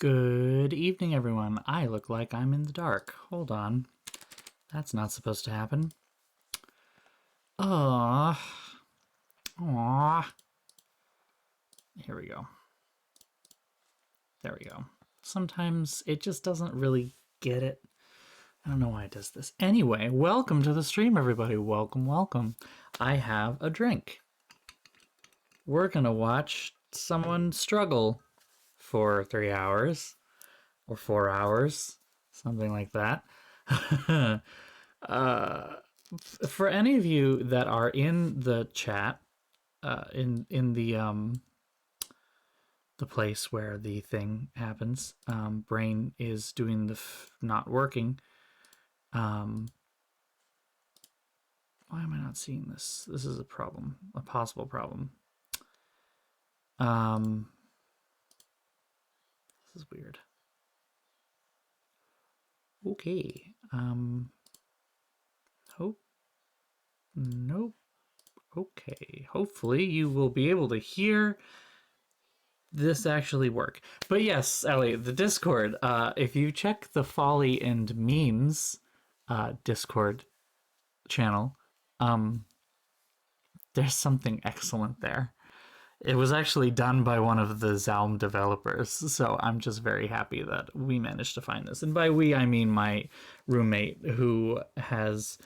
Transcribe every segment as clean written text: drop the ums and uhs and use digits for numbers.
Good evening, everyone. I look like I'm in the dark. Hold on. That's not supposed to happen. Aww. Aww. Here we go. There we go. Sometimes it just doesn't really get it. I don't know why it does this. Anyway, welcome to the stream, everybody. Welcome, welcome. I have a drink. We're gonna watch someone struggle for 3 hours. Or 4 hours. Something like that. For any of you that are in the chat, in the place where the thing happens, brain is doing the not working. Why am I not seeing this? This is a problem, a possible problem. This is weird. Okay. Hope. Nope. Okay. Hopefully you will be able to hear this actually work. But yes, Ellie, the Discord, if you check the Folly and Memes Discord channel, there's something excellent there. It was actually done by one of the Zalm developers, so I'm just very happy that we managed to find this. And by we, I mean my roommate, who has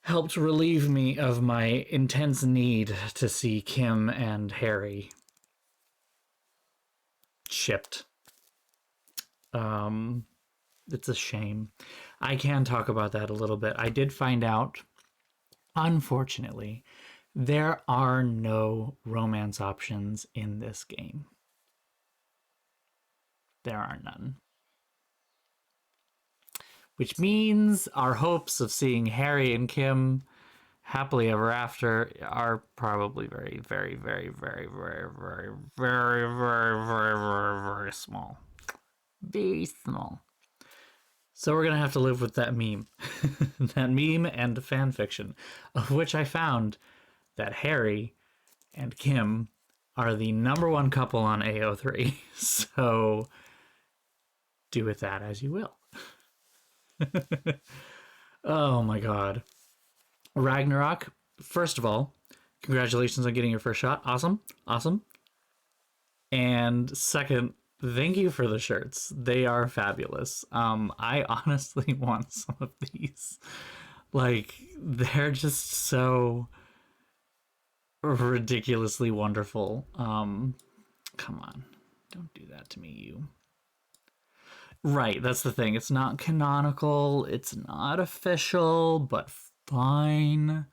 helped relieve me of my intense need to see Kim and Harry shipped. It's a shame. I can talk about that a little bit. I did find out, unfortunately, there are no romance options in this game. There are none. Which means our hopes of seeing Harry and Kim happily ever after are probably very, very, very, very, very, very, very, very, very, very, very small. Very small. So we're going to have to live with that meme. That meme and fan fiction, of which I found that Harry and Kim are the #1 couple on AO3. So do with that as you will. Oh my god. Ragnarok, first of all, congratulations on getting your first shot. Awesome. Awesome. And second, thank you for the shirts. They are fabulous. I honestly want some of these. Like, they're just so ridiculously wonderful. Come on. Don't do that to me, you. Right, that's the thing. It's not canonical, it's not official, but fine.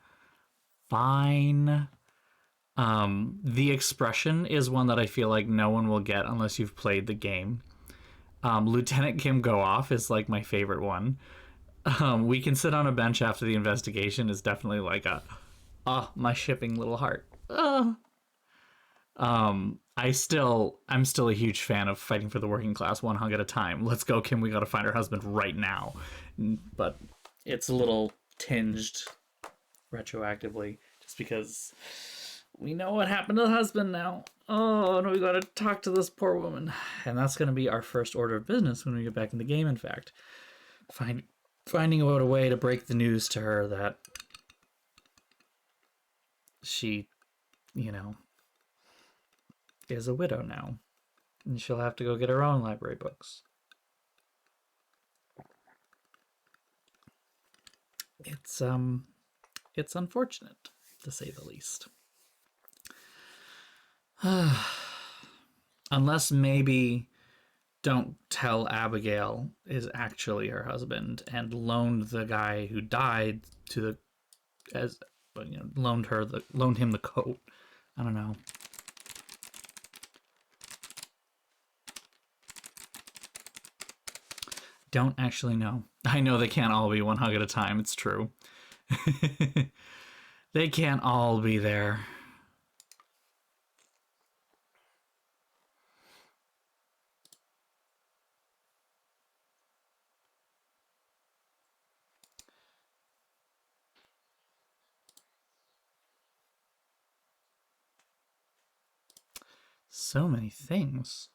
Fine. The expression is one that I feel like no one will get unless you've played the game. Lieutenant Kim Go Off is like my favorite one. We can sit on a bench after the investigation is definitely like a, my shipping little heart. I'm still a huge fan of fighting for the working class one hug at a time. Let's go, Kim. We got to find her husband right now. But it's a little tinged retroactively just because we know what happened to the husband now. Oh, no, we got to talk to this poor woman. And that's going to be our first order of business when we get back in the game, in fact. Finding out a way to break the news to her that she, is a widow now, and she'll have to go get her own library books. It's unfortunate, to say the least. Unless maybe Don't Tell Abigail is actually her husband and loaned the guy who died to loaned him the coat. I don't know. Don't actually know. I know they can't all be one hug at a time. It's true. They can't all be there. So many things.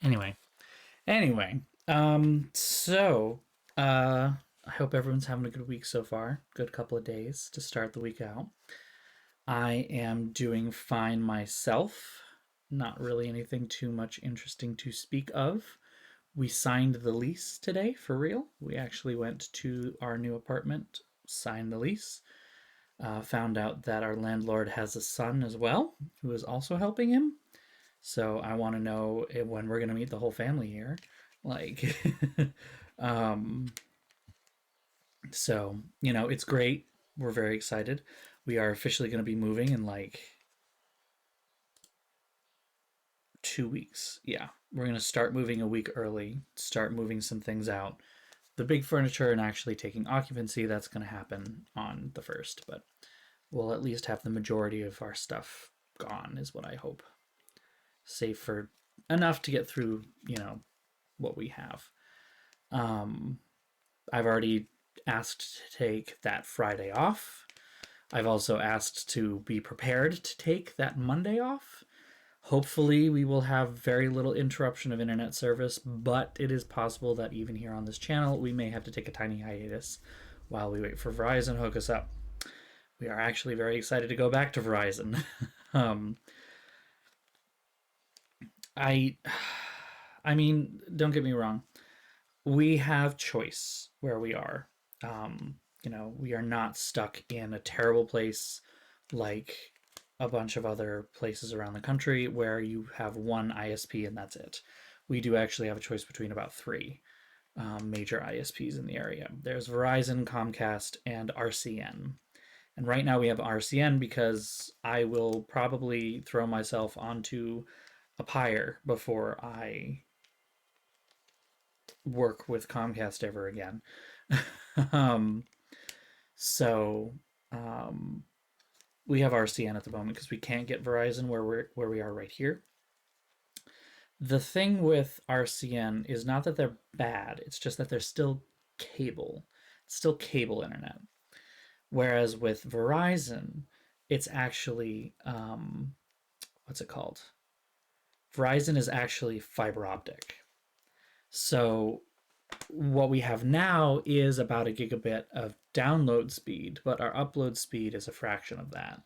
Anyway, anyway, I hope everyone's having a good week so far. Good couple of days to start the week out. I am doing fine myself. Not really anything too much interesting to speak of. We signed the lease today for real. We actually went to our new apartment, signed the lease. Found out that our landlord has a son as well, who is also helping him. So I want to know when we're gonna meet the whole family here. Like, um, so it's great. We're very excited. We are officially gonna be moving in like 2 weeks. Yeah, we're gonna start moving a week early. Start moving some things out. The big furniture and actually taking occupancy, that's gonna happen on the first, but we'll at least have the majority of our stuff gone, is what I hope. Save for enough to get through, what we have. Um, I've already asked to take that Friday off. I've also asked to be prepared to take that Monday off. Hopefully, we will have very little interruption of internet service, but it is possible that even here on this channel, we may have to take a tiny hiatus while we wait for Verizon to hook us up. We are actually very excited to go back to Verizon. um, I, I mean, don't get me wrong. We have choice where we are. We are not stuck in a terrible place like a bunch of other places around the country where you have one ISP and that's it. We do actually have a choice between about three major ISPs in the area. There's Verizon, Comcast, and RCN. And right now we have RCN because I will probably throw myself onto a pyre before I work with Comcast ever again. um, so um, we have RCN at the moment because we can't get Verizon where we are right here. The thing with RCN is not that they're bad; it's just that they're still cable. It's still cable internet. Whereas with Verizon, it's actually what's it called? Verizon is actually fiber optic. So what we have now is about a gigabit of download speed, but our upload speed is a fraction of that.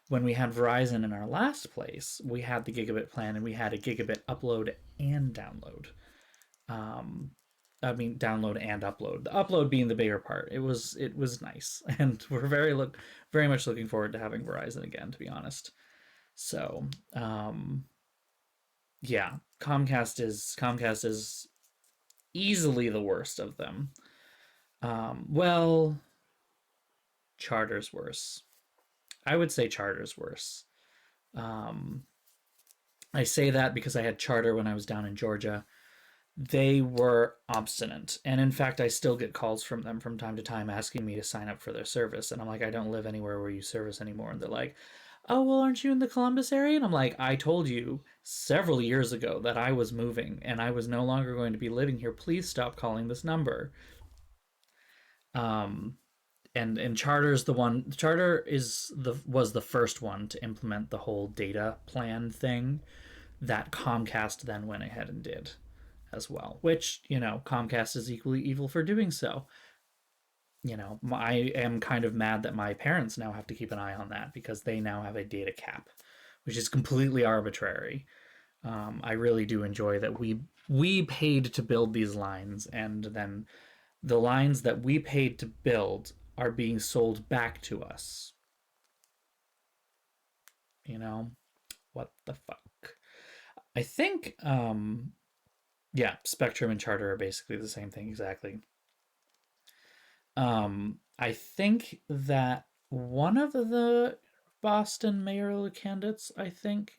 When we had Verizon in our last place, we had the gigabit plan and we had a gigabit upload and download. Um, download and upload. The upload being the bigger part. It was nice, and we're very much looking forward to having Verizon again. To be honest, so yeah, Comcast is easily the worst of them. Well, Charter's worse. I would say Charter's worse. Um, I say that because I had Charter when I was down in Georgia. They were obstinate. And in fact, I still get calls from them from time to time asking me to sign up for their service. And I'm like, I don't live anywhere where you service anymore. And they're like, oh, well, aren't you in the Columbus area? And I'm like, I told you several years ago that I was moving and I was no longer going to be living here. Please stop calling this number. Um, and Charter is the was the first one to implement the whole data plan thing that Comcast then went ahead and did as well, which Comcast is equally evil for doing so. I am kind of mad that my parents now have to keep an eye on that because they now have a data cap, which is completely arbitrary. I really do enjoy that we paid to build these lines, and then the lines that we paid to build are being sold back to us. You know what the fuck? I think yeah, Spectrum and Charter are basically the same thing exactly. I think that one of the Boston mayoral candidates, I think,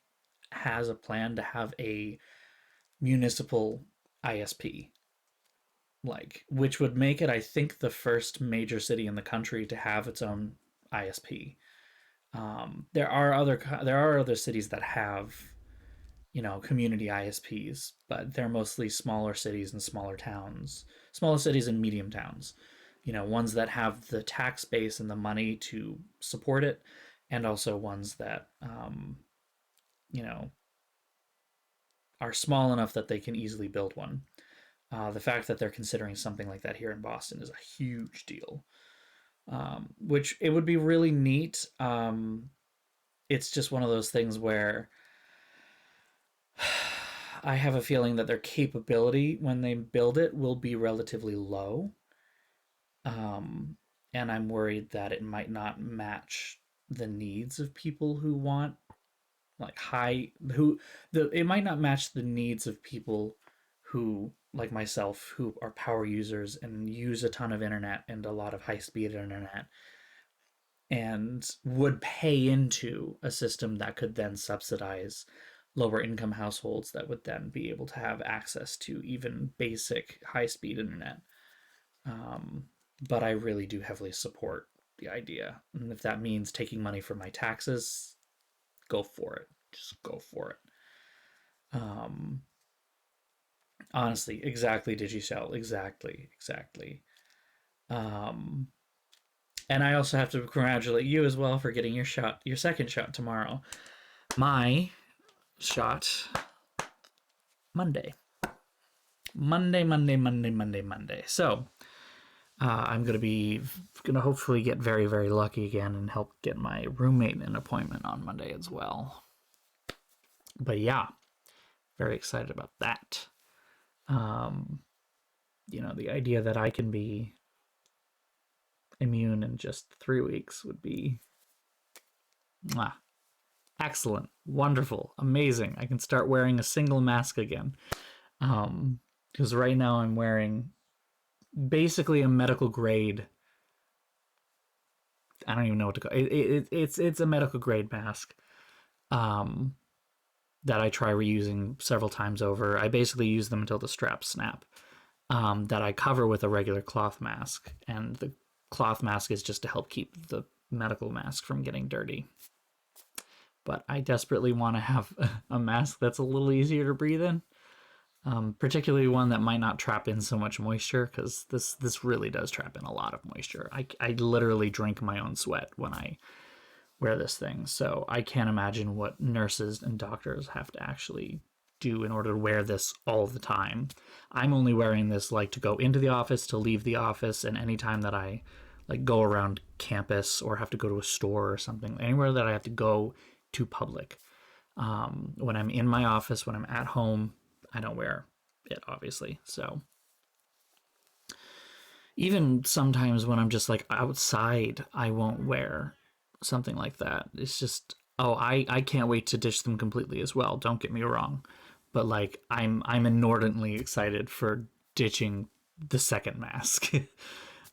has a plan to have a municipal ISP, like which would make it, I think, the first major city in the country to have its own ISP. There are other cities that have community ISPs, but they're mostly smaller cities and smaller towns, smaller cities and medium towns. Ones that have the tax base and the money to support it, and also ones that you know are small enough that they can easily build one. The fact that they're considering something like that here in Boston is a huge deal. Which it would be really neat. It's just one of those things where I have a feeling that their capability when they build it will be relatively low. Um, and I'm worried that it might not match the needs of people who want like high who the it might not match the needs of people who like myself who are power users and use a ton of internet and a lot of high speed internet and would pay into a system that could then subsidize lower income households that would then be able to have access to even basic high speed internet. Um, but I really do heavily support the idea. And if that means taking money from my taxes, go for it. Just go for it. Um, honestly, exactly, Digicel. Exactly, exactly. Um, and I also have to congratulate you as well for getting your second shot tomorrow. My shot Monday. Monday. So I'm gonna hopefully get very, very lucky again and help get my roommate an appointment on Monday as well. But yeah, very excited about that. Um, the idea that I can be immune in just 3 weeks would be mwah, excellent, wonderful, amazing. I can start wearing a single mask again. Because right now I'm wearing basically a medical grade. I don't even know what to call it. It's a medical grade mask. Um, that I try reusing several times over. I basically use them until the straps snap. That I cover with a regular cloth mask, and the cloth mask is just to help keep the medical mask from getting dirty. But I desperately want to have a mask that's a little easier to breathe in, particularly one that might not trap in so much moisture, because this really does trap in a lot of moisture. I literally drink my own sweat when I wear this thing, so I can't imagine what nurses and doctors have to actually do in order to wear this all the time. I'm only wearing this like to go into the office, to leave the office, and anytime that I like go around campus or have to go to a store or something, anywhere that I have to go to public. When I'm in my office, when I'm at home, I don't wear it, obviously. So even sometimes when I'm just like outside, I won't wear something like that. It's just, oh, I can't wait to ditch them completely as well. Don't get me wrong, but like I'm inordinately excited for ditching the second mask.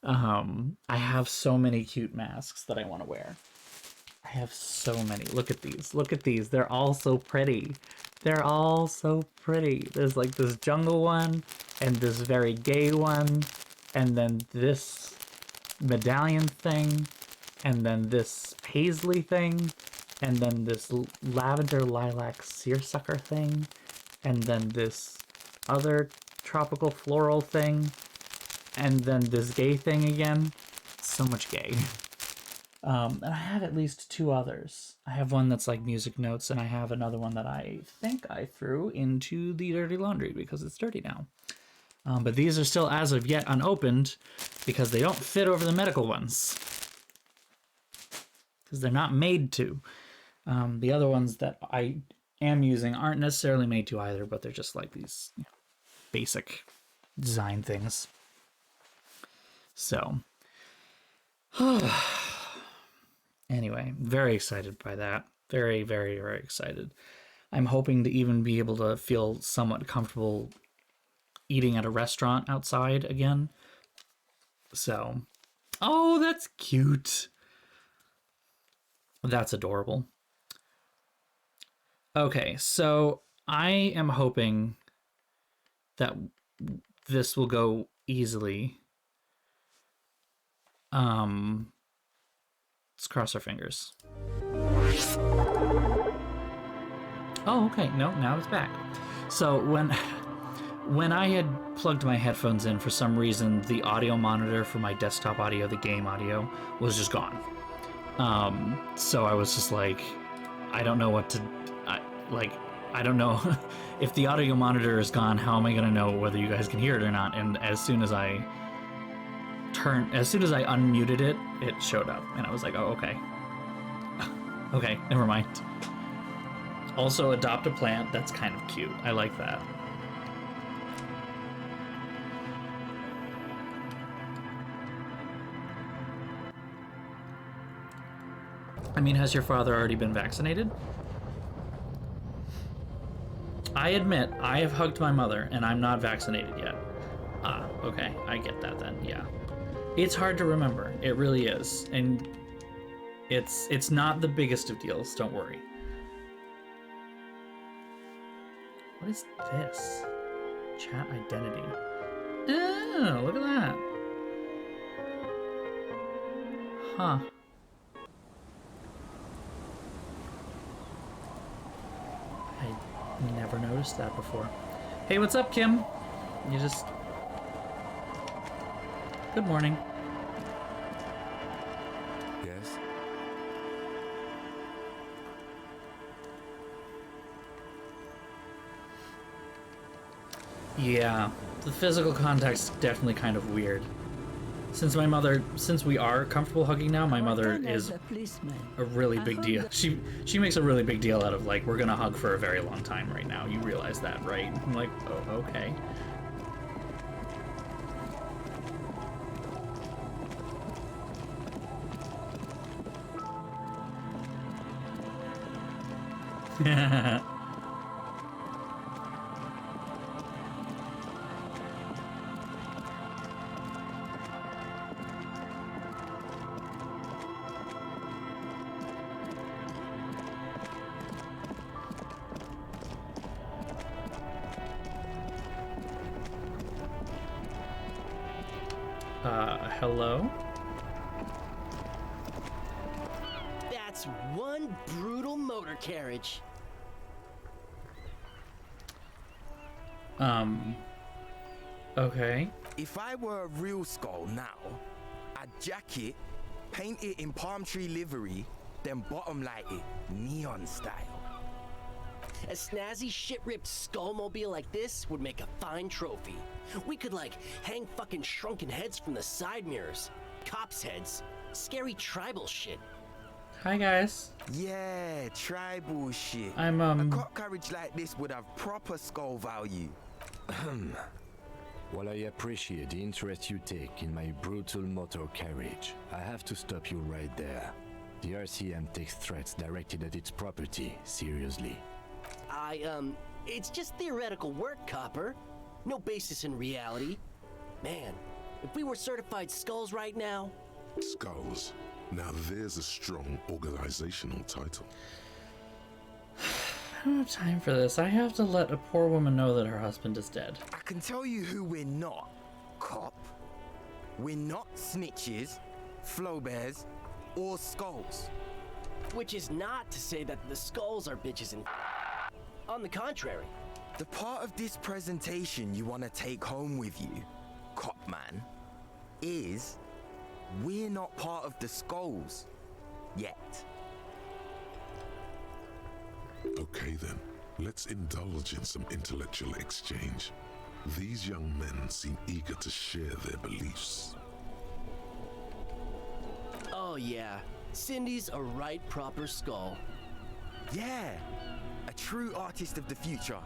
I have so many cute masks that I want to wear. I have so many. Look at these. Look at these. They're all so pretty. They're all so pretty. There's like this jungle one and this very gay one and then this medallion thing and then this paisley thing and then this lavender lilac seersucker thing and then this other tropical floral thing and then this gay thing again. So much gay. And I have at least two others. I have one that's like music notes, and I have another one that I think I threw into the dirty laundry because it's dirty now. But these are still, as of yet, unopened because they don't fit over the medical ones. Because they're not made to. The other ones that I am using aren't necessarily made to either, but they're just like these basic design things. So... Anyway, very excited by that. Very, very, very excited. I'm hoping to even be able to feel somewhat comfortable eating at a restaurant outside again. So, oh, that's cute. That's adorable. Okay, so I am hoping that this will go easily. Let's cross our fingers. Oh, okay. No, now it's back. So when I had plugged my headphones in, for some reason, the audio monitor for my desktop audio, the game audio, was just gone. So I was just like, I don't know what to... I don't know if the audio monitor is gone. How am I gonna know whether you guys can hear it or not? And as soon as I unmuted it, it showed up, and I was like, oh, okay. Okay, never mind. Also, adopt a plant. That's kind of cute. I like that. I mean, has your father already been vaccinated? I admit, I have hugged my mother, and I'm not vaccinated yet. Ah, okay, I get that then, yeah. It's hard to remember, it really is, and it's not the biggest of deals, don't worry. What is this? Chat identity. Oh, look at that. Huh. I never noticed that before. Hey, what's up, Kim? You just... Good morning. Yes? Yeah, the physical context is definitely kind of weird. Since we are comfortable hugging now, my mother is a really big deal. She makes a really big deal out of, like, we're gonna hug for a very long time right now. You realize that, right? I'm like, oh, okay. Hello? That's one brutal motor carriage. Okay. If I were a real skull now, I'd jack it, paint it in palm tree livery, then bottom light it neon style. A snazzy shit-ripped skullmobile like this would make a fine trophy. We could, like, hang fucking shrunken heads from the side mirrors. Cops' heads. Scary tribal shit. Hi, guys. Yeah, tribal shit. I'm, A cop carriage like this would have proper skull value. While I appreciate the interest you take in my brutal motor carriage, I have to stop you right there. The RCM takes threats directed at its property seriously. It's just theoretical work, Copper. No basis in reality. Man, if we were certified skulls right now... Skulls. Now there's a strong organizational title. I don't have time for this. I have to let a poor woman know that her husband is dead. I can tell you who we're not, cop. We're not snitches, flow bears, or skulls. Which is not to say that the skulls are bitches and... On the contrary. The part of this presentation you want to take home with you, cop man, is we're not part of the skulls yet. Okay then, let's indulge in some intellectual exchange. These young men seem eager to share their beliefs. Oh yeah, Cindy's a right proper skull. Yeah, a true artist of the future,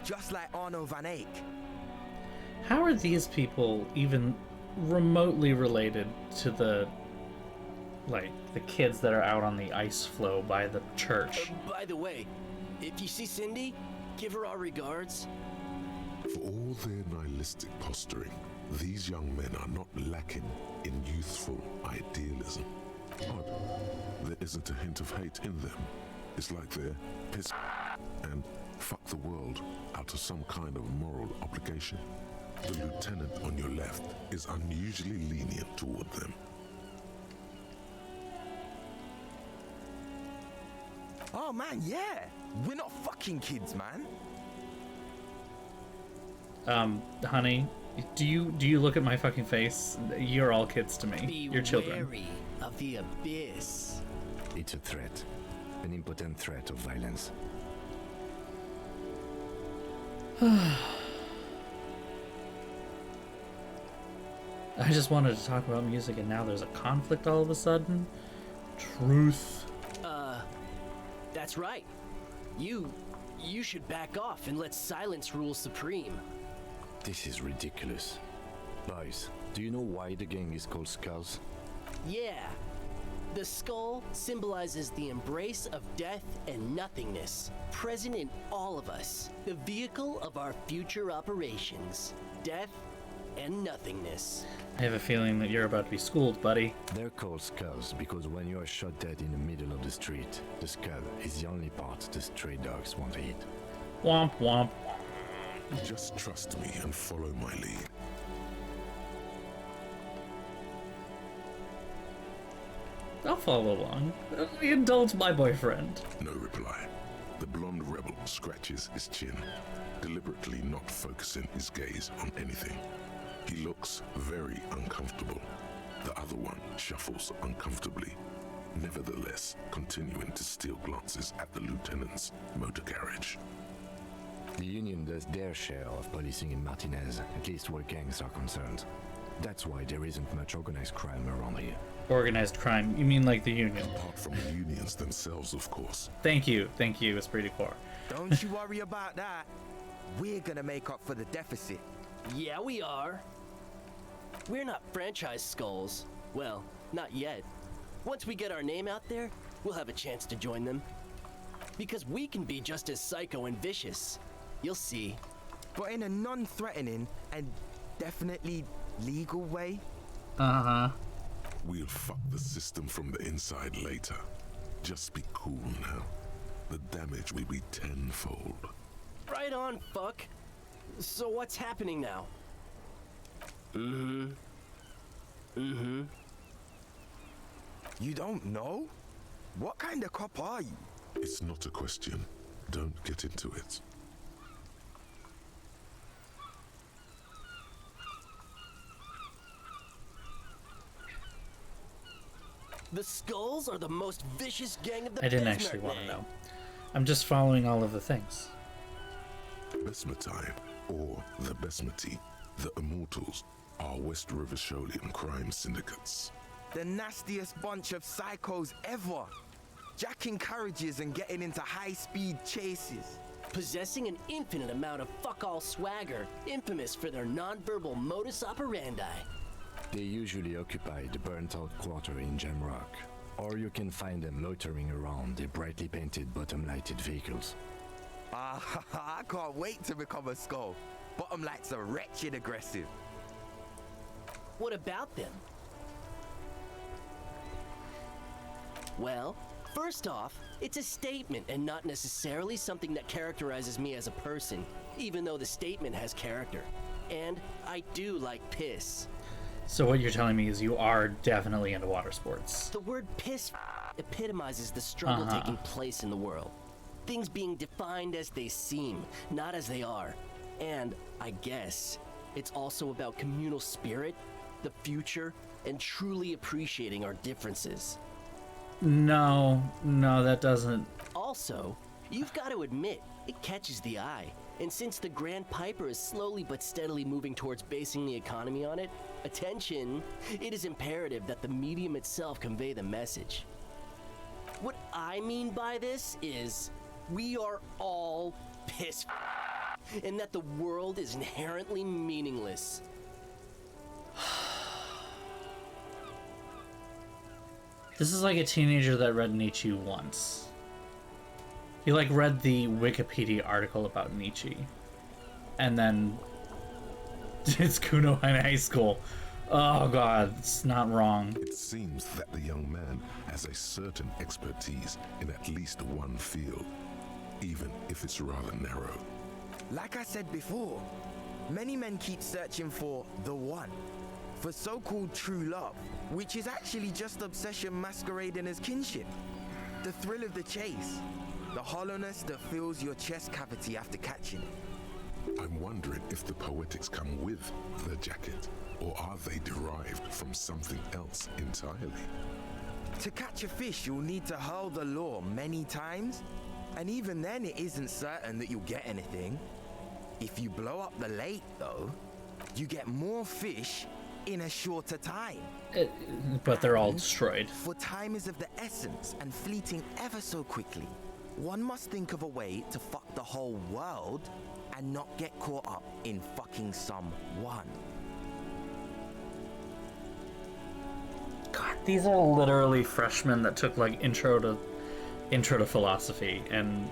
just like Arno van Eyck. How are these people even remotely related to the kids that are out on the ice floe by the church? By the way, if you see Cindy, give her our regards. For all their nihilistic posturing, these young men are not lacking in youthful idealism. Odd, there isn't a hint of hate in them. It's like they're pissed and fuck the world out of some kind of moral obligation. The lieutenant on your left is unusually lenient toward them. Oh man, yeah, we're not fucking kids, man. Honey, do you look at my fucking face? You're all kids to me. Be You're children. wary of the abyss. It's a threat. An impotent threat of violence. I just wanted to talk about music and now there's a conflict all of a sudden. Truth. That's right. You should back off and let silence rule supreme. This is ridiculous. Boys, do you know why the gang is called Skulls? Yeah. The skull symbolizes the embrace of death and nothingness, present in all of us. The vehicle of our future operations. Death and nothingness. I have a feeling that you're about to be schooled, buddy. They're called skulls because when you are shot dead in the middle of the street, the skull is the only part the stray dogs want to eat. Womp womp. Just trust me and follow my lead. I'll follow along. Indulge my boyfriend. No reply. The blonde rebel scratches his chin, deliberately not focusing his gaze on anything. He looks very uncomfortable. The other one shuffles uncomfortably, nevertheless continuing to steal glances at the lieutenant's motor carriage. The Union does their share of policing in Martinez, at least where gangs are concerned. That's why there isn't much organized crime around here. Organized crime. You mean like the Union? Apart from the unions themselves, of course. Thank you, Esprit de Corps. Don't you worry about that. We're gonna make up for the deficit. Yeah, we are. We're not franchise skulls. Well, not yet. Once we get our name out there, we'll have a chance to join them. Because we can be just as psycho and vicious. You'll see. But in a non-threatening and definitely legal way. Uh-huh. We'll fuck the system from the inside later. Just be cool now. The damage will be tenfold. Right on, fuck. So what's happening now? You don't know? What kind of cop are you? It's not a question. Don't get into it. The Skulls are the most vicious gang of the I didn't Bismarck actually want to gang. know. I'm just following all of the things. Besmatine, or the Besmati, the Immortals, are West River Sholian crime syndicates. The nastiest bunch of psychos ever. Jacking carriages and getting into high-speed chases. Possessing an infinite amount of fuck-all swagger, infamous for their nonverbal modus operandi. They usually occupy the burnt-out quarter in Jamrock, or you can find them loitering around the brightly painted bottom-lighted vehicles. I can't wait to become a skull. Bottom lights are wretched aggressive. What about them? Well, first off, it's a statement and not necessarily something that characterizes me as a person, even though the statement has character. And I do like piss. So what you're telling me is you are definitely into water sports. The word piss epitomizes the struggle taking place in the world. Things being defined as they seem, not as they are. And I guess it's also about communal spirit, the future, and truly appreciating our differences. No, that doesn't. Also, you've got to admit, it catches the eye. And since the Grand Piper is slowly but steadily moving towards basing the economy on it, attention, it is imperative that the medium itself convey the message. What I mean by this is, we are all piss and that the world is inherently meaningless. This is like a teenager that read Nietzsche once. He like read the Wikipedia article about Nietzsche. And then it's Kuno in high school. Oh god, it's not wrong. It seems that the young man has a certain expertise in at least one field, even if it's rather narrow. Like I said before, many men keep searching for the one, for so-called true love, which is actually just obsession masquerading as kinship. The thrill of the chase, the hollowness that fills your chest cavity after catching it. I'm wondering if the poetics come with the jacket, or are they derived from something else entirely? To catch a fish, you'll need to hurl the lure many times, and even then it isn't certain that you'll get anything. If you blow up the lake, though, you get more fish in a shorter time. But they're all destroyed. For time is of the essence and fleeting ever so quickly. One must think of a way to fuck the whole world and not get caught up in fucking someone. God, these are literally freshmen that took like intro to philosophy, and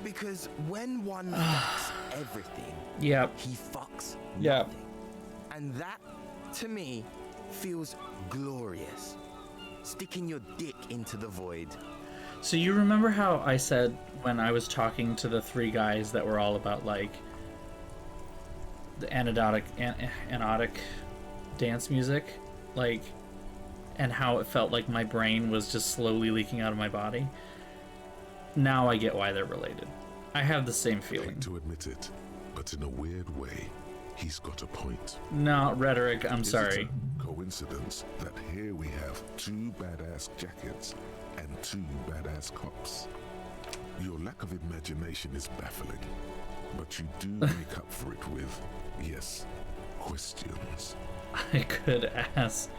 Because when one fucks everything, yep. he fucks Yep. nothing. And that, to me, feels glorious. Sticking your dick into the void. So you remember how I said when I was talking to the three guys that were all about like the anodic dance music, like, and how it felt like my brain was just slowly leaking out of my body? Now I get why they're related. I have the same feeling. Hate to admit it, but in a weird way, he's got a point. No, rhetoric, I'm Is sorry. it a coincidence that here we have two badass jackets and two badass cops? Your lack of imagination is baffling, but you do make up for it with, yes, questions. I could ask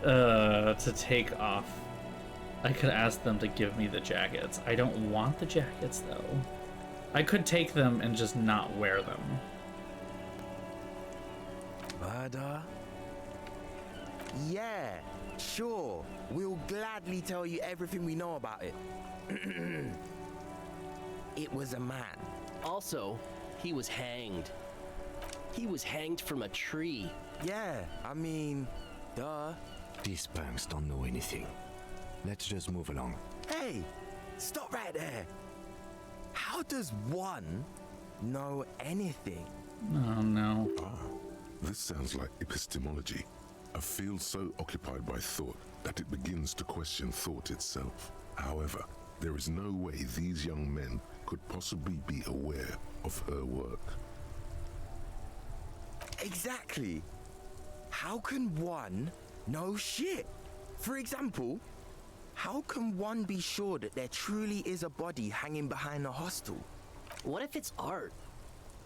to take off. I could ask them to give me the jackets. I don't want the jackets though. I could take them and just not wear them. Murder? Yeah, sure. We'll gladly tell you everything we know about it. It was a man. Also, he was hanged. He was hanged from a tree. Yeah, I mean, duh. These punks don't know anything. Let's just move along. Hey, stop right there. How does one know anything? Oh no. This sounds like epistemology, a field so occupied by thought that it begins to question thought itself. However, there is no way these young men could possibly be aware of her work. Exactly. How can one know shit? For example, how can one be sure that there truly is a body hanging behind a hostel? What if it's art?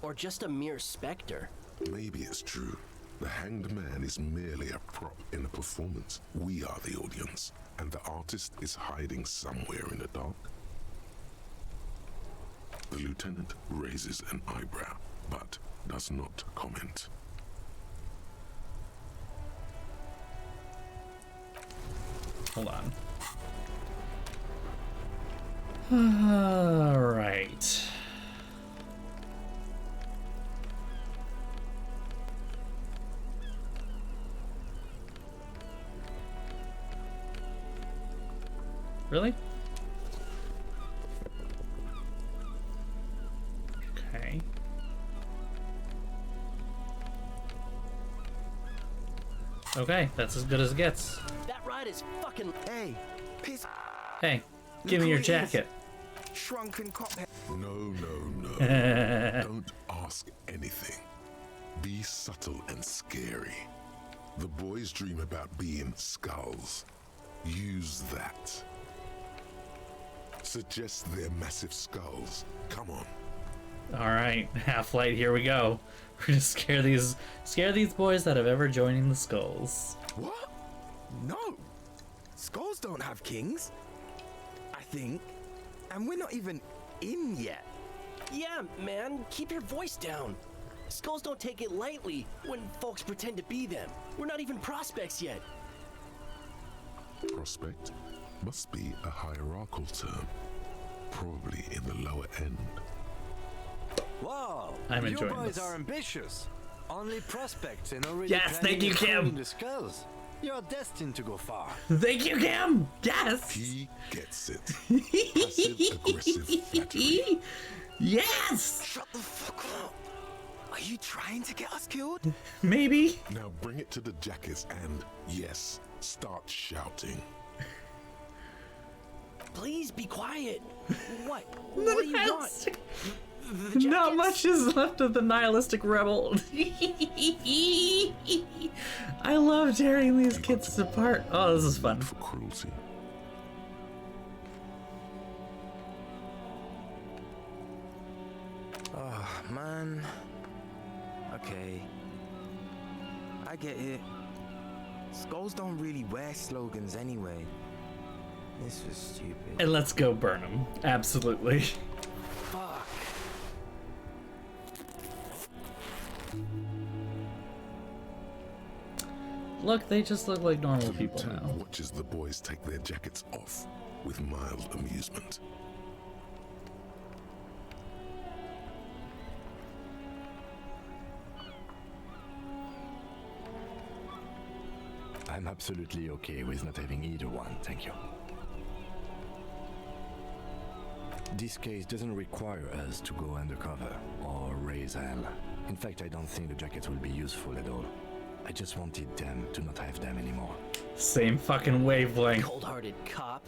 Or just a mere specter? Maybe it's true. The hanged man is merely a prop in a performance. We are the audience, and the artist is hiding somewhere in the dark. The lieutenant raises an eyebrow, but does not comment. Hold on. All right. Really? Okay. Okay, that's as good as it gets. That ride is fucking... Hey, piss. Hey, give me your jacket. Shrunken cophead. No. Don't ask anything. Be subtle and scary. The boys dream about being skulls. Use that. Suggest they're massive skulls. Come on. All right, Half-Light, here we go. We're gonna scare these boys out of ever joining the Skulls. What? No. Skulls don't have kings. I think. And we're not even in yet. Yeah, man, keep your voice down. Skulls don't take it lightly when folks pretend to be them. We're not even prospects yet. Prospect must be a hierarchical term. Probably in the lower end. Wow, I'm you enjoying boys this. are ambitious. Only prospects and already Yes, thank planning you, a coup Kim. in the skulls. You're destined to go far. Thank you, Kim. Yes. He gets it. Passive aggressive flattery. Yes. Shut the fuck up. Are you trying to get us killed? Maybe. Now bring it to the jackets and, yes, start shouting. Please be quiet. What? What do you want? The Not jackets? much is left of the nihilistic rebel. I love tearing these kids apart. Oh, this is fun. For cruelty. Oh, man. Okay. I get it. Skulls don't really wear slogans anyway. This was stupid. And let's go burn them. Absolutely. Fuck. Look, they just look like normal The people lieutenant now. watches the boys take their jackets off with mild amusement. I'm absolutely okay with not having either one, thank you. This case doesn't require us to go undercover or raise hell. In fact, I don't think the jackets will be useful at all. I just wanted them to not have them anymore. Same fucking wavelength. Cold-hearted cop.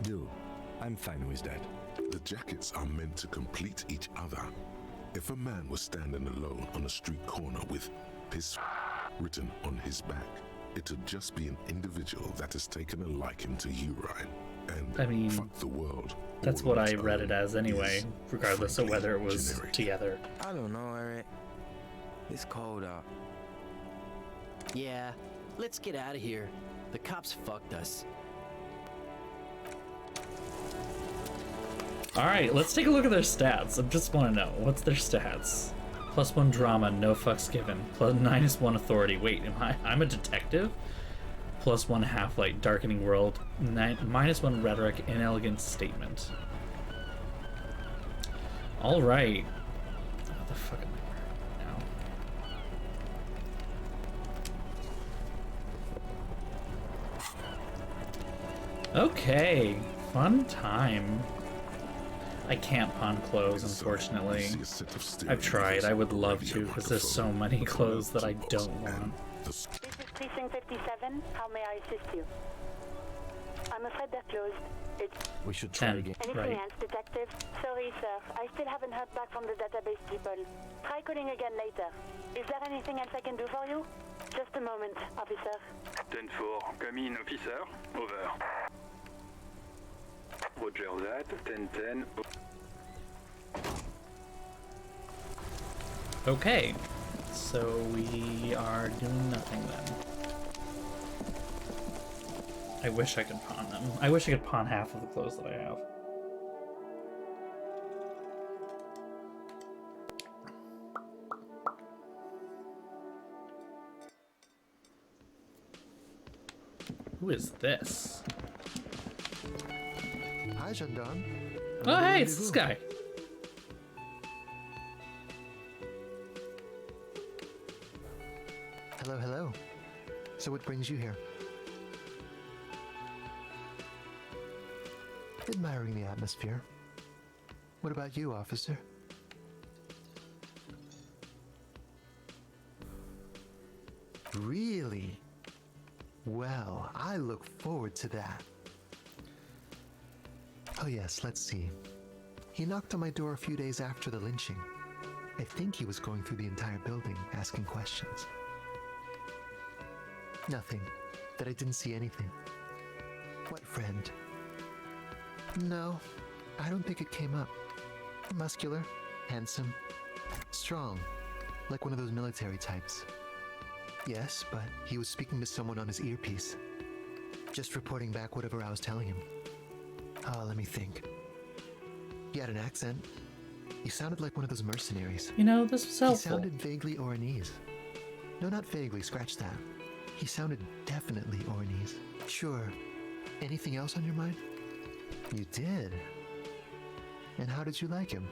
Do. I'm fine with that. The jackets are meant to complete each other. If a man was standing alone on a street corner with his written on his back, it'd just be an individual that has taken a liking to you, Ryan. And I mean, fuck the world. That's all what on I its read own it as anyway, is regardless of whether it frankly was generic. together. I don't know, Eric. It's cold out. Yeah, let's get out of here. The cops fucked us. Alright, let's take a look at their stats. I just want to know, what's their stats? +1 drama, no fucks given. -1 authority. Wait, I'm a detective? +1 half-light, darkening world. -1 rhetoric, inelegant statement. Alright. What the fuck am I wearing now? Okay, fun time. I can't pawn clothes, unfortunately. I've tried. I would love to, because there's so many clothes that I don't want. This is Precinct 57. How may I assist you? I'm afraid they're closed. It's We should try 10. again. anything Right. else, detective? Sorry, sir. I still haven't heard back from the database people. Try calling again later. Is there anything else I can do for you? Just a moment, officer. 10-4, come in, officer. Over. Roger that, 10-10. Okay, so we are doing nothing then. I wish I could pawn them. I wish I could pawn half of the clothes that I have. Who is this? Hi, gendarme. Oh, hey, it's this guy. Hello, hello. So what brings you here? Admiring the atmosphere. What about you, officer? Really? Well, I look forward to that. Oh yes, let's see. He knocked on my door a few days after the lynching. I think he was going through the entire building, asking questions. Nothing. That I didn't see anything. What friend? No, I don't think it came up. Muscular, handsome, strong, like one of those military types. Yes, but he was speaking to someone on his earpiece. Just reporting back whatever I was telling him. Let me think. He had an accent. He sounded like one of those mercenaries. You know, this was He helpful. sounded vaguely Oranese. No, not vaguely, scratch that. He sounded definitely Oranese. Sure. Anything else on your mind? You did? And how did you like him?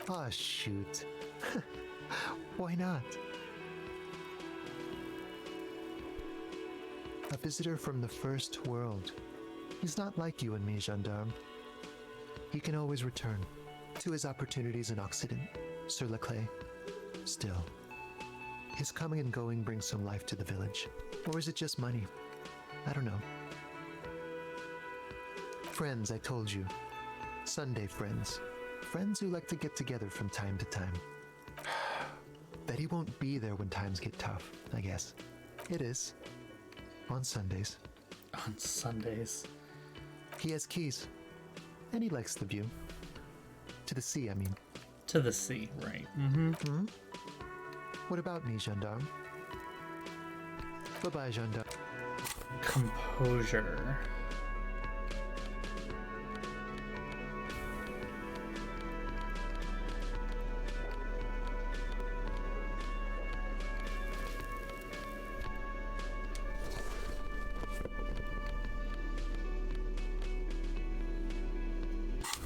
Aw, shoot. Why not? A visitor from the first world. He's not like you and me, gendarme. He can always return to his opportunities in Occident, Sur la Clé. Still, his coming and going brings some life to the village. Or is it just money? I don't know. Friends, I told you. Sunday friends. Friends who like to get together from time to time. Bet he won't be there when times get tough, I guess. It is. On Sundays. On Sundays. He has keys. And he likes the view. To the sea, I mean. To the sea, right. Mm-hmm. What about me, gendarme? Bye-bye, gendarme. Composure.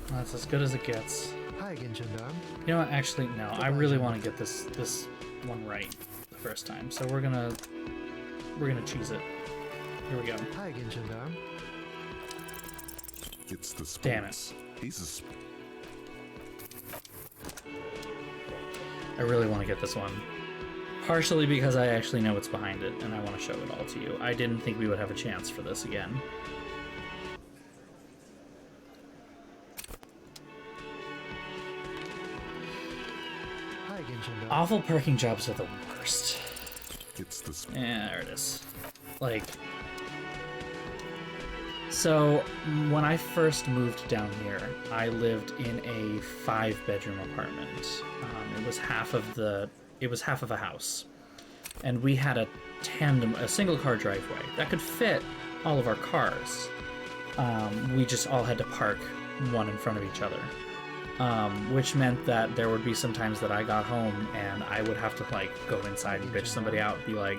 That's as good as it gets. Hi again, gendarme. You know what? Actually, no. I really want to get this one right the first time. So we're gonna cheese it. Here we go. Hi again, gendarme. It's the sports. Damn it. He's I really want to get this one. Partially because I actually know what's behind it, and I want to show it all to you. I didn't think we would have a chance for this again. Hi again, gendarme. Awful parking jobs are the worst. It's the sports. Yeah, there it is. Like, so when I first moved down here, I lived in a 5-bedroom apartment. It was half of a house, and we had a single car driveway that could fit all of our cars. We just all had to park one in front of each other. Which meant that there would be some times that I got home and I would have to like go inside and bitch somebody out and be like,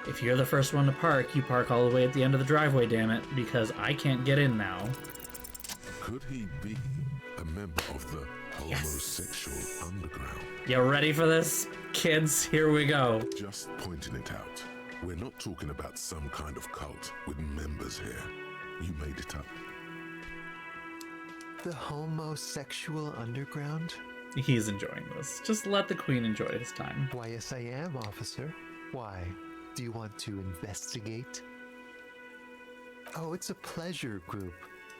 if you're the first one to park, you park all the way at the end of the driveway, damn it, because I can't get in now. Could he be a member of the homosexual underground? You ready for this, kids? Here we go. Just pointing it out. We're not talking about some kind of cult with members here. You made it up. The homosexual underground? He's enjoying this. Just let the queen enjoy his time. Why, yes, I am, officer. Why? Do you want to investigate? Oh, it's a pleasure group.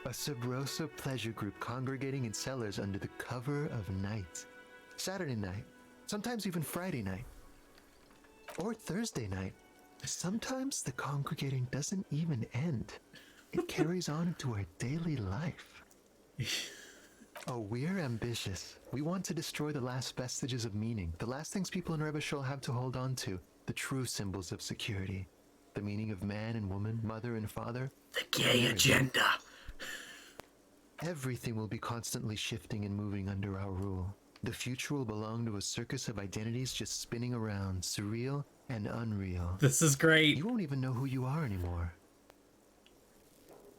A sub rosa pleasure group congregating in cellars under the cover of night. Saturday night. Sometimes even Friday night. Or Thursday night. Sometimes the congregating doesn't even end. It carries on into our daily life. Oh, we're ambitious. We want to destroy the last vestiges of meaning, the last things people in Rebishol have to hold on to, the true symbols of security, the meaning of man and woman, mother and father. The gay agenda. Everything will be constantly shifting and moving under our rule. The future will belong to a circus of identities just spinning around, surreal and unreal. This is great. You won't even know who you are anymore.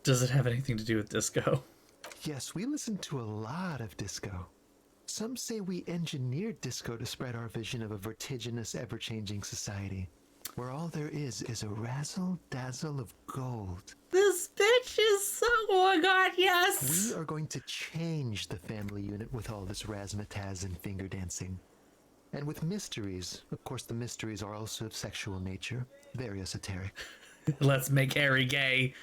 Does it have anything to do with disco? Yes, we listen to a lot of disco. Some say we engineered disco to spread our vision of a vertiginous, ever-changing society, where all there is a razzle-dazzle of gold. This bitch is so... Oh my god, yes! We are going to change the family unit with all this razzmatazz and finger dancing. And with mysteries. Of course, the mysteries are also of sexual nature. Very esoteric. Let's make Harry gay.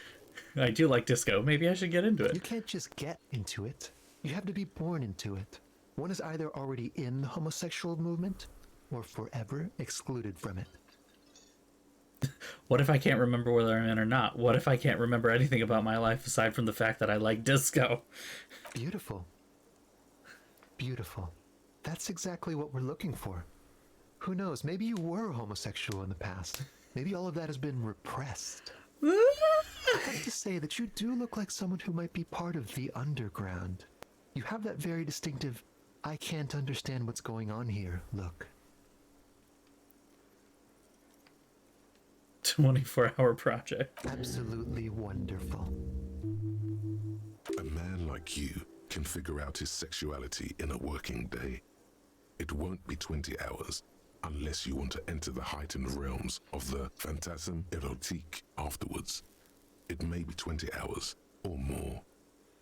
I do like disco. Maybe I should get into You it. can't just get into it. You have to be born into it. One is either already in the homosexual movement or forever excluded from it. What if I can't remember whether I'm in or not? What if I can't remember anything about my life aside from the fact that I like disco? Beautiful. Beautiful. That's exactly what we're looking for. Who knows, maybe you were homosexual in the past. Maybe all of that has been repressed. I have to say that you do look like someone who might be part of the underground. You have that very distinctive, I can't understand what's going on here look. 24-hour project. Absolutely wonderful. A man like you can figure out his sexuality in a working day. It won't be 20 hours unless you want to enter the heightened realms of the phantasme erotique afterwards. It may be 20 hours or more,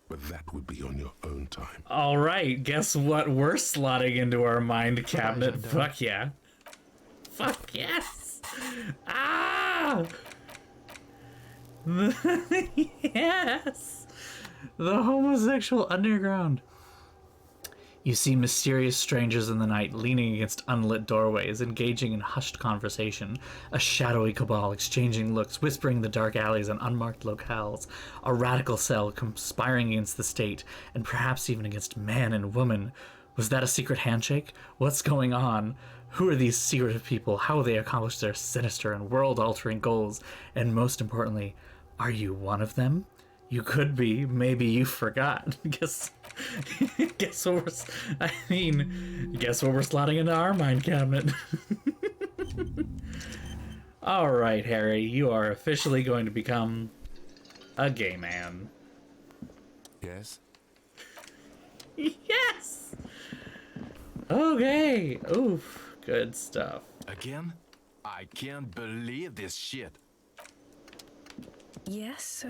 but that would be on your own time. All right, guess what we're slotting into our mind cabinet? Agenda. Fuck yeah. Fuck yes. Ah! Yes. The homosexual underground. You see mysterious strangers in the night leaning against unlit doorways, engaging in hushed conversation, a shadowy cabal exchanging looks, whispering in the dark alleys and unmarked locales, a radical cell conspiring against the state, and perhaps even against man and woman. Was that a secret handshake? What's going on? Who are these secretive people? How will they accomplish their sinister and world-altering goals? And most importantly, are you one of them? You could be. Maybe you forgot. Guess what we're slotting into our mind cabinet. All right, Harry, you are officially going to become a gay man. Yes? Yes! Okay. Oof. Good stuff. Again? I can't believe this shit. Yes?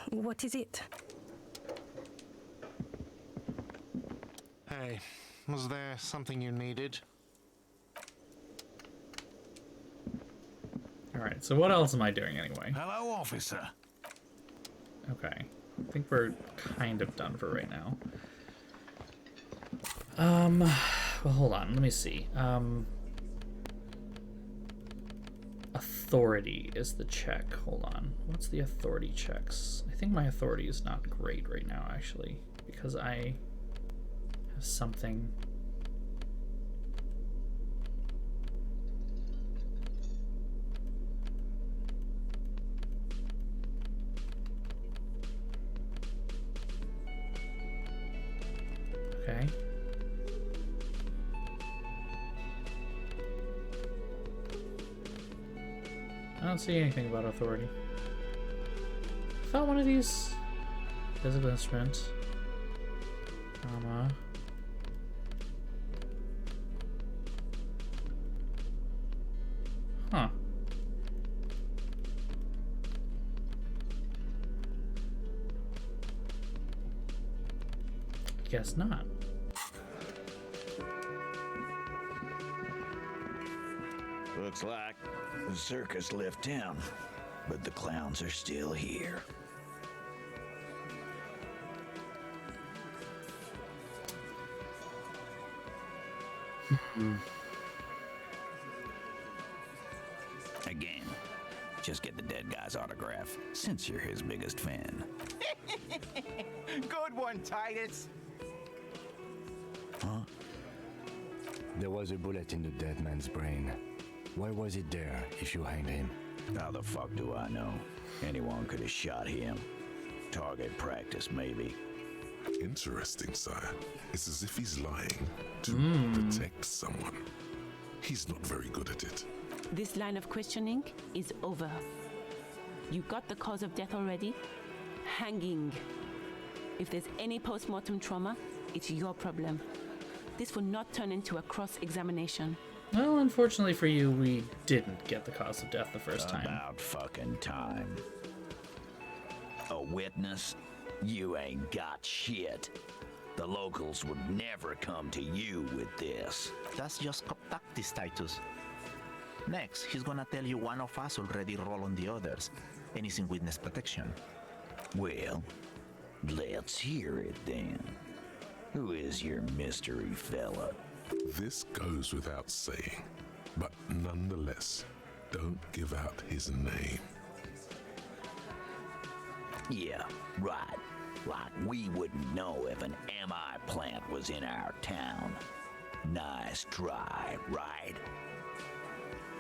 What is it? Hey, was there something you needed? Alright, so what else am I doing anyway? Hello, officer. Okay. I think we're kind of done for right now. Well, hold on, let me see. Authority is the check. Hold on. What's the authority checks? I think my authority is not great right now, actually, because I have something. Okay. I don't see anything about authority. I thought one of these physical instruments. Huh. Guess not. Looks like the circus left town, but the clowns are still here. Again, just get the dead guy's autograph, since you're his biggest fan. Good one, Titus. Huh? There was a bullet in the dead man's brain. Why was it there if you hanged him? How the fuck do I know? Anyone could have shot him. Target practice, maybe. Interesting, sire. It's as if he's lying to protect someone. He's not very good at it. This line of questioning is over. You got the cause of death already? Hanging. If there's any post-mortem trauma, it's your problem. This will not turn into a cross-examination. Well, unfortunately for you, we didn't get the cause of death the first time. About fucking time. A witness? You ain't got shit. The locals would never come to you with this. That's just tactics, Titus. Next, he's gonna tell you one of us already roll on the others, and he's in witness protection. Well, let's hear it then. Who is your mystery fella? This goes without saying, but nonetheless, don't give out his name. Yeah, right. Like we wouldn't know if an MI plant was in our town. Nice try, right?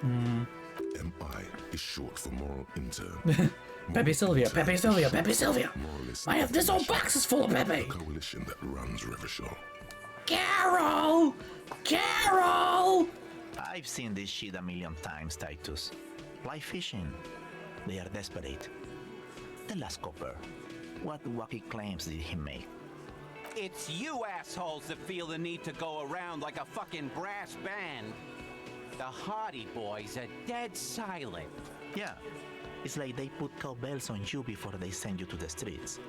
MI is short for moral intern. Pepe Sylvia, Pepe Sylvia, Pepe Sylvia! I have this whole box is full of Pepe! The coalition that runs Revachol. Carol! Carol! I've seen this shit a million times, Titus. Fly fishing. They are desperate. The last copper. What wacky claims did he make? It's you assholes that feel the need to go around like a fucking brass band. The Hardy Boys are dead silent. Yeah, it's like they put cowbells on you before they send you to the streets.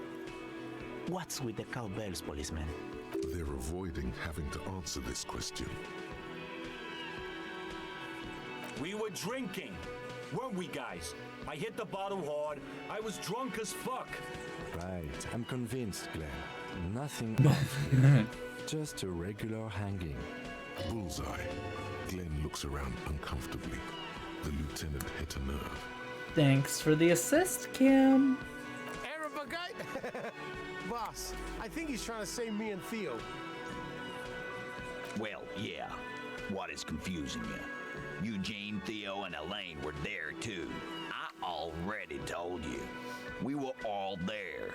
What's with the cowbells, policeman? They're avoiding having to answer this question. We were drinking, weren't we, guys? I hit the bottle hard. I was drunk as fuck. Right, I'm convinced, Glenn. Nothing. Just a regular hanging. Bullseye. Glenn looks around uncomfortably. The lieutenant hit a nerve. Thanks for the assist, Kim. Boss, I think he's trying to save me and Theo. Well, yeah. What is confusing you? Eugene, Theo, and Elaine were there too. I already told you. We were all there.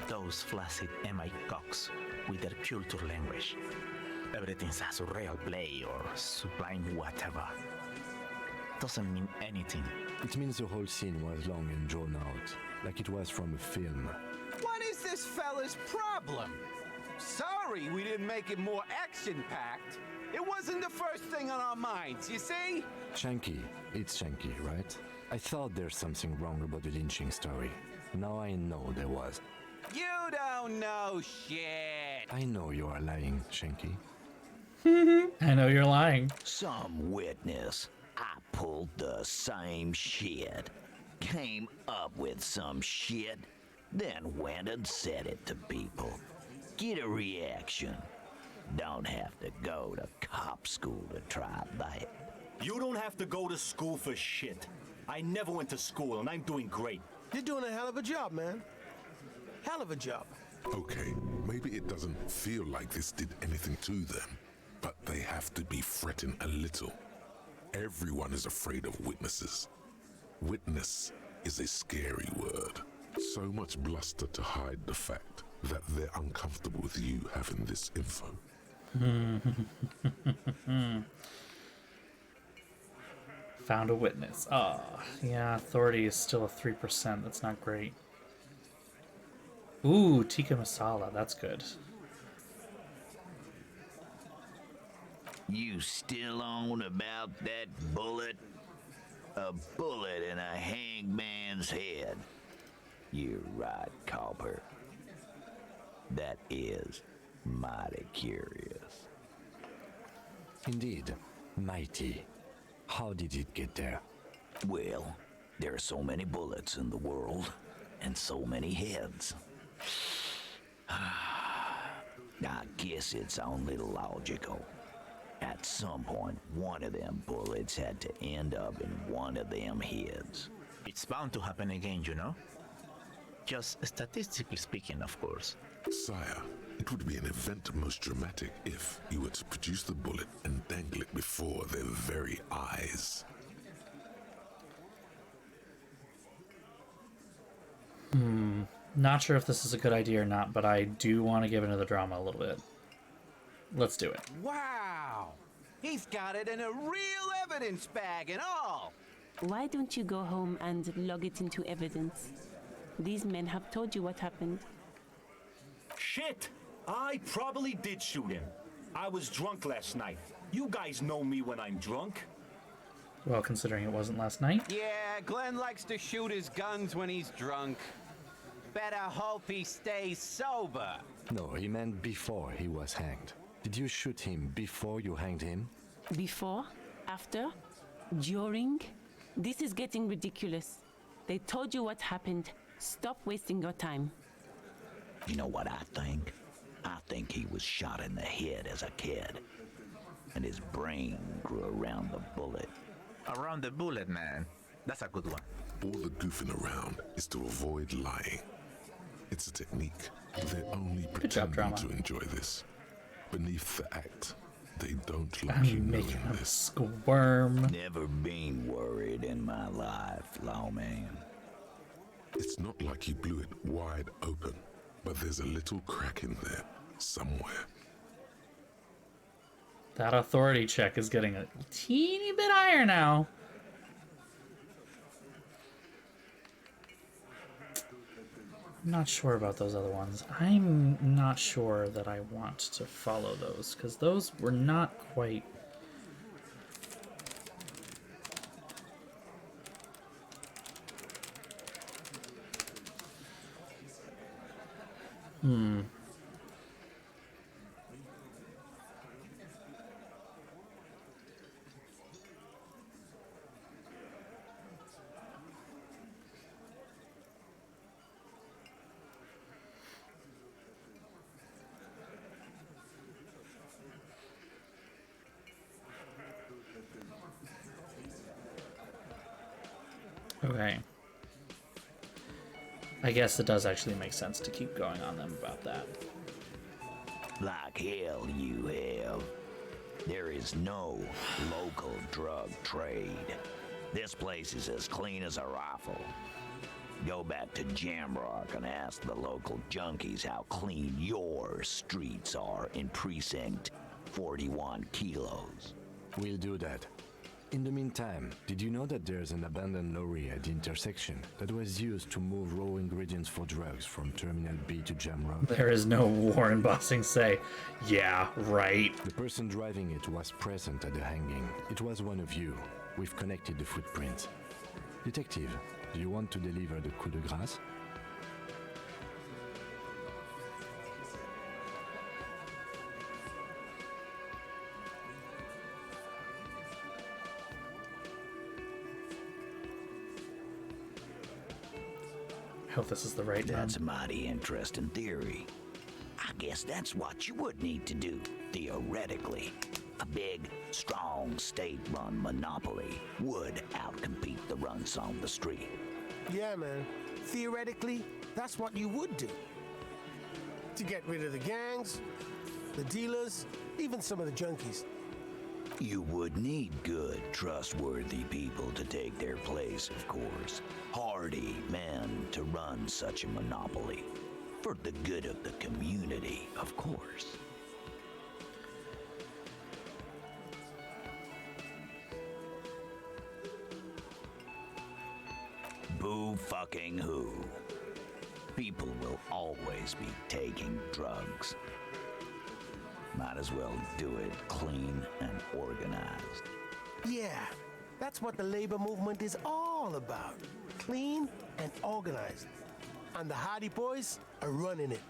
Those flaccid MI cocks with their culture language. Everything's a surreal play or sublime whatever. Doesn't mean anything. It means the whole scene was long and drawn out, like it was from a film. What is this fella's problem? Sorry we didn't make it more action-packed. It wasn't the first thing on our minds, you see? Shanky. It's Shanky, right? I thought there's something wrong about the lynching story. Now I know there was. You don't know shit. I know you are lying, Shanky. I know you're lying. Some witness. I pulled the same shit. Came up with some shit, then went and said it to people. Get a reaction. Don't have to go to cop school to try that. You don't have to go to school for shit. I never went to school, and I'm doing great. You're doing a hell of a job, man. Hell of a job. Okay, maybe it doesn't feel like this did anything to them, but they have to be fretting a little. Everyone is afraid of witnesses. Witness is a scary word. So much bluster to hide the fact that they're uncomfortable with you having this info. Found a witness. Oh, yeah, authority is still a 3%. That's not great. Ooh, tikka masala. That's good. You still on about that bullet? A bullet in a hangman's head. You're right, Copper. That is mighty curious. Indeed, mighty. How did it get there? Well, there are so many bullets in the world, and so many heads. I guess it's only logical. At some point, one of them bullets had to end up in one of them heads. It's bound to happen again, you know? Just statistically speaking, of course. Sire, it would be an event most dramatic if you were to produce the bullet and dangle it before their very eyes. Not sure if this is a good idea or not, but I do want to give into the drama a little bit. Let's do it. Wow! He's got it in a real evidence bag and all! Why don't you go home and log it into evidence? These men have told you what happened. Shit! I probably did shoot him. I was drunk last night. You guys know me when I'm drunk. Well, considering it wasn't last night. Yeah, Glenn likes to shoot his guns when he's drunk. Better hope he stays sober. No, he meant before he was hanged. Did you shoot him before you hanged him? Before? After? During? This is getting ridiculous. They told you what happened. Stop wasting your time. You know what I think? I think he was shot in the head as a kid, and his brain grew around the bullet. Around the bullet, man. That's a good one. All the goofing around is to avoid lying. It's a technique. They're only pretending to enjoy this. Beneath the act, they don't like you knowing this. Squirm. Never been worried in my life, lawman. It's not like you blew it wide open, but there's a little crack in there somewhere. That authority check is getting a teeny bit higher now. I'm not sure about those other ones. I'm not sure that I want to follow those, because those were not quite... Okay. I guess it does actually make sense to keep going on them about that. Like hell you have. There is no local drug trade. This place is as clean as a rifle. Go back to Jamrock and ask the local junkies how clean your streets are in Precinct 41 Kilos. We'll do that. In the meantime, did you know that there's an abandoned lorry at the intersection that was used to move raw ingredients for drugs from Terminal B to Jamrock? There is no Warren Bossing say, yeah, right. The person driving it was present at the hanging. It was one of you. We've connected the footprints. Detective, do you want to deliver the coup de grâce? I hope this is the right one. That's a mighty interesting theory. I guess that's what you would need to do, theoretically. A big, strong, state-run monopoly would outcompete the runts on the street. Yeah, man. Theoretically, that's what you would do. To get rid of the gangs, the dealers, even some of the junkies. You would need good, trustworthy people to take their place, of course. Hardy men to run such a monopoly. For the good of the community, of course. Boo fucking who. People will always be taking drugs. Might as well do it clean and organized. Yeah, that's what the labor movement is all about. Clean and organized. And the Hardy Boys are running it.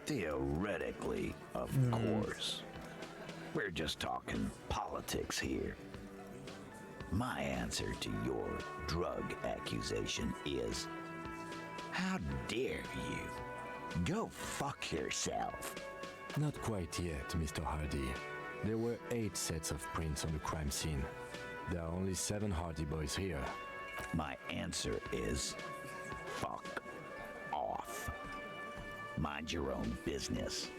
Theoretically, of course. We're just talking politics here. My answer to your drug accusation is, how dare you? Go fuck yourself. Not quite yet, Mr. Hardy. There were 8 sets of prints on the crime scene. There are only 7 Hardy Boys here. My answer is, fuck off. Mind your own business.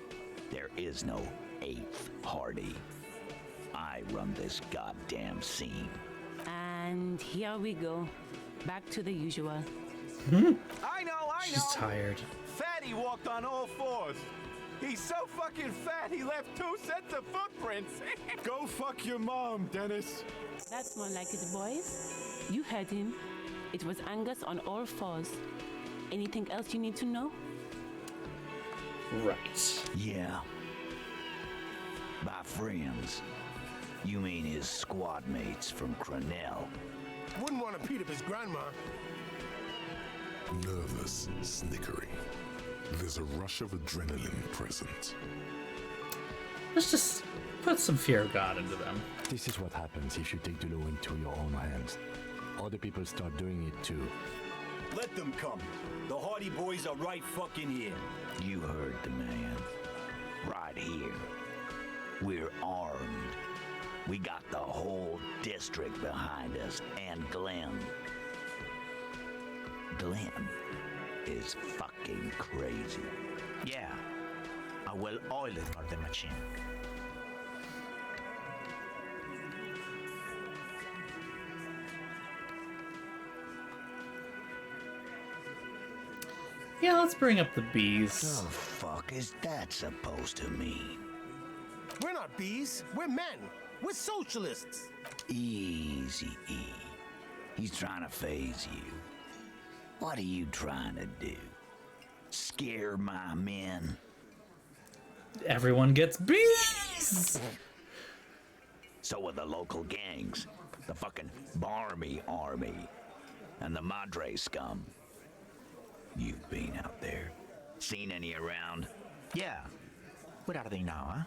There is no 8th Hardy. I run this goddamn scene. And here we go. Back to the usual. I know. She's tired. Fatty walked on all 4s. He's so fucking fat, he left 2 sets of footprints. Go fuck your mom, Dennis. That's more like it, boys. You heard him. It was Angus on all 4s. Anything else you need to know? Right. Yeah. By friends, you mean his squad mates from Cronell. Wouldn't want to beat up his grandma. Nervous, snickering. There's a rush of adrenaline present. Let's just put some fear of God into them. This is what happens if you take the law into your own hands. Other people start doing it too. Let them come. The Hardy Boys are right fucking here. You heard the man. Right here. We're armed. We got the whole district behind us, and Glenn. Glenn is fucking crazy. Yeah, a well-oiled murder machine. Yeah, let's bring up the bees. The fuck is that supposed to mean? We're not bees. We're men. We're socialists. Easy, E. He's trying to phase you. What are you trying to do? Scare my men? Everyone gets bees! So are the local gangs. The fucking Barmy Army. And the Madre scum. You've been out there. Seen any around? Yeah. Where are they now, huh?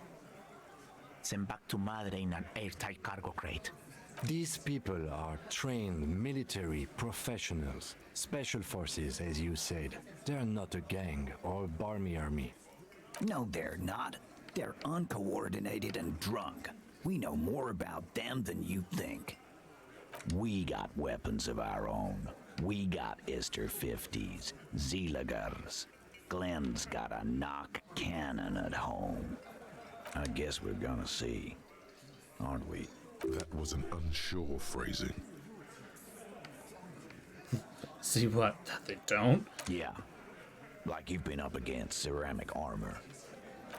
Sent back to Madre in an airtight cargo crate. These people are trained military professionals. Special forces, as you said. They're not a gang or a Barmy army. No, they're not. They're uncoordinated and drunk. We know more about them than you think. We got weapons of our own. We got Ister 50s, Zeeligers. Glenn's got a knock cannon at home. I guess we're gonna see, aren't we? That was an unsure phrasing. See what? That they don't? Yeah. Like you've been up against ceramic armor.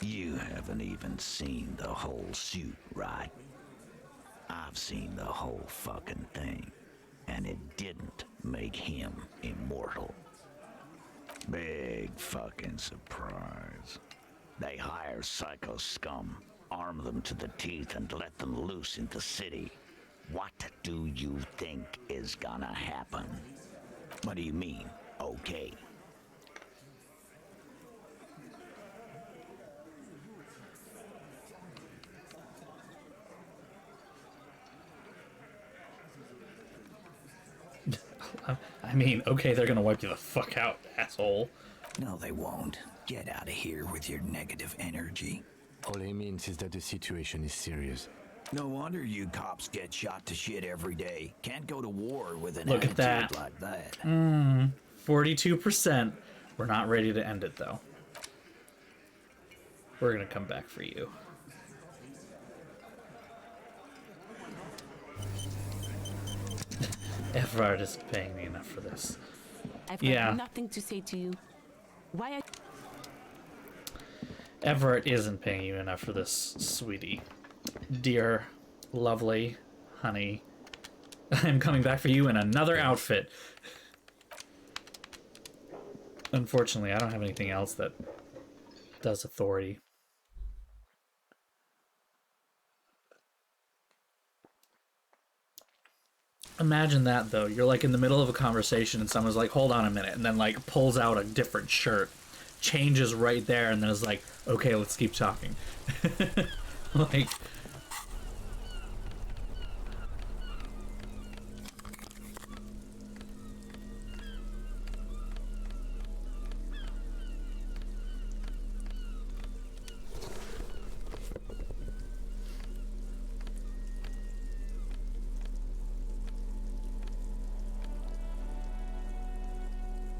You haven't even seen the whole suit, right? I've seen the whole fucking thing, and it didn't make him immortal. Big fucking surprise. They hire psycho scum, arm them to the teeth, and let them loose in the city. What do you think is gonna happen? What do you mean, okay? I mean, okay, they're gonna wipe you the fuck out, asshole. No, they won't. Get out of here with your negative energy. All he means is that the situation is serious. No wonder you cops get shot to shit every day. Can't go to war with an Look at attitude that. like that. 42%. We're not ready to end it, though. We're gonna come back for you. Everard isn't paying me enough for this. I've got nothing to say to you. Why are... Everett isn't paying you enough for this, sweetie. Dear, lovely, honey. I'm coming back for you in another outfit. Unfortunately, I don't have anything else that does authority. Imagine that, though. You're like in the middle of a conversation and someone's like, hold on a minute, and then like pulls out a different shirt, changes right there, and then is like, okay, let's keep talking. Like...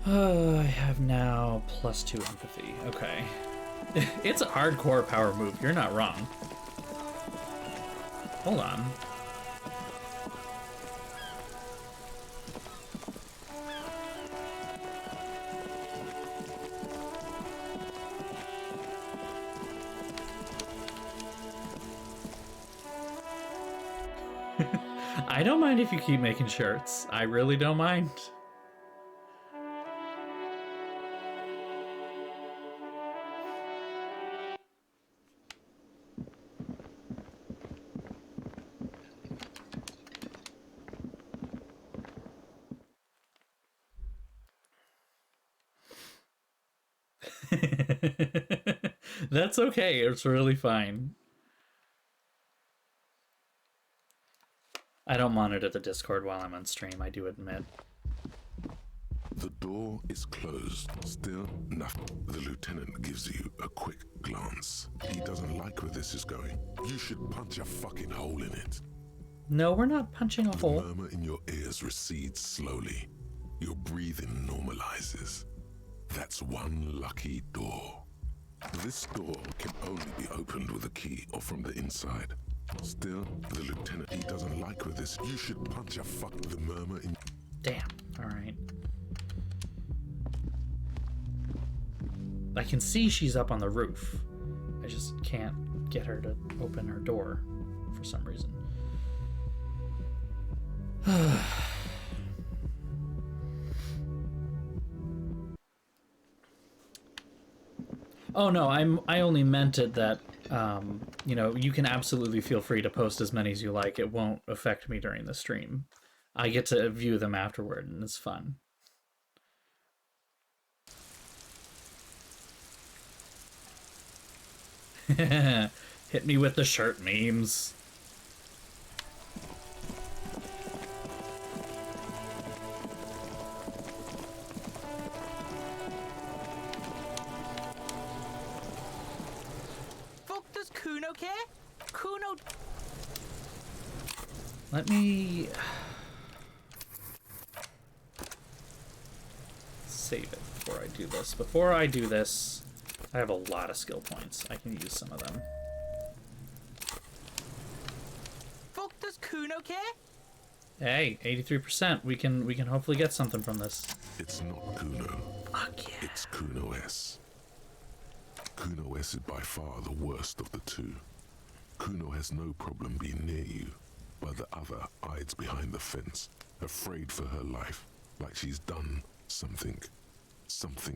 I have now +2 empathy. Okay. It's a hardcore power move. You're not wrong. Hold on. I don't mind if you keep making shirts. I really don't mind. That's okay. It's really fine. I don't monitor the Discord while I'm on stream, I do admit. The door is closed. Still nothing. The lieutenant gives you a quick glance. He doesn't like where this is going. You should punch a fucking hole in it. No, we're not punching a hole. The murmur in your ears recedes slowly. Your breathing normalizes. That's one lucky door. This door can only be opened with a key or from the inside. Still, the lieutenant, he doesn't like with this. You should punch a fuck the murmur in... Damn. Alright. I can see she's up on the roof. I just can't get her to open her door for some reason. Oh no, I only meant it that, you know, you can absolutely feel free to post as many as you like. It won't affect me during the stream. I get to view them afterward, and it's fun. Hit me with the shirt memes. Does Kuno care? Kuno... Let me... save it before I do this. Before I do this, I have a lot of skill points. I can use some of them. Fuck, does Kuno care? Hey, 83%. We can hopefully get something from this. It's not Kuno. Fuck yeah. It's Kuno S. Kuno S is by far the worst of the two. Kuno has no problem being near you, while the other hides behind the fence, afraid for her life, like she's done something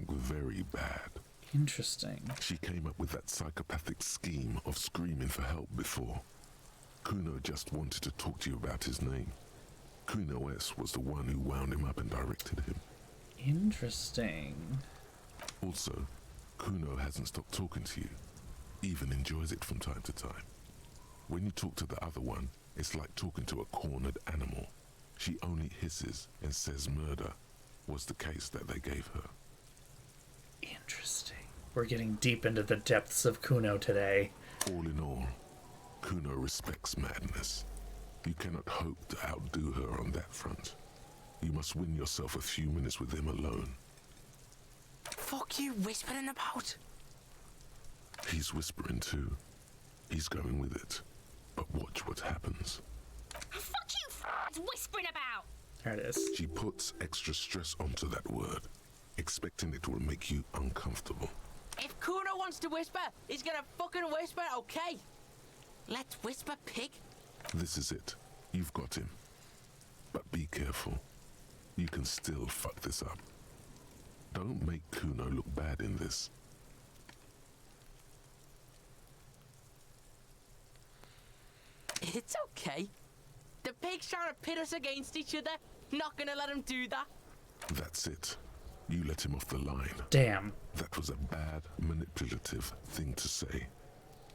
very bad. Interesting. She came up with that psychopathic scheme of screaming for help before. Kuno just wanted to talk to you about his name. Kuno S was the one who wound him up and directed him. Interesting. Also, Kuno hasn't stopped talking to you, even enjoys it from time to time. When you talk to the other one, it's like talking to a cornered animal. She only hisses and says murder was the case that they gave her. Interesting. We're getting deep into the depths of Kuno today. All in all, Kuno respects madness. You cannot hope to outdo her on that front. You must win yourself a few minutes with him alone. Fuck you whispering about? He's whispering too. He's going with it. But watch what happens. Fuck you whispering about! There it is. She puts extra stress onto that word, expecting it will make you uncomfortable. If Kuno wants to whisper, he's gonna fucking whisper, okay? Let's whisper, pig. This is it. You've got him. But be careful. You can still fuck this up. Don't make Kuno look bad in this. It's okay. The pig's trying to pit us against each other. Not gonna let him do that. That's it. You let him off the line. Damn. That was a bad, manipulative thing to say.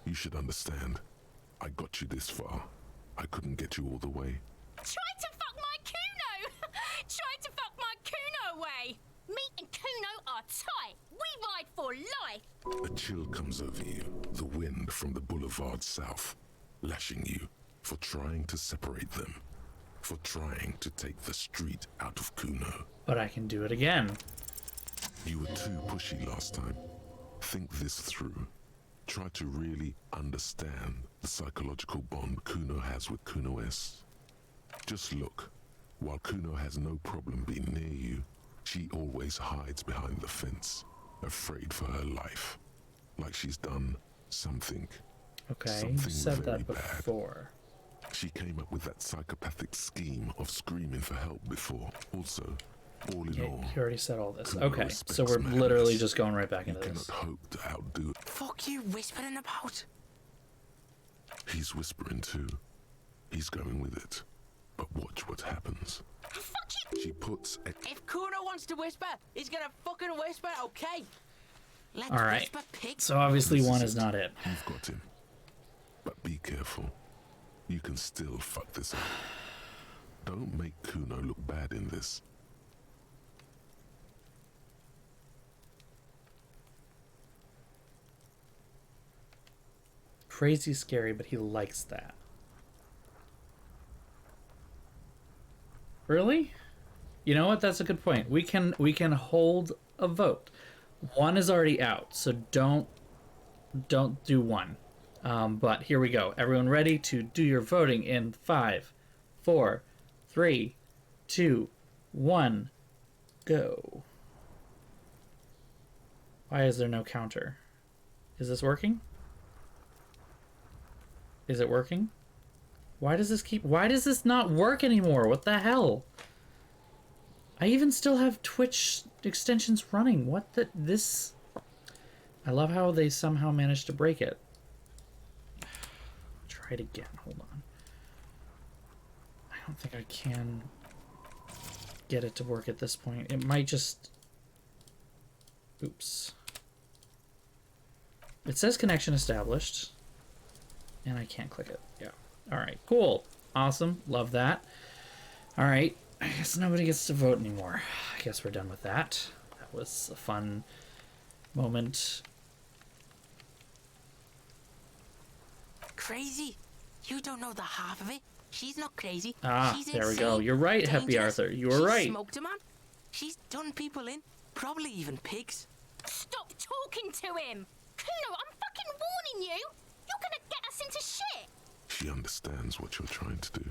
You should understand. I got you this far. I couldn't get you all the way. Try to fuck my Kuno! Try to fuck my Kuno away! Me and Kuno are tight. We ride for life. A chill comes over you, the wind from the boulevard south, lashing you for trying to separate them, for trying to take the street out of Kuno. But I can do it again. You were too pushy last time. Think this through. Try to really understand the psychological bond Kuno has with Kuno S. Just look. While Kuno has no problem being near you, she always hides behind the fence, afraid for her life, like she's done something. Okay, you said that before. She came up with that psychopathic scheme of screaming for help before. Also, all in all, you already said all this. Kuno Okay, so we're respects literally madness. just going right back You into this. cannot hope to outdo it. Fuck you whispering about? He's whispering too. He's going with it. But watch what happens. Fuck you! She puts If Kuno wants to whisper, he's gonna fucking whisper, okay? Let's All right. whisper, pig. So obviously This one is is not it. You've got him. But be careful. You can still fuck this up. Don't make Kuno look bad in this. Crazy scary, but he likes that. Really? You know what? That's a good point. We can hold a vote. One is already out, so don't do one. But here we go. Everyone ready to do your voting in 5, 4, 3, 2, 1, go. Why is there no counter? Is this working? Is it working? Why does this not work anymore? What the hell? I even still have Twitch extensions running. This? I love how they somehow managed to break it. Try it again. Hold on. I don't think I can get it to work at this point. It might just... Oops. It says connection established. And I can't click it. Yeah. Alright, cool. Awesome. Love that. Alright. I guess nobody gets to vote anymore. I guess we're done with that. That was a fun moment. Crazy? You don't know the half of it. She's not crazy. Ah, She's there we insane, go. You're right, Happy dangerous. Arthur. You were She's right. smoked a man. She's done people in. Probably even pigs. Stop talking to him! Kuno, I'm fucking warning you! You're gonna get us into shit! She understands what you're trying to do.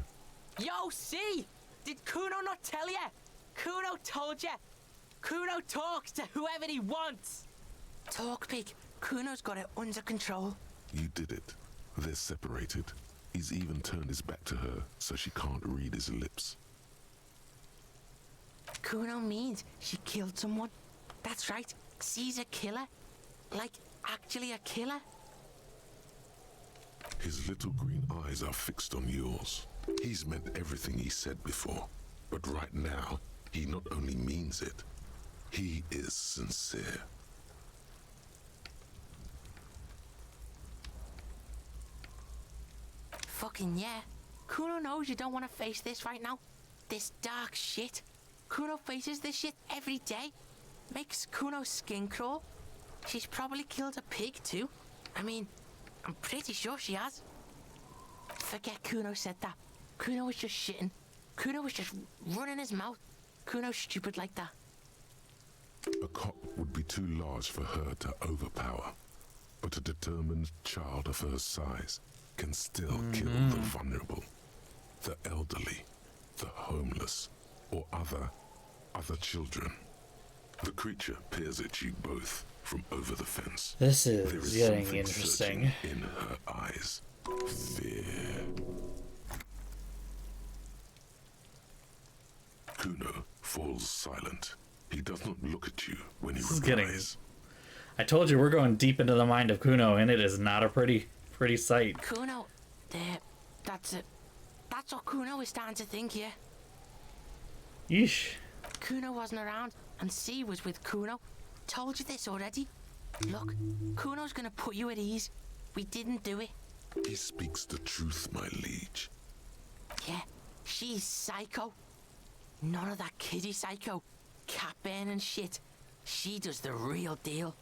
Yo, see? Did Kuno not tell ya? Kuno told ya. Kuno talks to whoever he wants. Talk, pig. Kuno's got it under control. You did it. They're separated. He's even turned his back to her so she can't read his lips. Kuno means she killed someone. That's right. She's a killer. Like, actually a killer. His little green eyes are fixed on yours. He's meant everything he said before. But right now, he not only means it, he is sincere. Fucking yeah. Kuno knows you don't want to face this right now. This dark shit. Kuno faces this shit every day. Makes Kuno's skin crawl. She's probably killed a pig too. I mean, I'm pretty sure she has. Forget Kuno said that. Kuno was just shitting. Kuno was just running his mouth. Kuno's stupid like that. A cop would be too large for her to overpower. But a determined child of her size can still kill the vulnerable, the elderly, the homeless, or other children. The creature peers at you both from over the fence. This There is is getting something interesting. searching in her eyes. Fear. Kuno falls silent. He does not look at you when he replies. I told you we're going deep into the mind of Kuno, and it is not a pretty sight. Kuno, that's it. That's what Kuno is starting to think here. Yeesh. Kuno wasn't around, and C was with Kuno. Told you this already. Look, Kuno's gonna put you at ease. We didn't do it. He speaks the truth, my liege. Yeah, she's psycho. None of that kiddie psycho, cat burning shit. She does the real deal.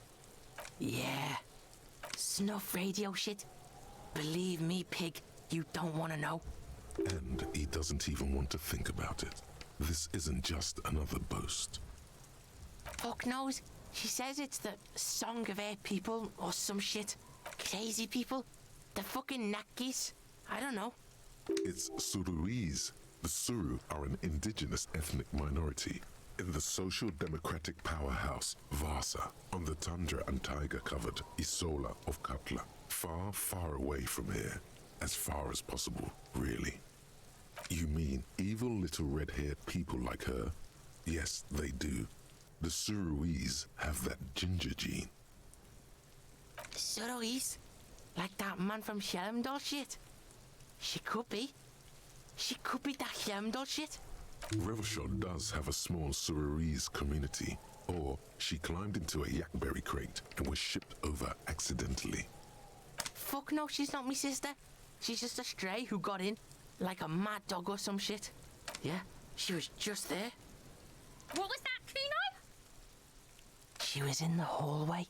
Yeah. Snuff radio shit. Believe me, pig, you don't want to know. And he doesn't even want to think about it. This isn't just another boast. Fuck knows. She says it's the Song of Air people or some shit. Crazy people. The fucking Nakis. I don't know. It's Suruese. The Suru are an indigenous ethnic minority in the social democratic powerhouse Vasa on the tundra and taiga-covered Isola of Katla. Far, far away from here. As far as possible, really. You mean evil little red-haired people like her? Yes, they do. The Suruese have that ginger gene. Suruese? Like that man from Helmdall shit? She could be. She could be that Helmdall shit. Revelshot does have a small Suruese community, or she climbed into a yakberry crate and was shipped over accidentally. Fuck no, she's not me sister. She's just a stray who got in, like a mad dog or some shit. Yeah, she was just there. What was that, Kuno? She was in the hallway,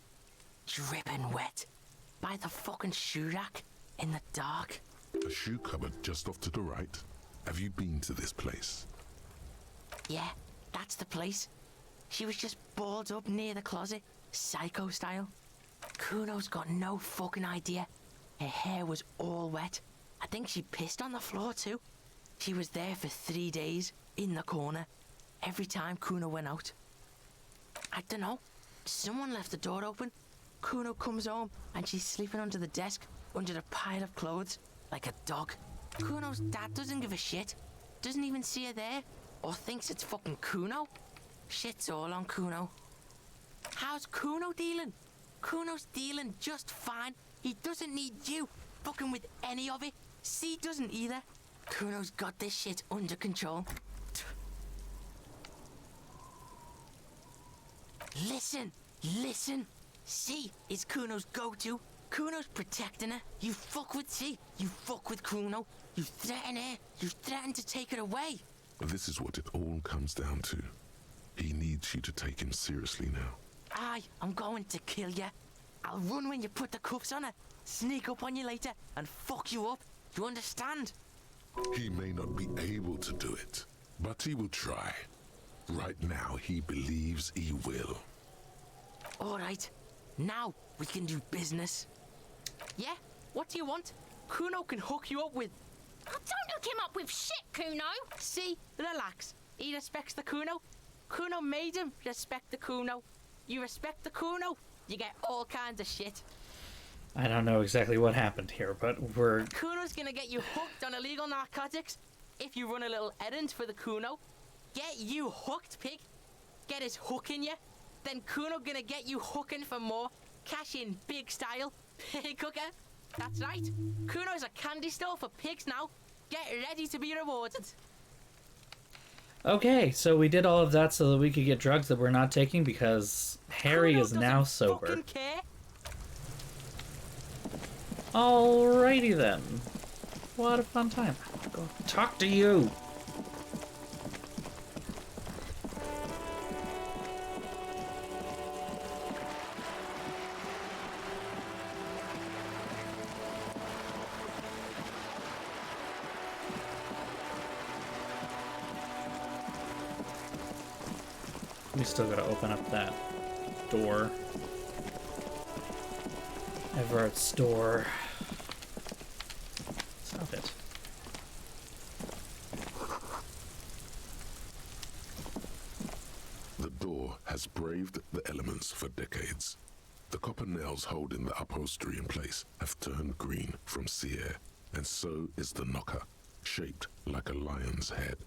dripping wet, by the fucking shoe rack, in the dark. A shoe cupboard just off to the right. Have you been to this place? Yeah, that's the place. She was just balled up near the closet, psycho style. Kuno's got no fucking idea. Her hair was all wet. I think she pissed on the floor too. She was there for 3 days, in the corner, every time Kuno went out. I don't know. Someone left the door open. Kuno comes home and she's sleeping under the desk, under the pile of clothes, like a dog. Kuno's dad doesn't give a shit. Doesn't even see her there, or thinks it's fucking Kuno. Shit's all on Kuno. How's Kuno dealing? Kuno's dealing just fine. He doesn't need you fucking with any of it. C doesn't either. Kuno's got this shit under control. Listen. C is Kuno's go-to. Kuno's protecting her. You fuck with C, you fuck with Kuno. You threaten her. You threaten to take her away. This is what it all comes down to. He needs you to take him seriously now. I'm going to kill you. I'll run when you put the cuffs on her, sneak up on you later, and fuck you up. You understand? He may not be able to do it, but he will try. Right now, he believes he will. All right, now we can do business. Yeah? What do you want? Kuno can hook you up with... Oh, don't hook him up with shit, Kuno! See? Relax. He respects the Kuno. Kuno made him respect the Kuno. You respect the Kuno, you get all kinds of shit. I don't know exactly what happened here, but we're... Kuno's gonna get you hooked on illegal narcotics if you run a little errand for the Kuno. Get you hooked, pig. Get his hook in you. Then Kuno gonna get you hooking for more. Cash in big style. Pig hooker. That's right. Kuno's a candy store for pigs now. Get ready to be rewarded. Okay, so we did all of that so that we could get drugs that we're not taking because Harry Kuno is now sober. fucking care. Alrighty then. What a fun time. Go talk to you. We still gotta open up that door. Everett's door. Stop it. The door has braved the elements for decades. The copper nails holding the upholstery in place have turned green from sea air, and so is the knocker, shaped like a lion's head.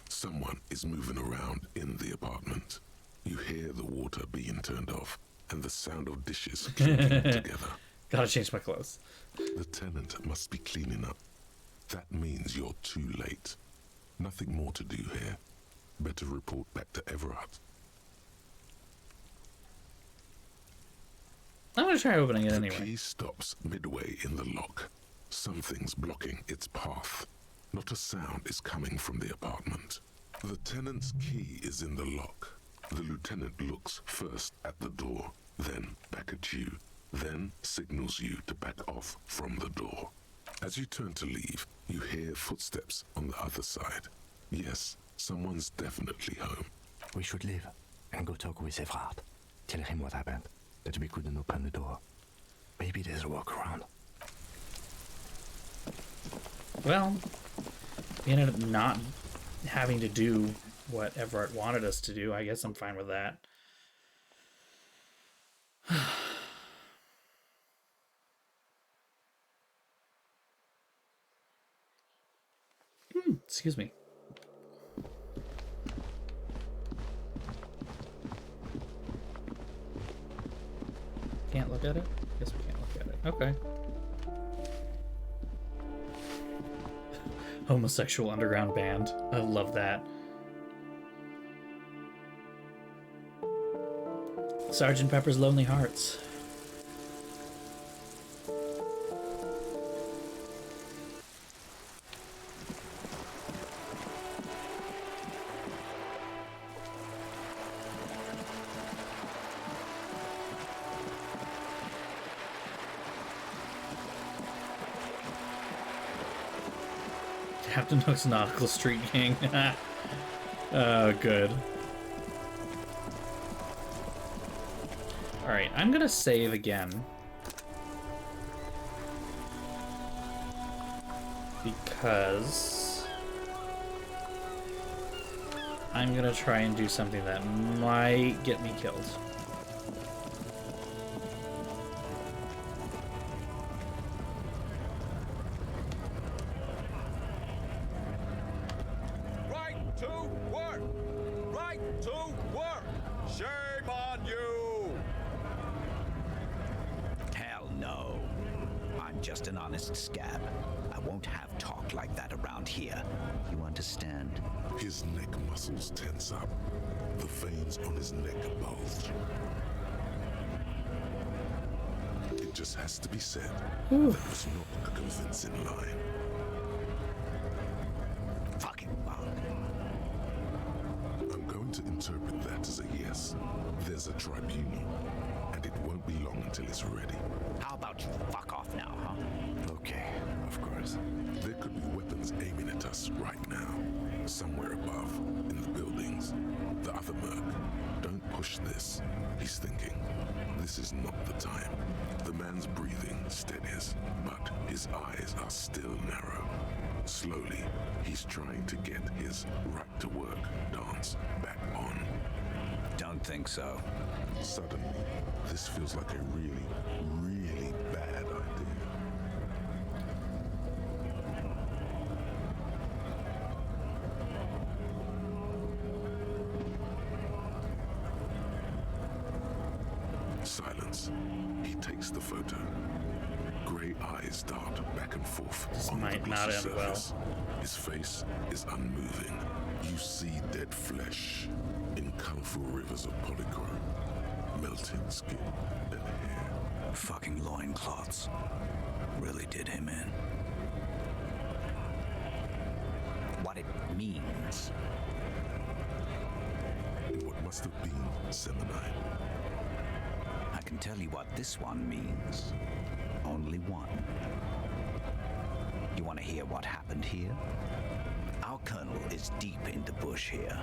Someone is moving around in the apartment. You hear the water being turned off and the sound of dishes clinking together. Gotta change my clothes. The tenant must be cleaning up. That means you're too late. Nothing more to do here. Better report back to Everett. I'm gonna try opening it anyway. The key stops midway in the lock. Something's blocking its path. Not a sound is coming from the apartment. The tenant's key is in the lock. The lieutenant looks first at the door, then back at you, then signals you to back off from the door. As you turn to leave, you hear footsteps on the other side. Yes, someone's definitely home. We should leave and go talk with Everard. Tell him what happened, that we couldn't open the door. Maybe there's a workaround. Well, we ended up not having to do what Everett wanted us to do. I guess I'm fine with that. Excuse me. Can't look at it? Guess we can't look at it. Okay. Homosexual underground band. I love that. Sgt. Pepper's Lonely Hearts. Captain Hook's Nautical Street Gang. Oh, good. Alright, I'm gonna save again. Because I'm gonna try and do something that might get me killed. Right to work! Right to work! Shame on you! Hell no. I'm just an honest scab. I won't have talk like that around here. You understand? His neck muscles tense up. The veins on his neck bulge. It just has to be said. That was not a convincing line. Fucking bug. I'm going to interpret that as a yes. There's a tribunal, and it won't be long until it's ready. How about you fuck off now, huh? Okay, of course. There could be weapons aiming at us right now, somewhere above, in the buildings. another merc. Don't push this, he's thinking. This is not the time. The man's breathing steadies, but his eyes are still narrow. Slowly, he's trying to get his right-to-work dance back on. Don't think so. Suddenly, this feels like a really, really bad idea. Silence. He takes the photo. Grey eyes dart back and forth This on the might glossy not end well. surface. His face is unmoving. You see dead flesh in colourful rivers of polychrome, melting skin and hair. Fucking loincloths. Really did him in. What it means. In what must have been Seminine. I can tell you what this one means. Only one. You want to hear what happened here? Our colonel is deep in the bush here.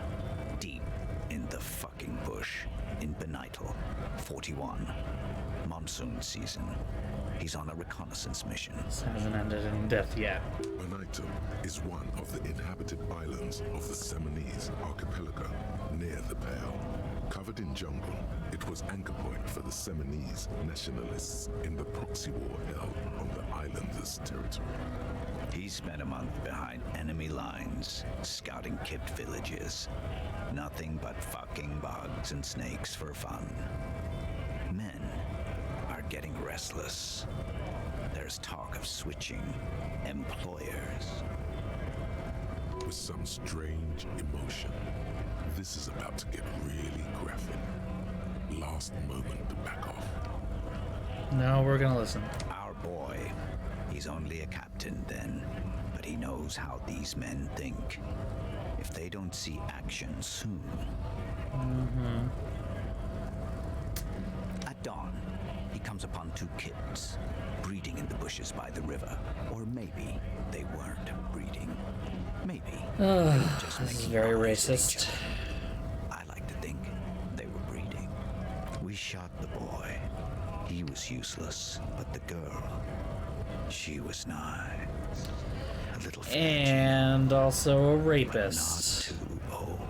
Deep in the fucking bush. In Benital, 41. Monsoon season. He's on a reconnaissance mission. This hasn't ended in death yet. Benital is one of the inhabited islands of the Seminese archipelago near the Pale. Covered in jungle, it was anchor point for the Seminese nationalists in the proxy war held on the islanders' territory. He spent a month behind enemy lines, scouting kipped villages. Nothing but fucking bugs and snakes for fun. Men are getting restless. There's talk of switching employers. With some strange emotion, this is about to get really graphic. Last moment to back off. No, we're gonna listen. Our boy, he's only a captain then, but he knows how these men think. If they don't see action soon. At dawn, he comes upon two kids, breeding in the bushes by the river. Or maybe they weren't breeding. Maybe they were just This is making very noise at each racist. other. I like to think they were breeding. We shot the boy. He was useless, but the girl, she was nice. A little And also a but rapist. not too old.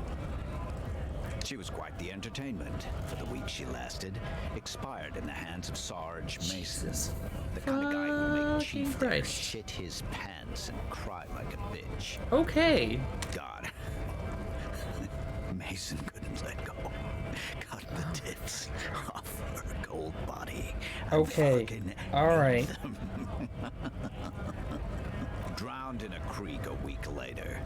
She was quite the entertainment for the week she lasted. Expired in the hands of Sarge Mason, the kind of guy who would make Chief there Christ. shit his pants and cry like a bitch. Okay. God, Mason couldn't let go. Cut the tits off her cold body. and Okay. fucking All right. them. Drowned in a creek a week later.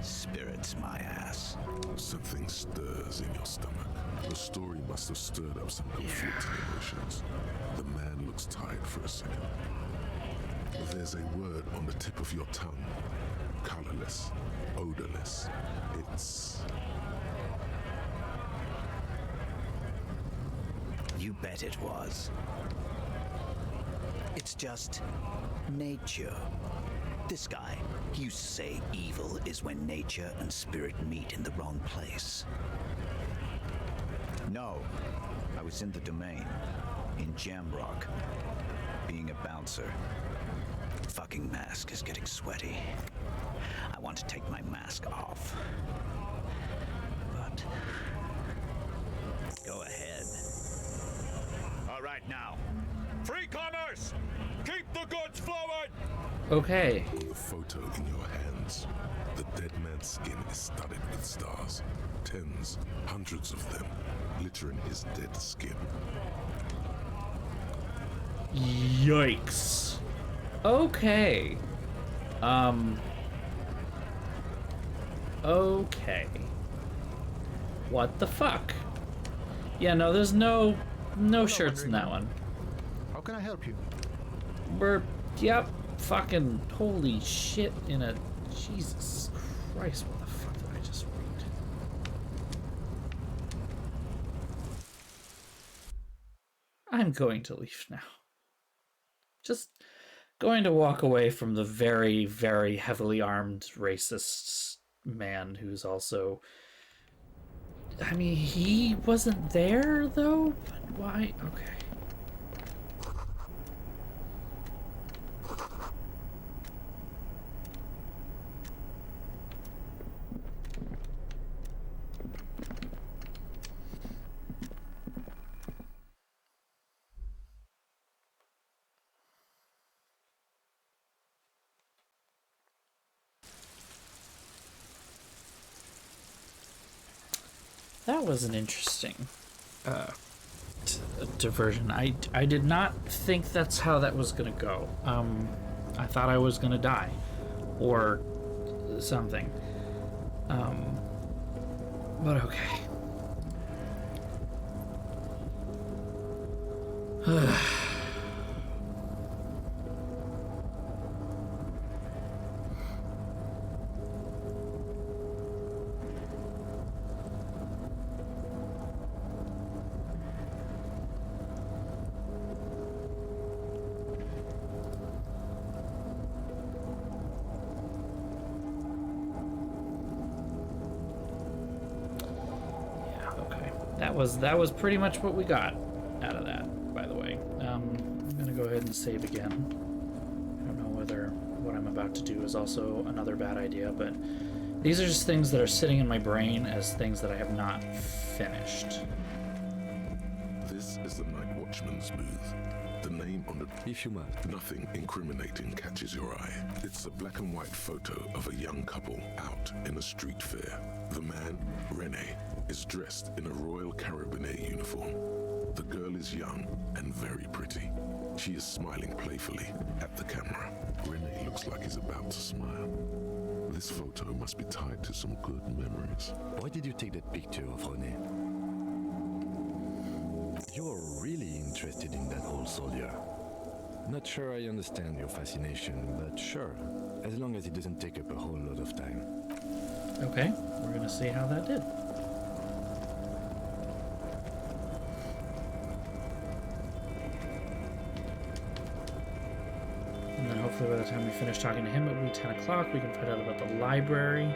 Spirits my ass. Something stirs in your stomach. The story must have stirred up some conflicting emotions. The man looks tired for a second. There's a word on the tip of your tongue. Colorless, odorless. It's... You bet it was. It's just nature. This guy, he used to say evil is when nature and spirit meet in the wrong place. No, I was in the domain, in Jamrock, being a bouncer. Fucking mask is getting sweaty. I want to take my mask off. But go ahead. All right, now. Free commerce! Keep the goods flowing! Okay. The photo in your hands. The dead man's skin is studded with stars. Tens, hundreds of them, littering his dead skin. Yikes. Okay. Okay. What the fuck? Yeah, no, there's no shirts in that one. How can I help you? Yep, fucking holy shit in a... Jesus Christ, what the fuck did I just read? I'm going to leave now. Just going to walk away from the very, very heavily armed racist man who's also I mean, he wasn't there, though? But why? Okay. That was an interesting diversion. I did not think that's how that was gonna go. I thought I was gonna die or something. But okay. That was pretty much what we got out of that, by the way. I'm gonna go ahead and save again. I don't know whether what I'm about to do is also another bad idea, but these are just things that are sitting in my brain as things that I have not finished. This is the Night Watchman's booth. The name on the... If you must. Nothing incriminating catches your eye. It's a black and white photo of a young couple out in a street fair. The man, Rene, is dressed in a Royal Carabinier uniform. The girl is young and very pretty. She is smiling playfully at the camera. Rene looks like he's about to smile. This photo must be tied to some good memories. Why did you take that picture of Rene? You're really interested in that old soldier. Not sure I understand your fascination, but sure. As long as it doesn't take up a whole lot of time. Okay, we're gonna see how that did. And then hopefully by the time we finish talking to him, it will be 10 o'clock. We can find out about the library.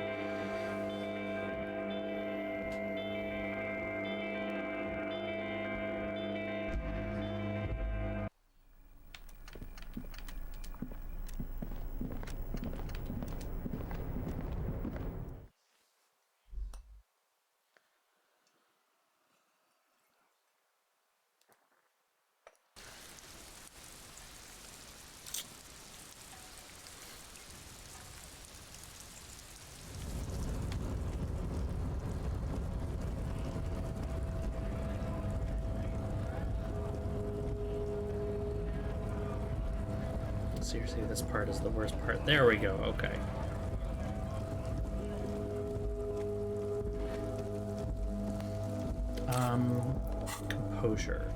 Seriously, this part is the worst part. There we go, okay. Composure.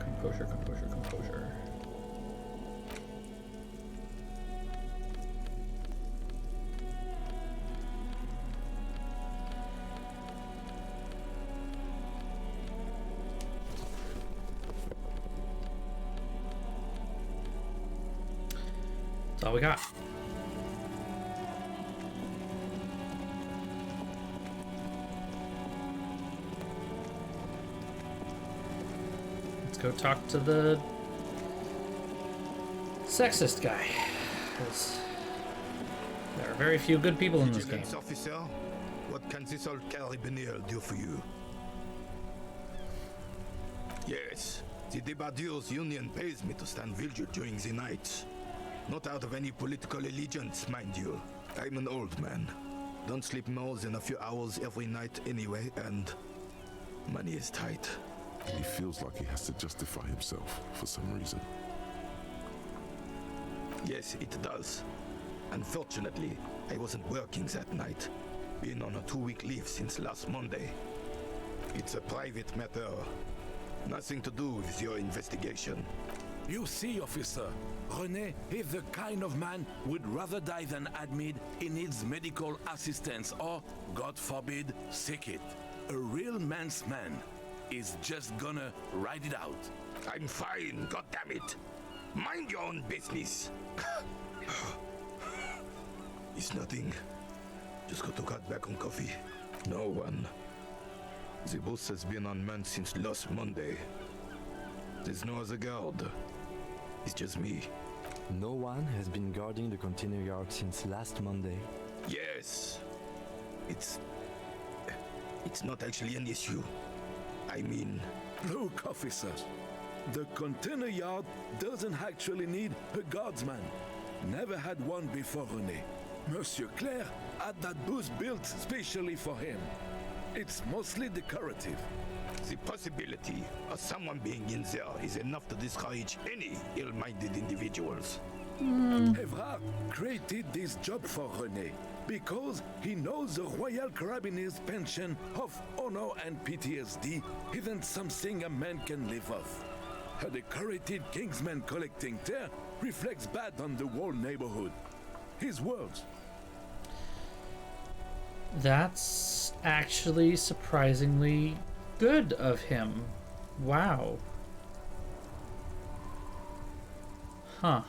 That's all we got. Let's go talk to the sexist guy. Because there are very few good people in this game. Officer, what can this old carabinier do for you? Yes, the Debardeurs Union pays me to stand vigil during the night. Not out of any political allegiance, mind you. I'm an old man. Don't sleep more than a few hours every night anyway, and money is tight. He feels like he has to justify himself for some reason. Yes, it does. Unfortunately, I wasn't working that night. Been on a 2-week leave since last Monday. It's a private matter. Nothing to do with your investigation. You see, officer, René is the kind of man would rather die than admit he needs medical assistance or, God forbid, sick it. A real man's man is just gonna ride it out. I'm fine, goddammit. Mind your own business. It's nothing. Just got to cut back on coffee. No one The boss has been unmanned since last Monday. There's no other guard. It's just me. No one has been guarding the container yard since last Monday. Yes. It's not actually an issue. I mean... Look, officers. The container yard doesn't actually need a guardsman. Never had one before René. Monsieur Claire had that booth built specially for him. It's mostly decorative. The possibility of someone being in there is enough to discourage any ill-minded individuals. Evrard created this job for René because he knows the Royal Carabiniers' pension of honor and PTSD isn't something a man can live off. A decorated Kingsman collecting tear reflects bad on the whole neighborhood. His words. That's actually surprisingly good of him. Wow. Huh.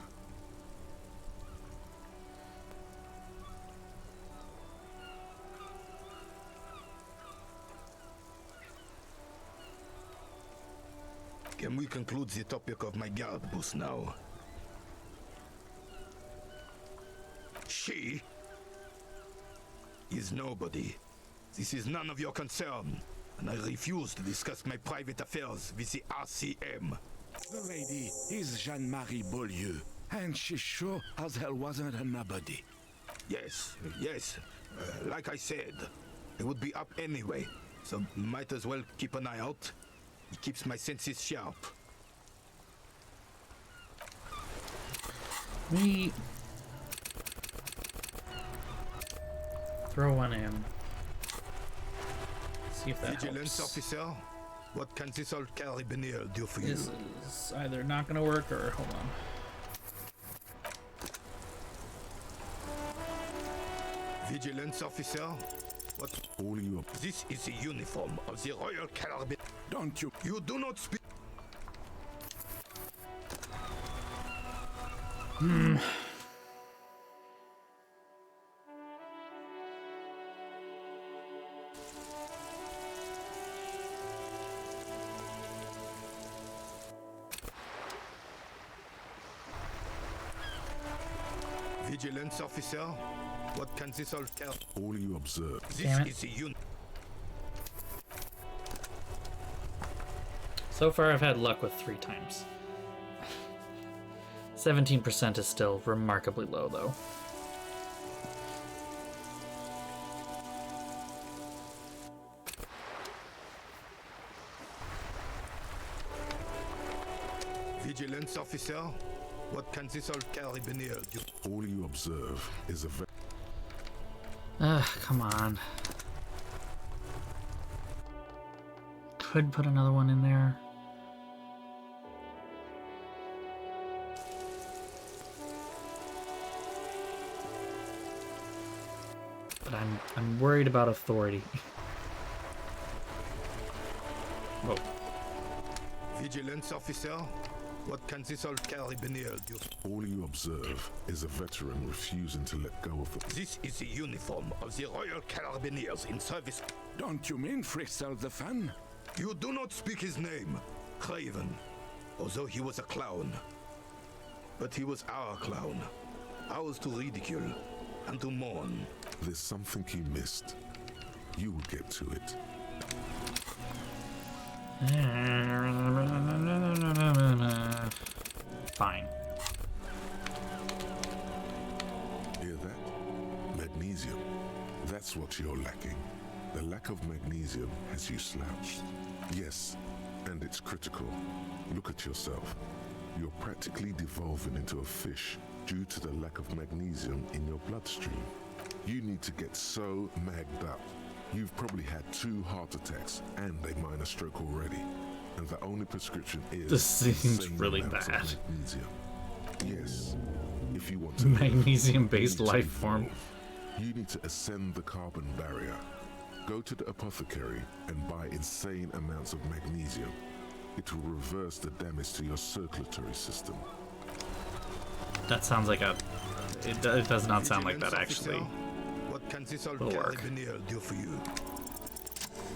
Can we conclude the topic of my guard booth now? She is nobody. This is none of your concern, and I refuse to discuss my private affairs with the RCM. The lady is Jeanne-Marie Beaulieu, and she sure as hell wasn't a nobody. Yes. Like I said, it would be up anyway, so might as well keep an eye out. It keeps my senses sharp. Me throw one in. See if that Vigilance helps. officer, what can this old carabinier do for you? This is either not gonna work or hold on. Vigilance officer, what? All you. This is the uniform of the Royal Carabiniers. Don't you? You do not speak. Vigilance officer, what can this old car? All you observe. This is the So far, I've had luck with 3 times. 17% is still remarkably low, though. Vigilance officer, what can this old carabinier do? All you observe is a Come on. Could put another one in there. But I'm worried about authority. Whoa. Vigilance officer, what can this old carabinier do? All you observe is a veteran refusing to let go of the... This is the uniform of the Royal Carabiniers in service. Don't you mean Fristel the fan? You do not speak his name, Craven, although he was a clown. But he was our clown, ours to ridicule and to mourn. There's something you missed. You will get to it. Fine. Hear that? Magnesium. That's what you're lacking. The lack of magnesium has you slouched. Yes, and it's critical. Look at yourself. You're practically devolving into a fish due to the lack of magnesium in your bloodstream. You need to get so magged up. You've probably had 2 heart attacks and a minor stroke already. And the only prescription is... This seems insane really amounts of bad. Magnesium. Yes, if you want to... Magnesium-based life form. You need to ascend the carbon barrier. Go to the apothecary and buy insane amounts of magnesium. It will reverse the damage to your circulatory system. That sounds like a... It does not sound like that, actually. What can this old Will work. carabinier do for you?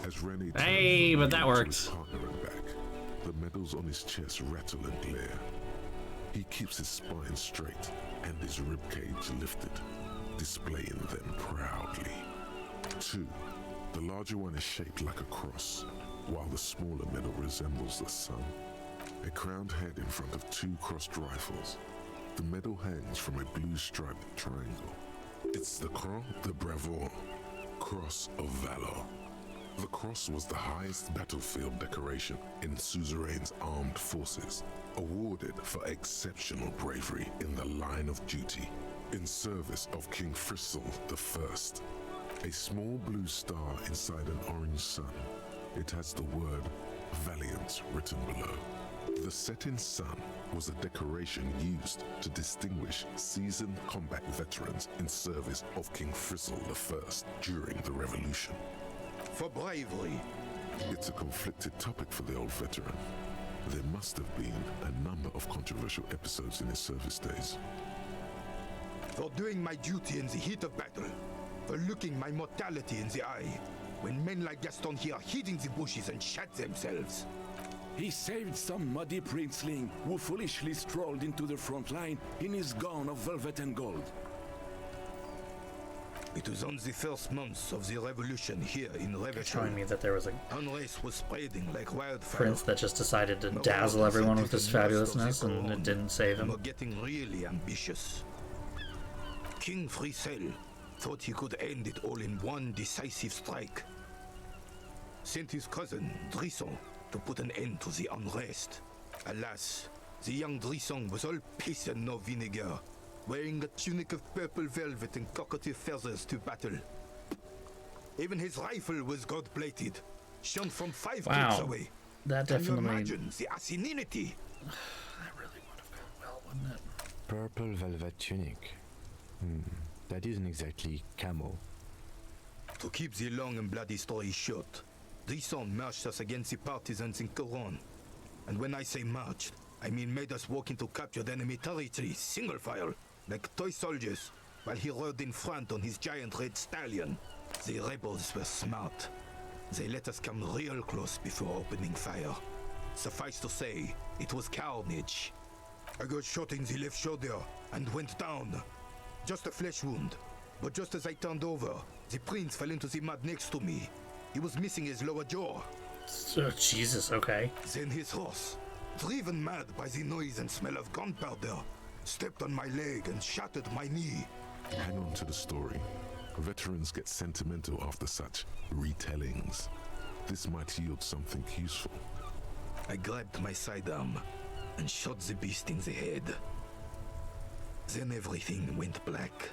As Rennie Hey, but that to worked. his partner and back, the medals on his chest rattle and glare. He keeps his spine straight and his ribcage lifted, displaying them proudly. 2. The larger one is shaped like a cross, while the smaller medal resembles the sun. A crowned head in front of 2 crossed rifles. The medal hangs from a blue striped triangle. It's the Croix de Bravoure, Cross of Valor. The cross was the highest battlefield decoration in Suzerain's armed forces, awarded for exceptional bravery in the line of duty, in service of King Frizzle I. A small blue star inside an orange sun. It has the word Valiant written below. The setting sun was a decoration used to distinguish seasoned combat veterans in service of King Frizzle I during the Revolution. For bravery. It's a conflicted topic for the old veteran. There must have been a number of controversial episodes in his service days. For doing my duty in the heat of battle. For looking my mortality in the eye. When men like Gaston here hid in the bushes and shot themselves. He saved some muddy princeling who foolishly strolled into the front line in his gown of velvet and gold. It was on the first months of the revolution here in Revachol. Showing me that there was a unrest was spreading like wildfire. prince that just decided to dazzle everyone with his fabulousness, and it didn't save him. Were getting really ambitious. King Frizzle thought he could end it all in one decisive strike. Sent his cousin, Drisson, to put an end to the unrest. Alas, the young Drisson was all piss and no vinegar, wearing a tunic of purple velvet and cockatiel feathers to battle. Even his rifle was gold-plated, shone from 5 clicks away. That Can definitely... you imagine the asininity? That really would have gone well, wouldn't it? Purple velvet tunic. That isn't exactly camo. To keep the long and bloody story short, Drisson marched us against the partisans in Coron. And when I say marched, I mean made us walk into captured enemy territory, single file, like toy soldiers, while he rode in front on his giant red stallion. The rebels were smart. They let us come real close before opening fire. Suffice to say, it was carnage. I got shot in the left shoulder and went down. Just a flesh wound. But just as I turned over, the prince fell into the mud next to me. He was missing his lower jaw. Oh, Jesus, okay. Then his horse, driven mad by the noise and smell of gunpowder, stepped on my leg and shattered my knee. Hang on to the story. Veterans get sentimental after such retellings. This might yield something useful. I grabbed my sidearm and shot the beast in the head. Then everything went black.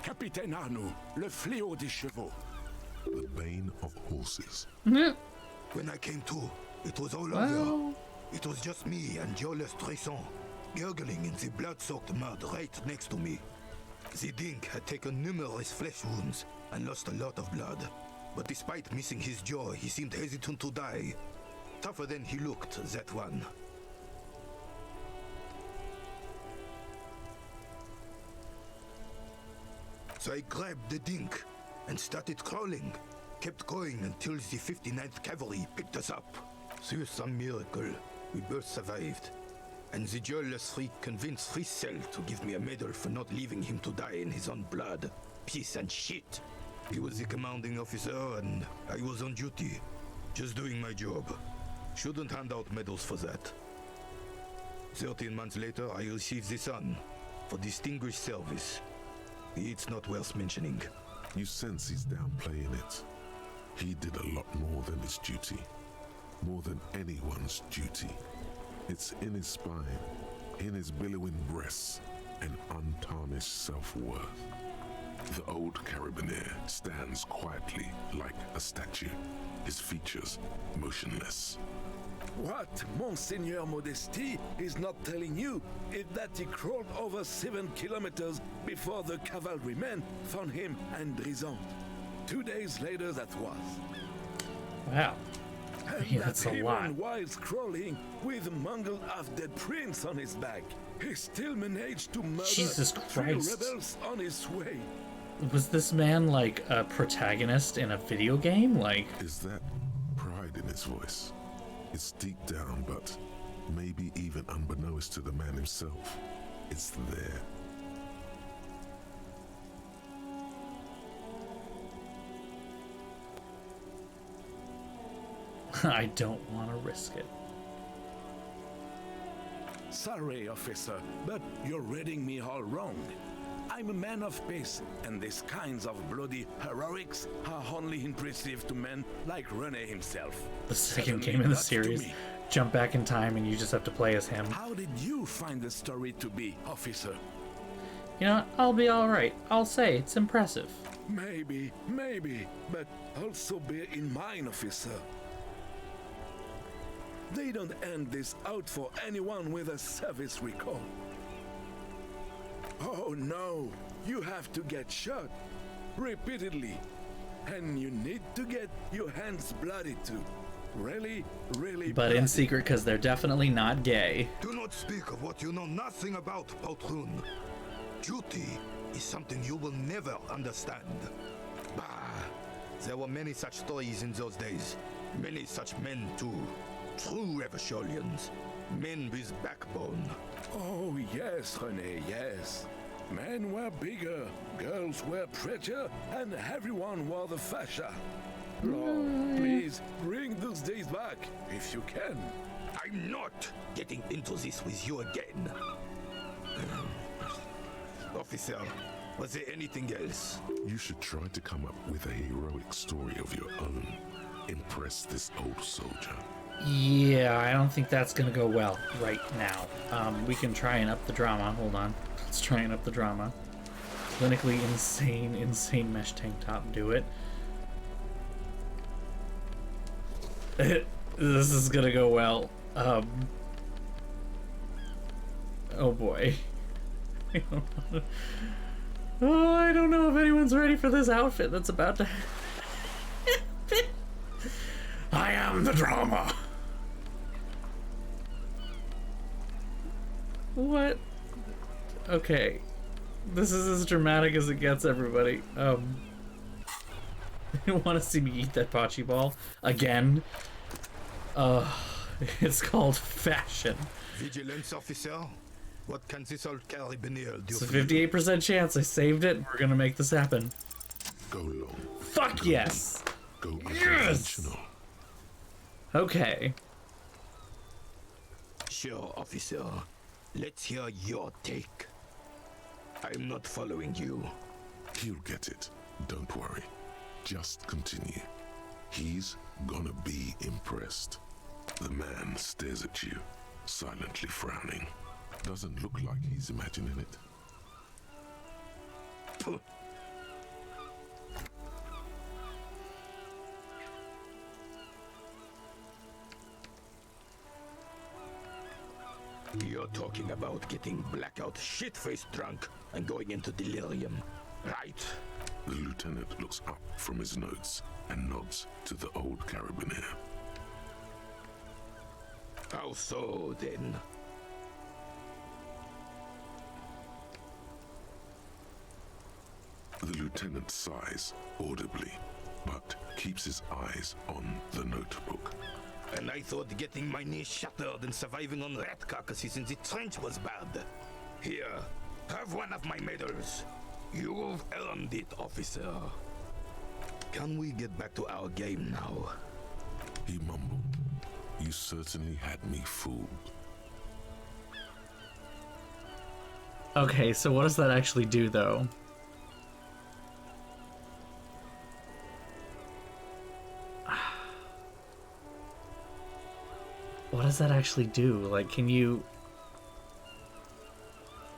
Capitaine Arnoux, le fléau des chevaux. The bane of horses. When I came to, it was all over. It was just me and Jolas Tresson, gurgling in the blood-soaked mud right next to me. The dink had taken numerous flesh wounds and lost a lot of blood. But despite missing his jaw, he seemed hesitant to die. Tougher than he looked, that one. So I grabbed the dink and started crawling. Kept going until the 59th Cavalry picked us up. Through some miracle, we both survived. And the jealous freak convinced Frizzle to give me a medal for not leaving him to die in his own blood. Piece and shit. He was the commanding officer and I was on duty. Just doing my job. Shouldn't hand out medals for that. 13 months later, I received the Sun for distinguished service. It's not worth mentioning. You sense he's downplaying it. He did a lot more than his duty. More than anyone's duty. It's in his spine, in his billowing breasts, and untarnished self-worth. The old Carabinier stands quietly like a statue, his features motionless. What Monseigneur Modesty is not telling you is that he crawled over 7 kilometers before the cavalrymen found him and Drisson. 2 days later that was. Wow. And Yeah, that's a lot. While crawling with a mangled half-dead prince on his back, he still managed to murder Jesus 3 Christ. rebels on his way. Was this man like a protagonist in a video game? Like, is that pride in his voice? It's deep down, but maybe even unbeknownst to the man himself, it's there. I don't want to risk it. Sorry, officer, but you're reading me all wrong. I'm a man of peace, and these kinds of bloody heroics are only impressive to men like René himself. The second game in the series, jump back in time and you just have to play as him. How did you find the story to be, officer? You know, I'll be alright. I'll say it's impressive. Maybe, but also bear in mind, officer. They don't hand this out for anyone with a service record. Oh no, you have to get shot repeatedly, and you need to get your hands bloody too. Really But bloody. in secret, because they're definitely not gay. Do not speak of what you know nothing about, Poltroon. Duty is something you will never understand. Bah, there were many such stories in those days. Many such men too. True Revacholians. Men with backbone. Oh yes, René, yes. Men were bigger, girls were prettier, and everyone wore the fascia. Lord, please bring those days back, if you can. I'm not getting into this with you again. Officer, was there anything else? You should try to come up with a heroic story of your own. Impress this old soldier. Yeah, I don't think that's gonna go well right now. We can try and up the drama. Hold on. Let's try and up the drama. Clinically insane mesh tank top. Do it. This is gonna go well. Oh boy. I don't know if anyone's ready for this outfit that's about to happen. I am the drama. What? Okay. This is as dramatic as it gets, everybody. You want to see me eat that bocce ball again? It's called fashion. Vigilance officer? What can this old carabinier do? It's a 58% chance I saved it. We're gonna make this happen. Go long. Fuck yes! Go Yes! Okay. Sure, officer. Let's hear your take. I'm not following you. He'll get it. Don't worry. Just continue. He's gonna be impressed. The man stares at you, silently frowning. Doesn't look like he's imagining it. Puh. You're talking about getting blackout shit-faced drunk and going into delirium, right? The lieutenant looks up from his notes and nods to the old carabinier. How so, then? The lieutenant sighs audibly, but keeps his eyes on the notebook. And I thought getting my knee shattered and surviving on rat carcasses in the trench was bad. Here, have one of my medals. You've earned it, officer. Can we get back to our game now? He mumbled, "You certainly had me fooled." Okay, so what does that actually do, though? What does that actually do? Like, can you...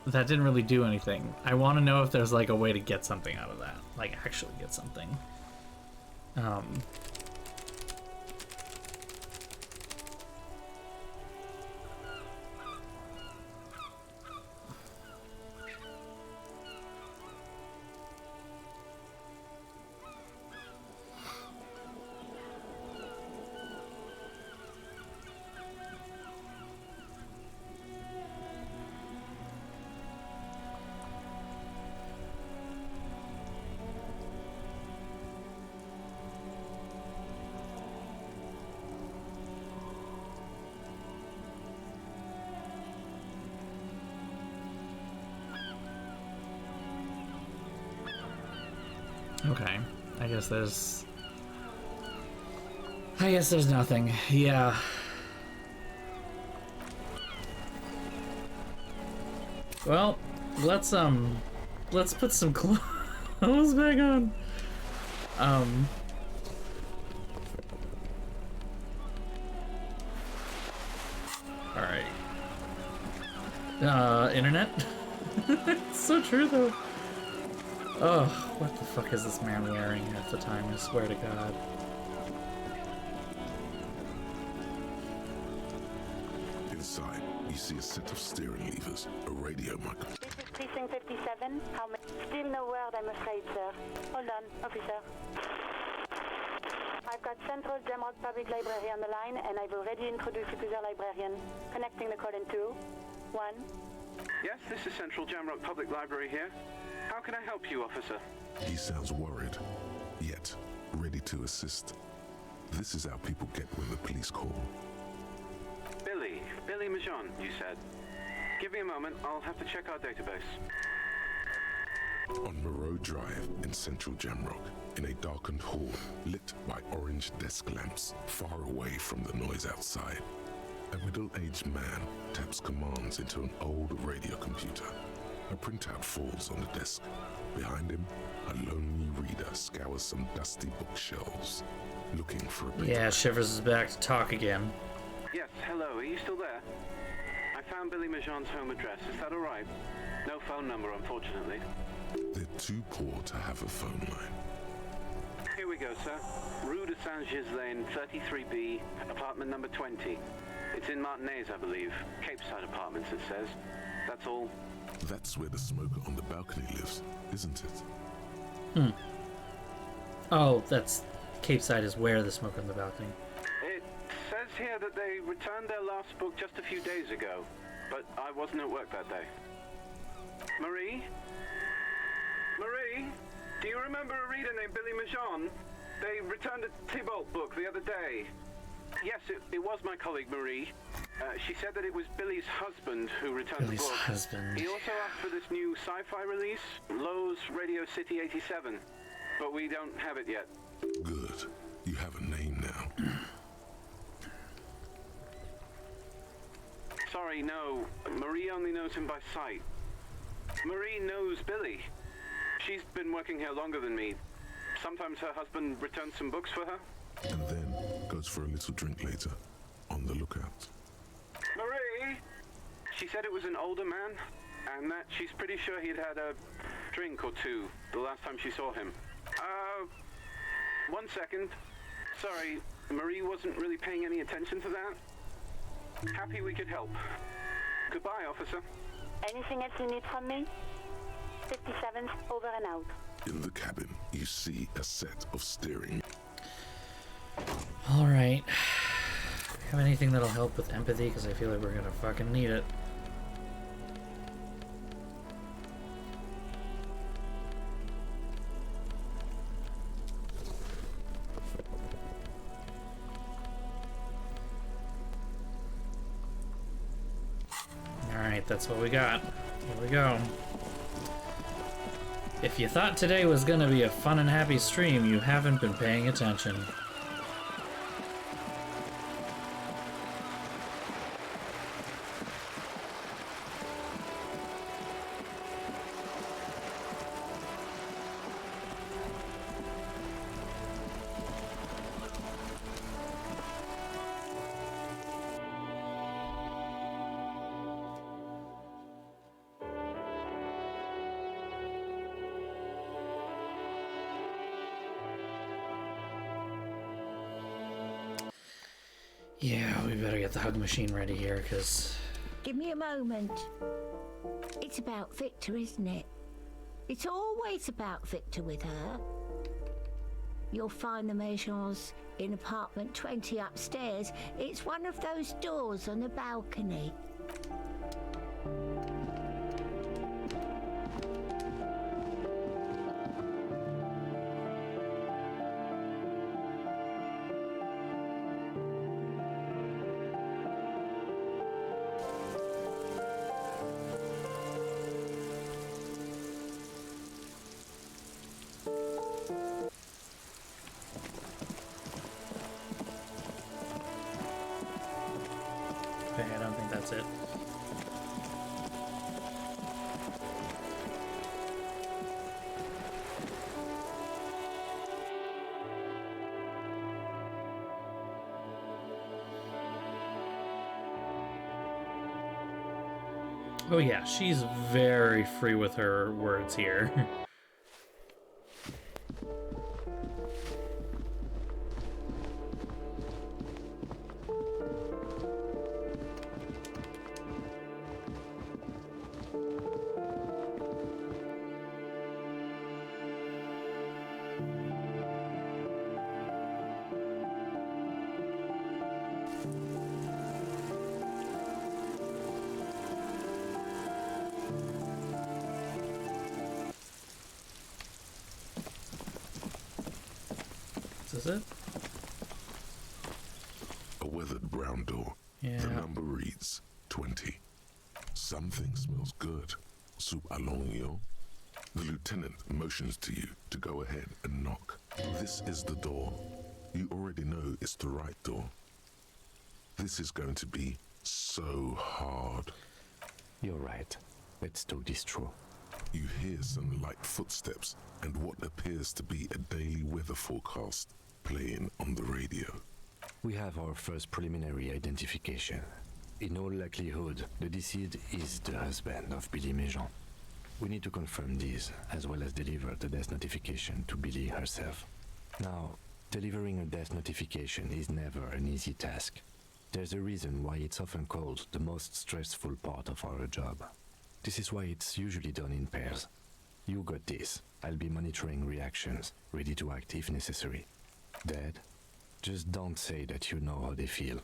That didn't really do anything. I want to know if there's, like, a way to get something out of that. Like, actually get something. Okay. I guess there's nothing. Yeah. Well, let's put some clothes back on. Alright. Internet? It's so true though. Oh, what the fuck is this man wearing half the time, I swear to God. Inside, you see a set of steering levers, a radio mic. This is Precinct 57. How many? Still no word, I'm afraid, sir. Hold on, officer. I've got Central Jamrock Public Library on the line, and I've already introduced you to their librarian. Connecting the call in 2, 1. Yes, this is Central Jamrock Public Library here. How can I help you, officer? He sounds worried, yet ready to assist. This is how people get when the police call. Billy Majon, you said. Give me a moment, I'll have to check our database. On Moreau Drive in central Jamrock, in a darkened hall lit by orange desk lamps far away from the noise outside, a middle-aged man taps commands into an old radio computer. A printout falls on the desk. Behind him, a lonely reader scours some dusty bookshelves, looking for a paper. Yeah, Shivers is back to talk again. Yes, hello, are you still there? I found Billy Majon's home address, is that alright? No phone number, unfortunately. They're too poor to have a phone line. Here we go, sir. Rue de Saint-Ghislain, 33B, apartment number 20. It's in Martinez, I believe. Cape Side Apartments, it says. That's all. That's where the smoker on the balcony lives, isn't it? Hmm. Oh, that's... Cape Side is where the smoker on the balcony. It says here that they returned their last book just a few days ago, but I wasn't at work that day. Marie? Marie? Do you remember a reader named Billy Majon? They returned a Tybalt book the other day. Yes, it was my colleague Marie. She said that it was Billy's husband who returned the book. Husband. He also asked for this new sci-fi release, Lowe's Radio City 87, but we don't have it yet. Good. You have a name now. Sorry, no. Marie only knows him by sight. Marie knows Billy. She's been working here longer than me. Sometimes her husband returns some books for her. And then goes for a little drink later. On the lookout. Marie! She said it was an older man, and that she's pretty sure he'd had a drink or two the last time she saw him. 1 second. Sorry, Marie wasn't really paying any attention to that. Happy we could help. Goodbye, officer. Anything else you need from me? 57's over and out. In the cabin, you see a set of steering. Alright. Have anything that'll help with empathy? Because I feel like we're gonna fucking need it. Alright, that's what we got. Here we go. If you thought today was gonna be a fun and happy stream, you haven't been paying attention. Yeah, we better get the hug machine ready here, because... Give me a moment. It's about Victor, isn't it? It's always about Victor with her. You'll find the Maisons in apartment 20 upstairs. It's one of those doors on the balcony. that's it. Oh yeah, she's very free with her words here. Is it? A weathered brown door. Yeah. The number reads 20. Something smells good. Soup alongio. The lieutenant motions to you to go ahead and knock. This is the door. You already know it's the right door. This is going to be so hard. You're right. Let's talk this through. You hear some light footsteps and what appears to be a daily weather forecast playing on the radio. We have our first preliminary identification. In all likelihood, the deceased is the husband of Billy Méjean. We need to confirm this, as well as deliver the death notification to Billy herself. Now, delivering a death notification is never an easy task. There's a reason why it's often called the most stressful part of our job. This is why it's usually done in pairs. You got this. I'll be monitoring reactions, ready to act if necessary. Dad, just don't say that you know how they feel.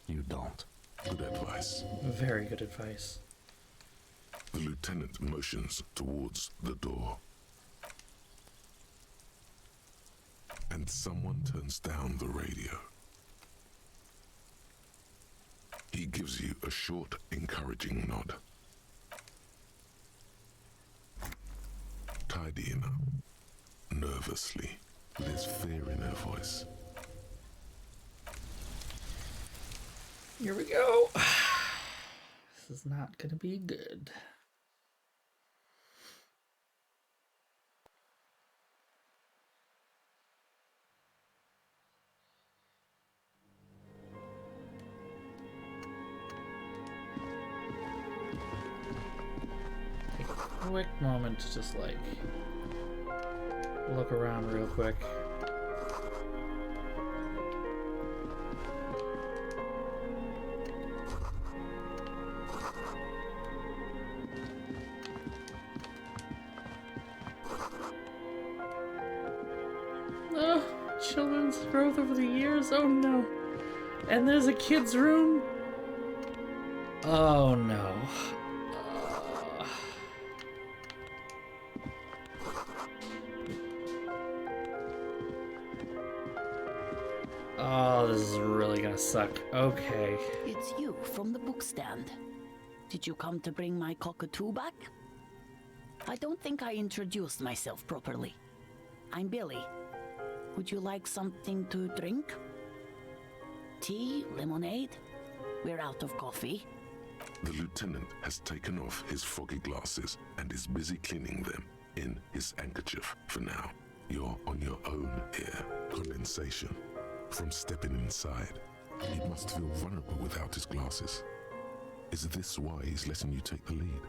You don't. Good advice. Very good advice. The lieutenant motions towards the door. And someone turns down the radio. He gives you a short, encouraging nod. Tidying up, nervously. There's fear in her voice. Here we go. This is not gonna be good. Take a quick moment to just like look around real quick. Oh, children's growth over the years. Oh no. And there's a kid's room. Oh no. Oh, this is really gonna suck. Okay. It's you from the book stand. Did you come to bring my cockatoo back? I don't think I introduced myself properly. I'm Billy. Would you like something to drink? Tea? Lemonade? We're out of coffee. The lieutenant has taken off his foggy glasses and is busy cleaning them in his handkerchief for now. You're on your own here. Condensation. From stepping inside. He must feel vulnerable without his glasses. Is this why he's letting you take the lead?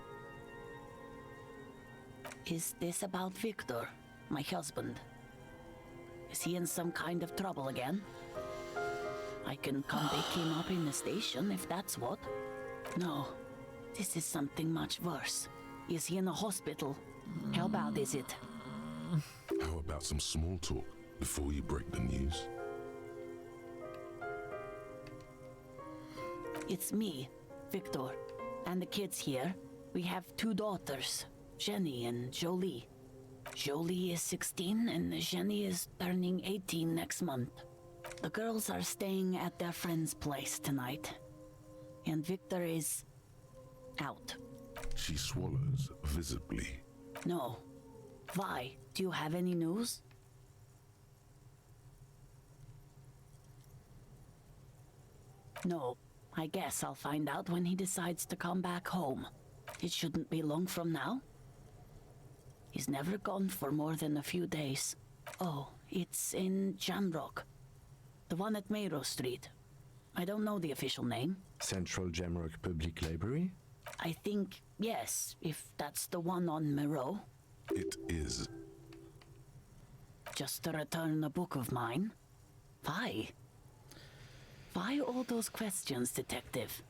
Is this about Victor, my husband? Is he in some kind of trouble again? I can come pick him up in the station if that's what. No, this is something much worse. Is he in a hospital? How bad is it? How about some small talk before you break the news? It's me, Victor, and the kids here. We have 2 daughters, Jenny and Jolie. Jolie is 16 and Jenny is turning 18 next month. The girls are staying at their friend's place tonight. And Victor is out. She swallows visibly. No. Why? Do you have any news? No, I guess I'll find out when he decides to come back home. It shouldn't be long from now. He's never gone for more than a few days. Oh, it's in Jamrock. The one at Mayro Street. I don't know the official name. Central Jamrock Public Library? I think, yes, if that's the one on Mayro. It is. Just to return a book of mine? Why? Why all those questions, Detective?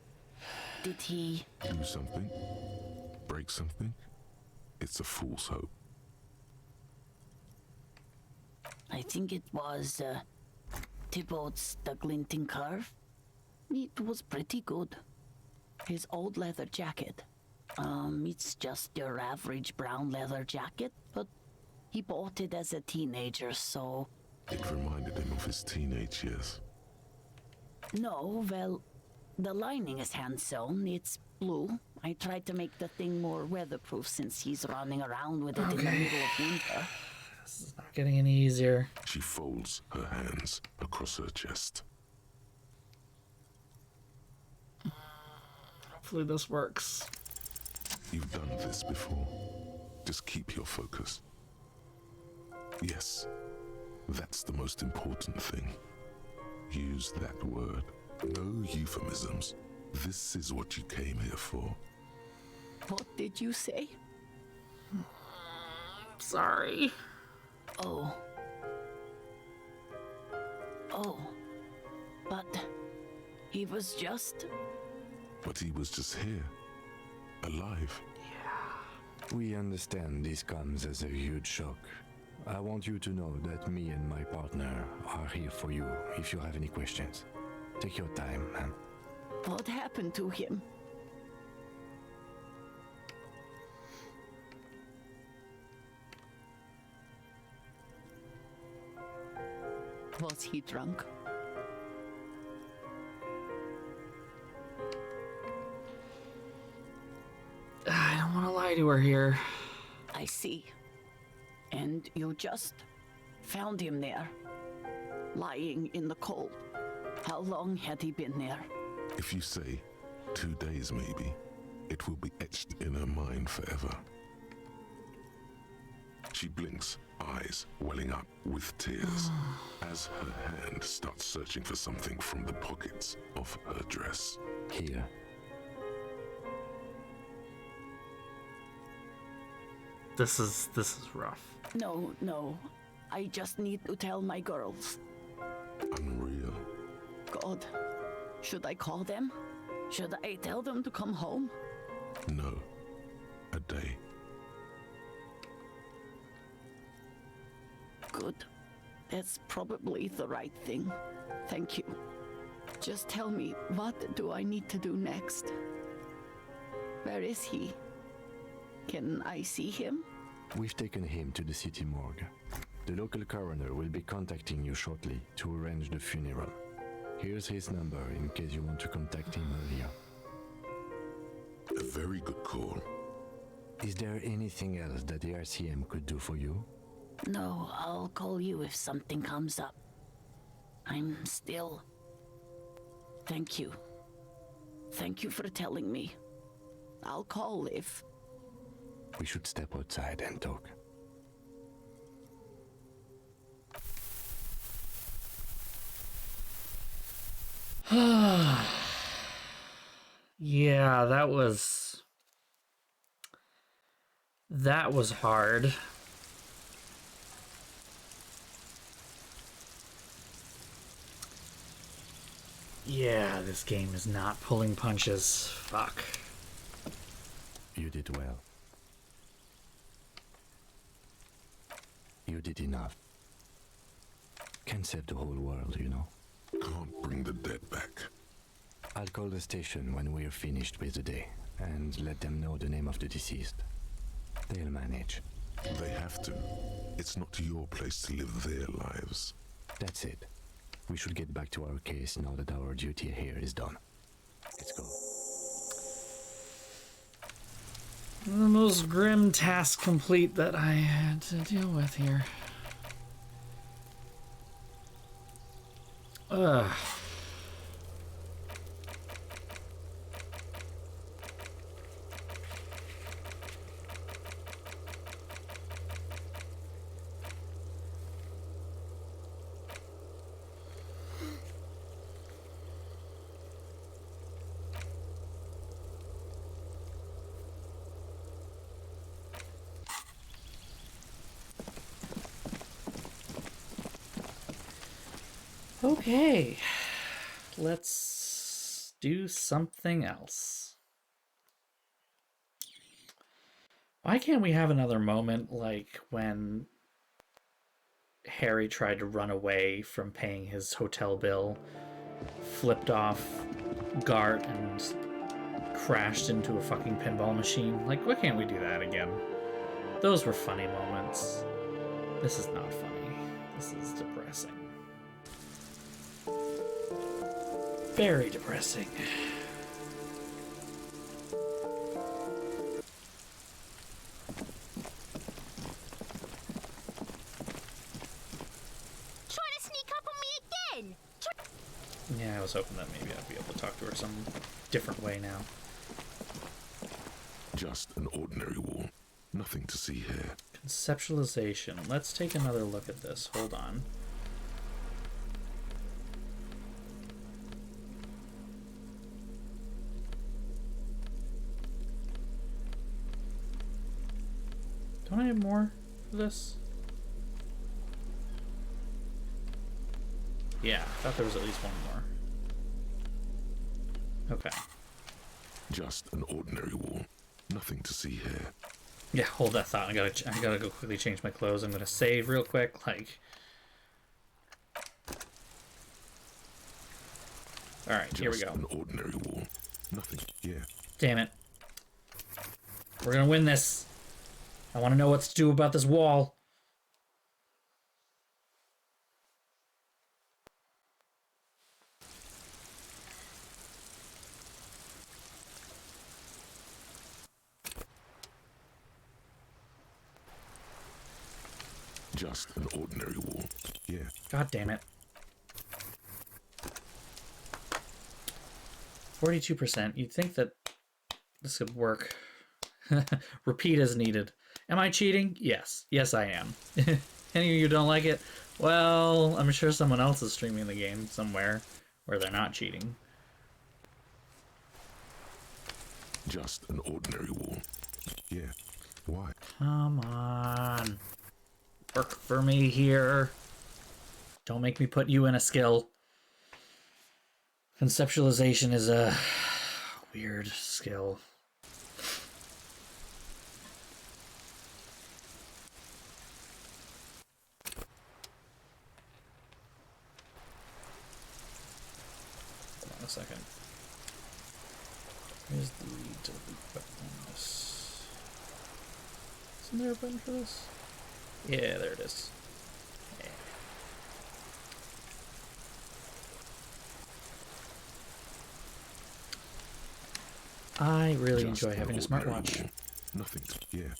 Did he... Do something? Break something? It's a fool's hope. I think it was, Thibault's The Glinting Curve. It was pretty good. His old leather jacket. It's just your average brown leather jacket, but he bought it as a teenager, so... It reminded him of his teenage years. No, well, the lining is hand-sewn. It's blue. I tried to make the thing more weatherproof since he's running around with it in the middle of winter. This is not getting any easier. She folds her hands across her chest. Hopefully this works. You've done this before. Just keep your focus. Yes, that's the most important thing. Use that word. No euphemisms. This is what you came here for. What did you say? Sorry. Oh. Oh. But he was just... But he was just here. Alive. We understand this comes as a huge shock. I want you to know that me and my partner are here for you if you have any questions. Take your time, ma'am. What happened to him? Was he drunk? I don't want to lie to her here. I see. And you just found him there, lying in the cold. How long had he been there? If you say 2 days maybe, it will be etched in her mind forever. She blinks, eyes welling up with tears, as her hand starts searching for something from the pockets of her dress. Here. This is rough. No. I just need to tell my girls. Unreal. God, should I call them? Should I tell them to come home? No. A day. Good. That's probably the right thing. Thank you. Just tell me, what do I need to do next? Where is he? Can I see him? We've taken him to the city morgue. The local coroner will be contacting you shortly to arrange the funeral. Here's his number in case you want to contact him earlier. A very good call. Is there anything else that the RCM could do for you? No, I'll call you if something comes up. I'm still... Thank you. Thank you for telling me. I'll call if... We should step outside and talk. Yeah, that was hard. Yeah, this game is not pulling punches. Fuck. You did well. You did enough. Can't save the whole world, you know. Can't bring the dead back. I'll call the station when we're finished with the day and let them know the name of the deceased. They'll manage. They have to. It's not your place to live their lives. That's it. We should get back to our case now that our duty here is done. Let's go. The most grim task complete that I had to deal with here. Okay. Let's do something else. Why can't we have another moment like when Harry tried to run away from paying his hotel bill, flipped off Gart, and crashed into a fucking pinball machine? Like, why can't we do that again? Those were funny moments. This is not funny. This is depressing. Very depressing. Trying to sneak up on me again? Yeah, I was hoping that maybe I'd be able to talk to her some different way now. Just an ordinary wall. Nothing to see here. Conceptualization. Let's take another look at this. Hold on. Don't I have more for this? Yeah, I thought there was at least one more. Okay. Just an ordinary wall. Nothing to see here. Yeah, hold that thought. I gotta go quickly change my clothes. I'm gonna save real quick. Like, all right, here we go. An ordinary wall. Nothing. Yeah. Damn it. We're gonna win this. I want to know what to do about this wall. Just an ordinary wall. Yeah. God damn it. 42%. You'd think that this could work. Repeat as needed. Am I cheating? Yes. Yes, I am. Any of you don't like it? Well, I'm sure someone else is streaming the game somewhere where they're not cheating. Just an ordinary wall. Yeah. Why? Come on. Work for me here. Don't make me put you in a skill. Conceptualization is a weird skill. Hold on a second. Where's the delete button on this? Isn't there a button for this? Yeah, there it is. Yeah. I really enjoy having a smartwatch. Nothing. Yeah.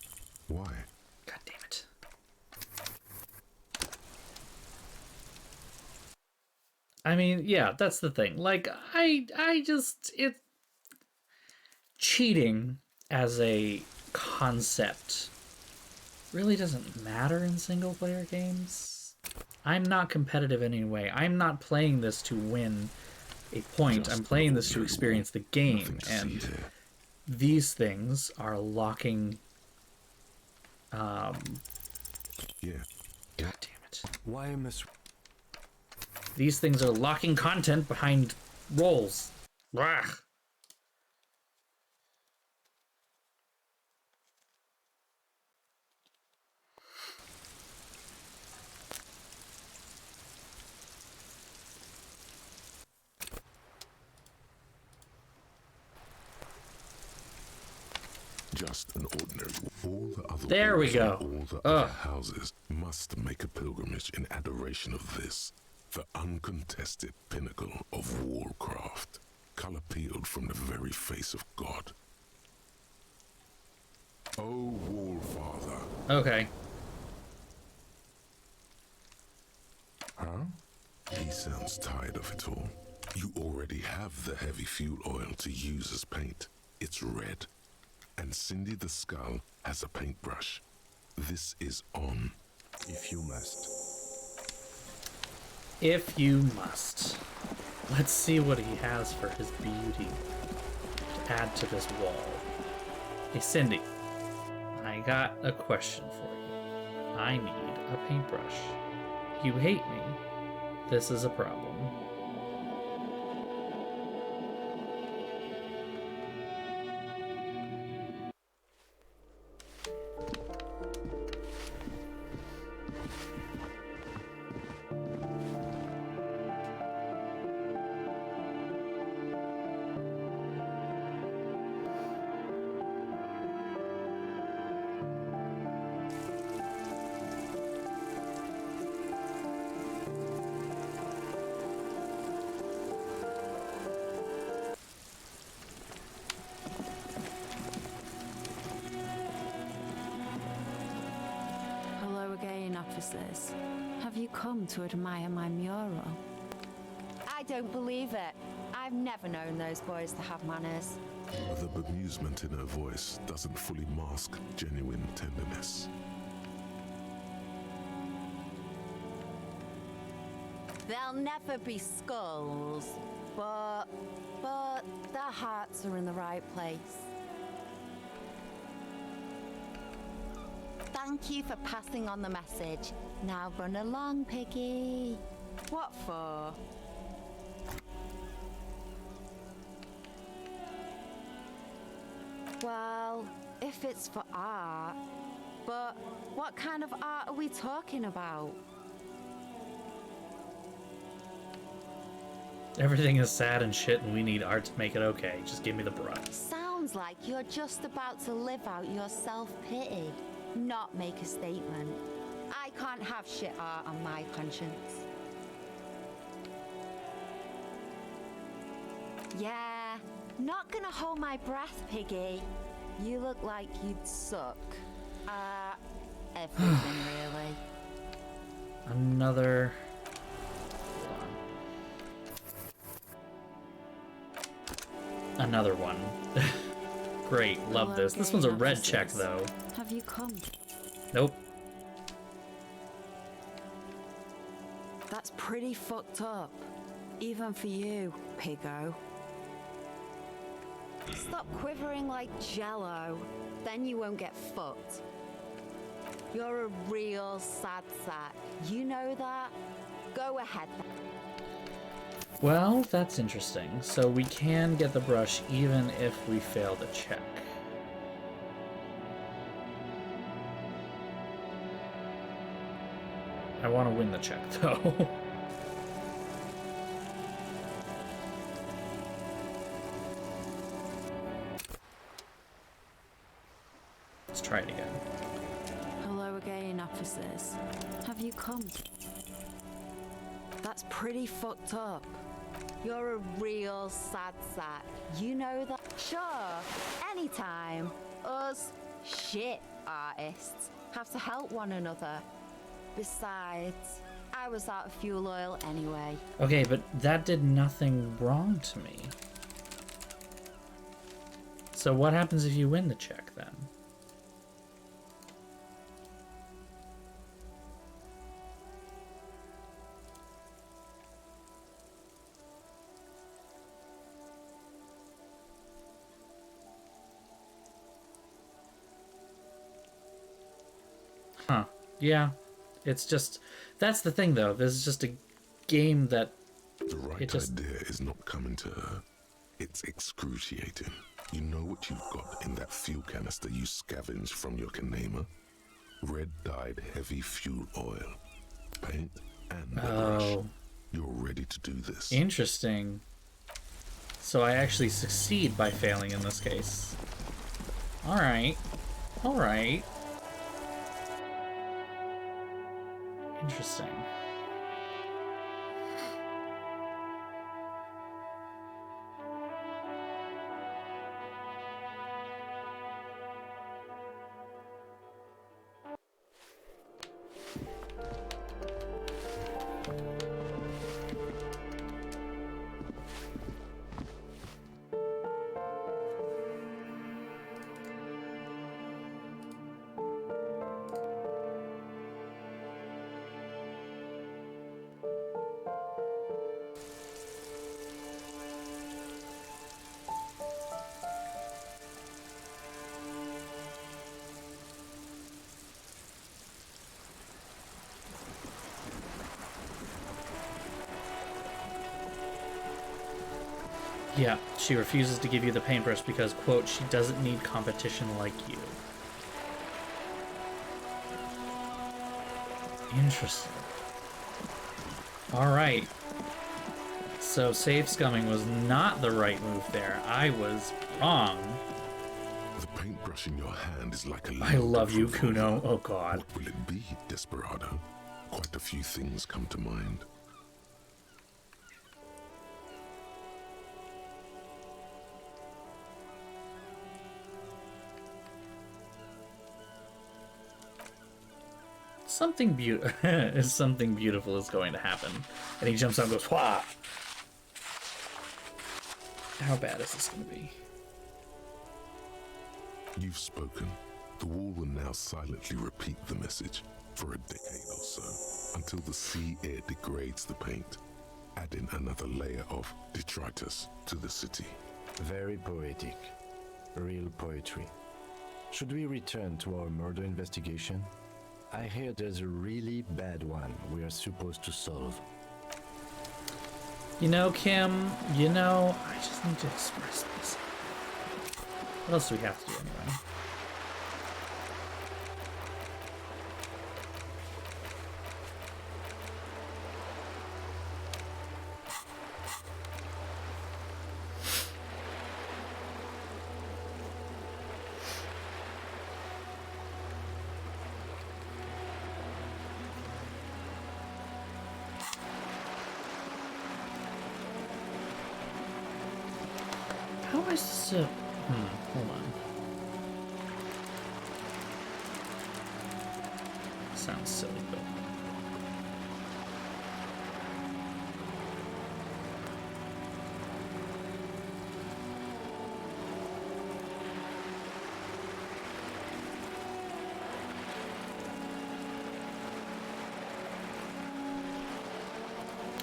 Why? God damn it. I mean, yeah, that's the thing. Like, cheating as a concept really doesn't matter in single player games. I'm not competitive in any way. I'm not playing this to win a point. I'm playing this to experience the game, and these things are locking Yeah. God damn it. Why miss? These things are locking content behind roles. Blah. Just an ordinary. All the other There we walls go. and all the other houses must make a pilgrimage in adoration of this, the uncontested pinnacle of wallcraft, color peeled from the very face of God. Oh, Wallfather. Okay. Huh? He sounds tired of it all. You already have the heavy fuel oil to use as paint. It's red. And Cindy the Skull has a paintbrush. This is on. If you must. If you must. Let's see what he has for his beauty to add to this wall. Hey, Cindy. I got a question for you. I need a paintbrush. You hate me. This is a problem. Hello again, officers. Have you come to admire my mural? I don't believe it. I've never known those boys to have manners. The bemusement in her voice doesn't fully mask genuine tenderness. There'll never be skulls, but their hearts are in the right place. Thank you for passing on the message. Now run along, Piggy. What for? Well, if it's for art, but what kind of art are we talking about? Everything is sad and shit, and we need art to make it okay. Just give me the brush. Sounds like you're just about to live out your self-pity, not make a statement. I can't have shit art on my conscience. Yeah, not gonna hold my breath, Piggy. You look like you'd suck. Everything, really. Another... Another one. Great, love this. This one's a red check, though. Have you come? Nope. That's pretty fucked up. Even for you, Piggo. Stop quivering like jello, then you won't get fucked. You're a real sad sack. You know that? Go ahead. Well, that's interesting. So we can get the brush even if we fail the check. I want to win the check, though. Let's try it again. Hello again, officers. Have you come? That's pretty fucked up. You're a real sad sack. You know that? Sure, anytime. Us shit artists have to help one another. Besides, I was out of fuel oil anyway. Okay, but that did nothing wrong to me. So what happens if you win the check, then? Huh. Yeah. It's just... That's the thing, though. This is just a game that... The right idea is not coming to her. It's excruciating. You know what you've got in that fuel canister you scavenged from your Kanema? Red-dyed heavy fuel oil. Paint and the brush. You're ready to do this. Interesting. So I actually succeed by failing in this case. Alright. Alright. Interesting. Yeah, she refuses to give you the paintbrush because, quote, she doesn't need competition like you. Interesting. Alright. So safe scumming was not the right move there. I was wrong. The paintbrush in your hand is like a I love you, revolver. Kuno. Oh god. What will it be, Desperado? Quite a few things come to mind. Something beautiful is going to happen. And he jumps out and goes, Wah! How bad is this going to be? You've spoken. The wall will now silently repeat the message for a decade or so, until the sea air degrades the paint, adding another layer of detritus to the city. Very poetic. Real poetry. Should we return to our murder investigation? I hear there's a really bad one we are supposed to solve. You know, Kim, you know, I just need to express this. What else do we have to do anyway? How am I supposed to... hold on. Sounds silly, but...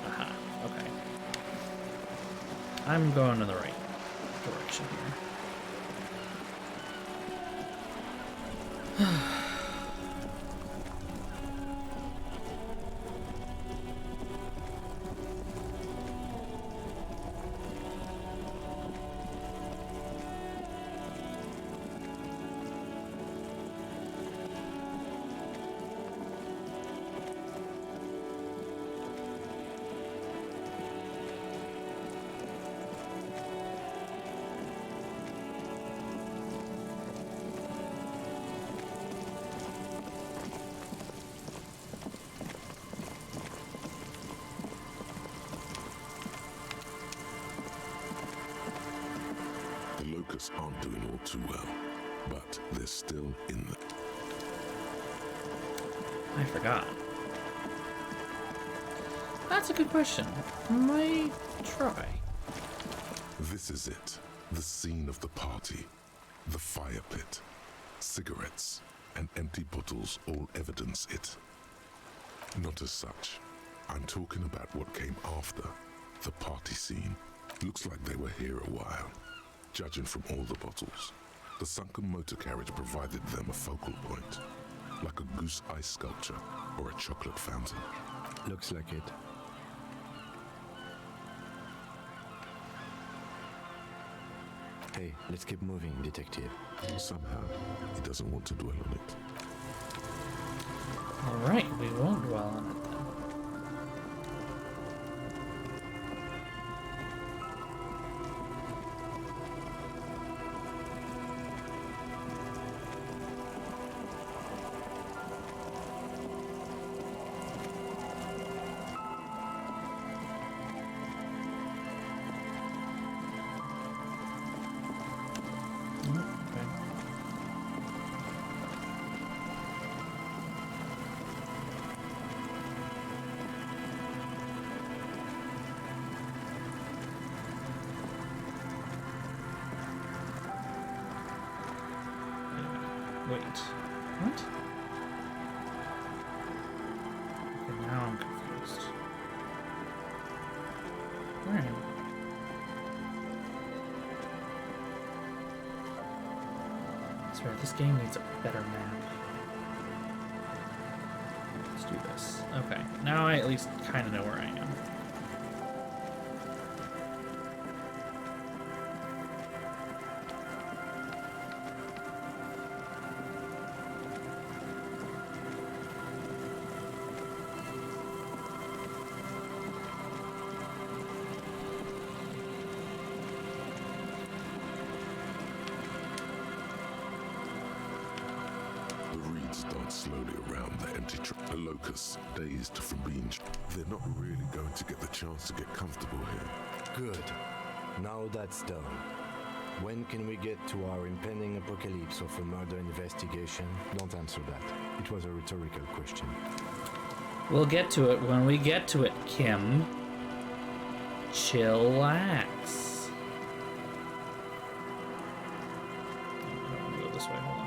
Aha, okay. I'm going in the right direction here. The locusts aren't doing all too well, but they're still in the... I forgot. That's a good question. Might try. This is it. The scene of the party. The fire pit. Cigarettes and empty bottles all evidence it. Not as such. I'm talking about what came after. The party scene. Looks like they were here a while. Judging from all the bottles, the sunken motor carriage provided them a focal point, like a goose ice sculpture or a chocolate fountain. Looks like it. Hey, let's keep moving, detective. Somehow, he doesn't want to dwell on it. Alright, we won't dwell on it then. Wait, what? Okay, now I'm confused. Where? That's right, this game needs a better map. Let's do this. Okay, now I at least kind of know where I am. Guards dance slowly around the empty truck. The locusts, dazed from being... They're not really going to get the chance to get comfortable here. Good. Now that's done. When can we get to our impending apocalypse of a murder investigation? Don't answer that. It was a rhetorical question. We'll get to it when we get to it, Kim. Chillax. I don't want to go this way, hold on.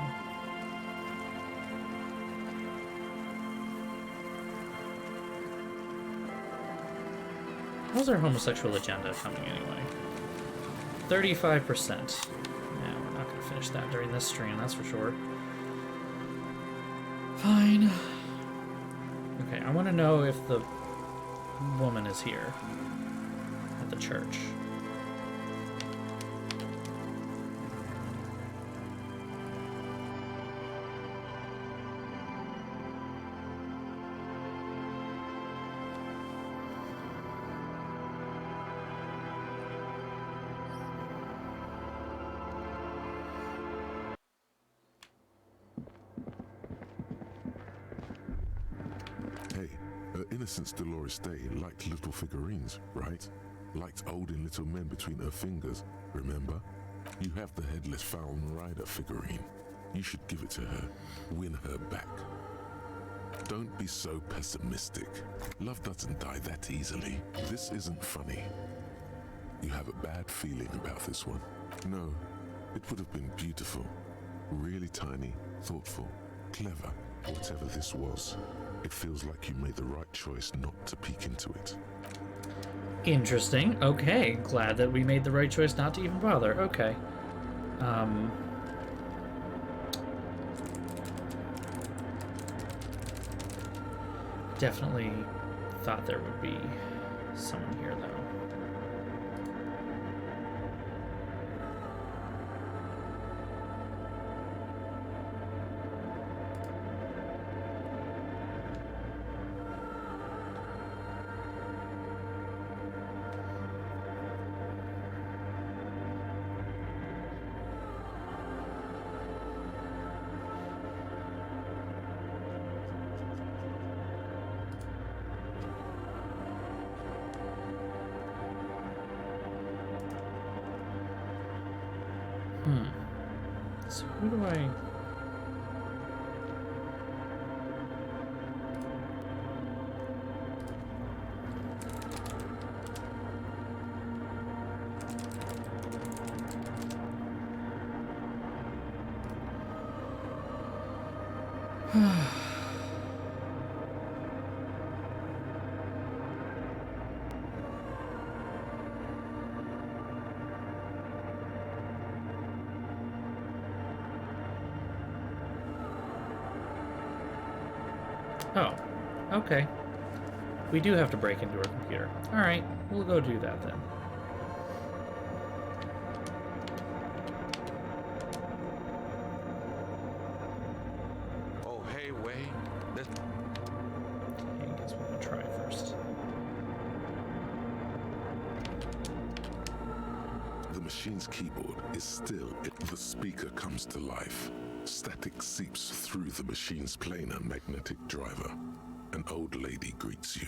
How's our homosexual agenda coming anyway? 35%. Yeah, we're not going to finish that during this stream, that's for sure. Fine. Okay, I want to know if the woman is here at the church. Since Dolores Day liked little figurines, right? Liked holding little men between her fingers, remember? You have the headless Fallen Rider figurine. You should give it to her. Win her back. Don't be so pessimistic. Love doesn't die that easily. This isn't funny. You have a bad feeling about this one. No, it would have been beautiful. Really tiny, thoughtful, clever. Whatever this was, it feels like you made the right choice not to peek into it. Interesting. Okay, glad that we made the right choice not to even bother. Okay. Definitely thought there would be someone here, though. So who do I... Oh, okay. We do have to break into her computer. Alright, we'll go do that then. Oh, hey, Wei. Okay, I guess we're gonna try first. The machine's keyboard is still it. The speaker comes to life. Static seeps through the machine's planar magnetic driver. An old lady greets you.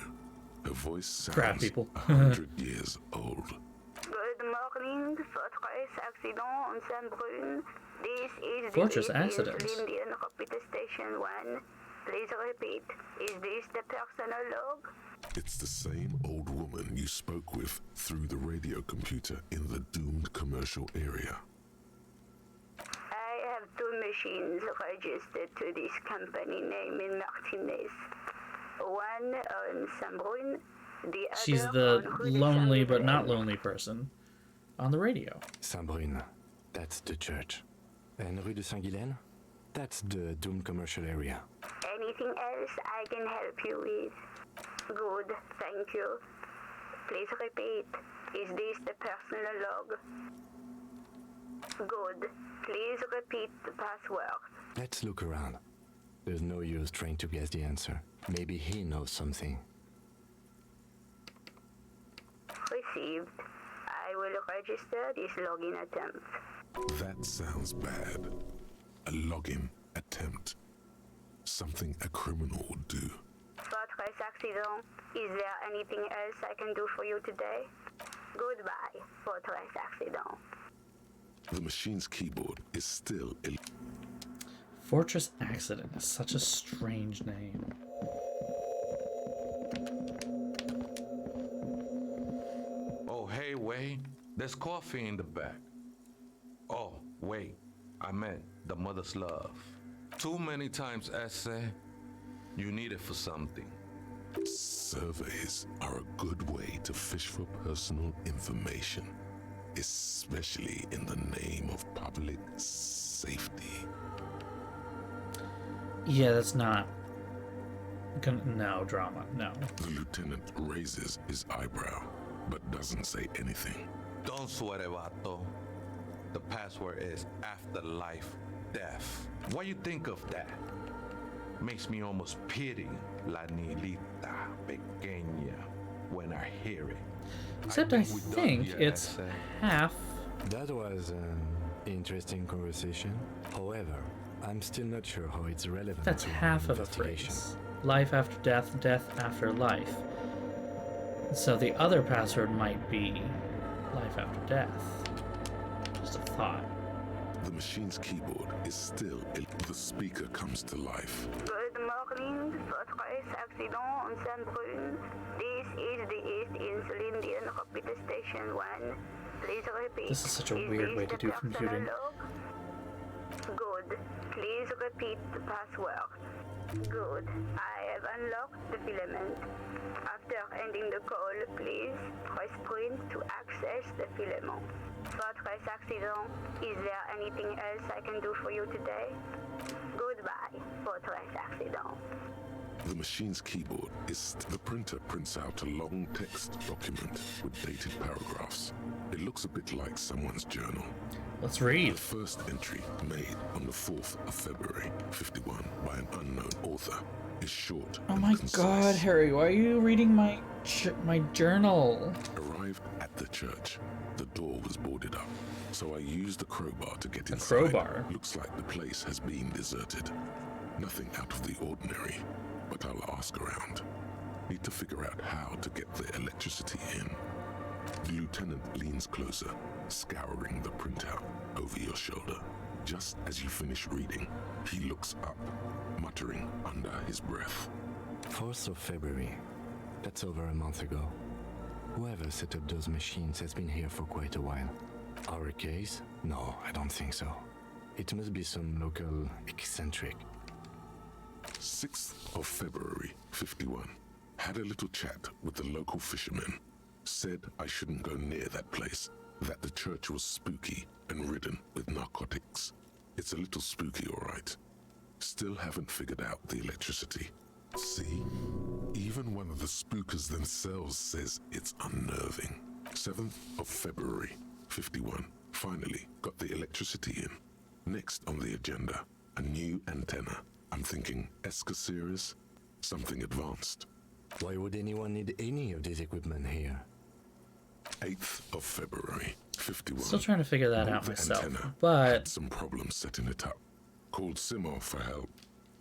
Her voice sounds 100 years old. Good morning, Fortress Accident on Saint-Brun. This is Fortress the Accident. Indian Repeat Station 1. Please repeat. Is this the personal log? It's the same old woman you spoke with through the radio computer in the doomed commercial area. I have two machines registered to this company name in Martinez. One on Saint-Brun, the other She's the on Rue de lonely but Saint-Ghislain. not lonely person on the radio. Saint-Brun, that's the church. And Rue de Saint-Ghislain, that's the doomed commercial area. Anything else I can help you with? Good, thank you. Please repeat. Is this the personal log? Good. Please repeat the password. Let's look around. There's no use trying to guess the answer. Maybe he knows something. Received. I will register this login attempt. That sounds bad. A login attempt. something a criminal would do. Fortress accident. Is there anything else I can do for you today? Goodbye, Fortress accident. The machine's keyboard is still Fortress Accident is such a strange name. Oh, hey, wait. There's coffee in the back. Oh, wait. I meant the mother's love. Too many times, essay. You need it for something. Surveys are a good way to fish for personal information, especially in the name of public safety. Yeah, that's not... No, drama, no. The lieutenant raises his eyebrow, but doesn't say anything. Don't sweat it, vato. The password is afterlife death. What you think of that? Makes me almost pity La Nilita Pequeña when I hear it. Except I think it's half. That was an interesting conversation. However, I'm still not sure how it's relevant. That's to half our of a investigation. phrase. Life after death, death after life. So the other password might be life after death. Just a thought. The machine's keyboard is still the speaker comes to life. Good morning, Fortress accident on Saint-Brun. This is the East Insulindian Rapid Station 1. Please repeat. This is such a weird way to do computing. Good. Please repeat the password. Good. I have unlocked the filament. After ending the call, please press print to access the filament. Fortress accident. Is there anything else I can do for you today? Goodbye, Fortress accident. The machine's keyboard is the printer prints out a long text document with dated paragraphs. It looks a bit like someone's journal. Let's read. The first entry, made on the 4th of February, 51, by an unknown author, is short Oh and my concise. god, Harry, why are you reading my journal? Arrived at the church. The door was boarded up, so I used a crowbar to get inside. crowbar? Looks like the place has been deserted. Nothing out of the ordinary, but I'll ask around. Need to figure out how to get the electricity in. The lieutenant leans closer, scouring the printout over your shoulder. Just as you finish reading, he looks up, muttering under his breath. 4th of February. That's over a month ago. Whoever set up those machines has been here for quite a while. Our case? No, I don't think so. It must be some local eccentric. 6th of February, 51. Had a little chat with the local fishermen. Said I shouldn't go near that place, that the church was spooky and ridden with narcotics. It's a little spooky, all right. Still haven't figured out the electricity. See? Even one of the spookers themselves says it's unnerving. 7th of February, 51. Finally got the electricity in. Next on the agenda, a new antenna. I'm thinking Esca series, something advanced. Why would anyone need any of this equipment here? 8th of February, 51. Still trying to figure that Bought out the myself, antenna, but had some problems setting it up. Called Simo for help.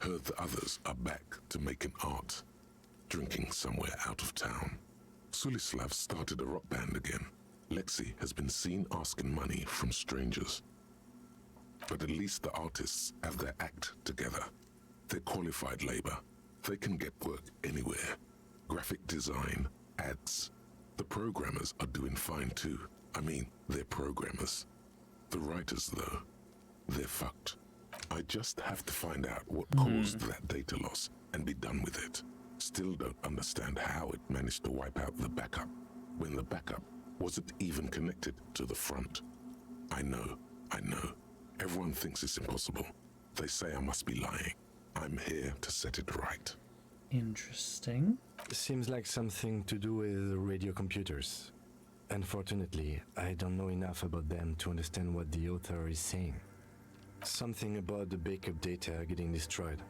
Heard the others are back to making art. Drinking somewhere out of town. Sulislav started a rock band again. Lexi has been seen asking money from strangers. But at least the artists have their act together. They're qualified labor. They can get work anywhere. Graphic design, ads. The programmers are doing fine too. I mean, they're programmers. The writers, though, they're fucked. I just have to find out what caused that data loss and be done with it. Still don't understand how it managed to wipe out the backup when the backup wasn't even connected to the front. I know. Everyone thinks it's impossible. They say I must be lying. I'm here to set it right. interesting. Seems like something to do with radio computers. Unfortunately, I don't know enough about them to understand what the author is saying. Something about the backup data getting destroyed,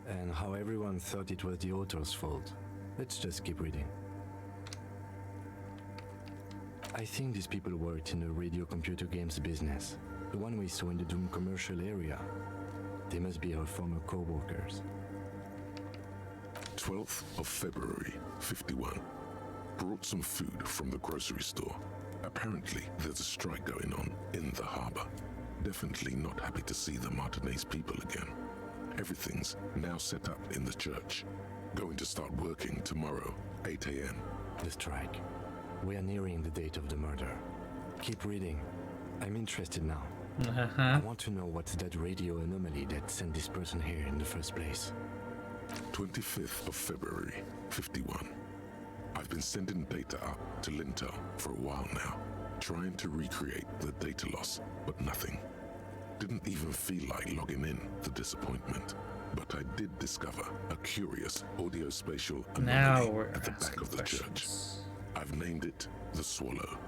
and how everyone thought it was the author's fault. Let's just keep reading. I think these people worked in the radio computer games business, the one we saw in the Doom commercial area. They must be our former co-workers. 12th of February, 51. Brought some food from the grocery store. Apparently, there's a strike going on in the harbor. Definitely not happy to see the Martinez people again. Everything's now set up in the church. Going to start working tomorrow, 8 a.m. The strike. We are nearing the date of the murder. Keep reading. I'm interested now. I want to know what's that radio anomaly that sent this person here in the first place. 25th of February, 51. I've been sending data up to Lintel for a while now, trying to recreate the data loss, but nothing. Didn't even feel like logging in, the disappointment. But I did discover a curious audio-spatial anomaly at the back of the church. I've named it the Swallow.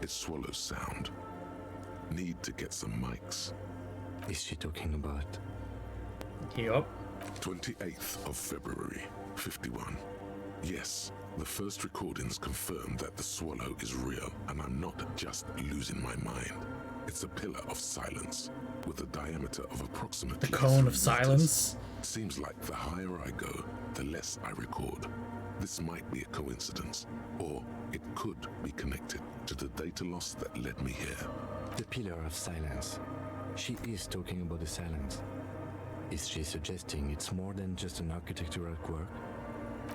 It swallows sound. Need to get some mics. Is she talking about? Yup. 28th of February, 51. Yes, the first recordings confirm that the swallow is real, and I'm not just losing my mind. It's a pillar of silence, with a diameter of approximately The cone 3 of silence. meters. Seems like the higher I go, the less I record. This might be a coincidence, or it could be connected to the data loss that led me here. The pillar of silence. She is talking about the silence. Is she suggesting it's more than just an architectural quirk?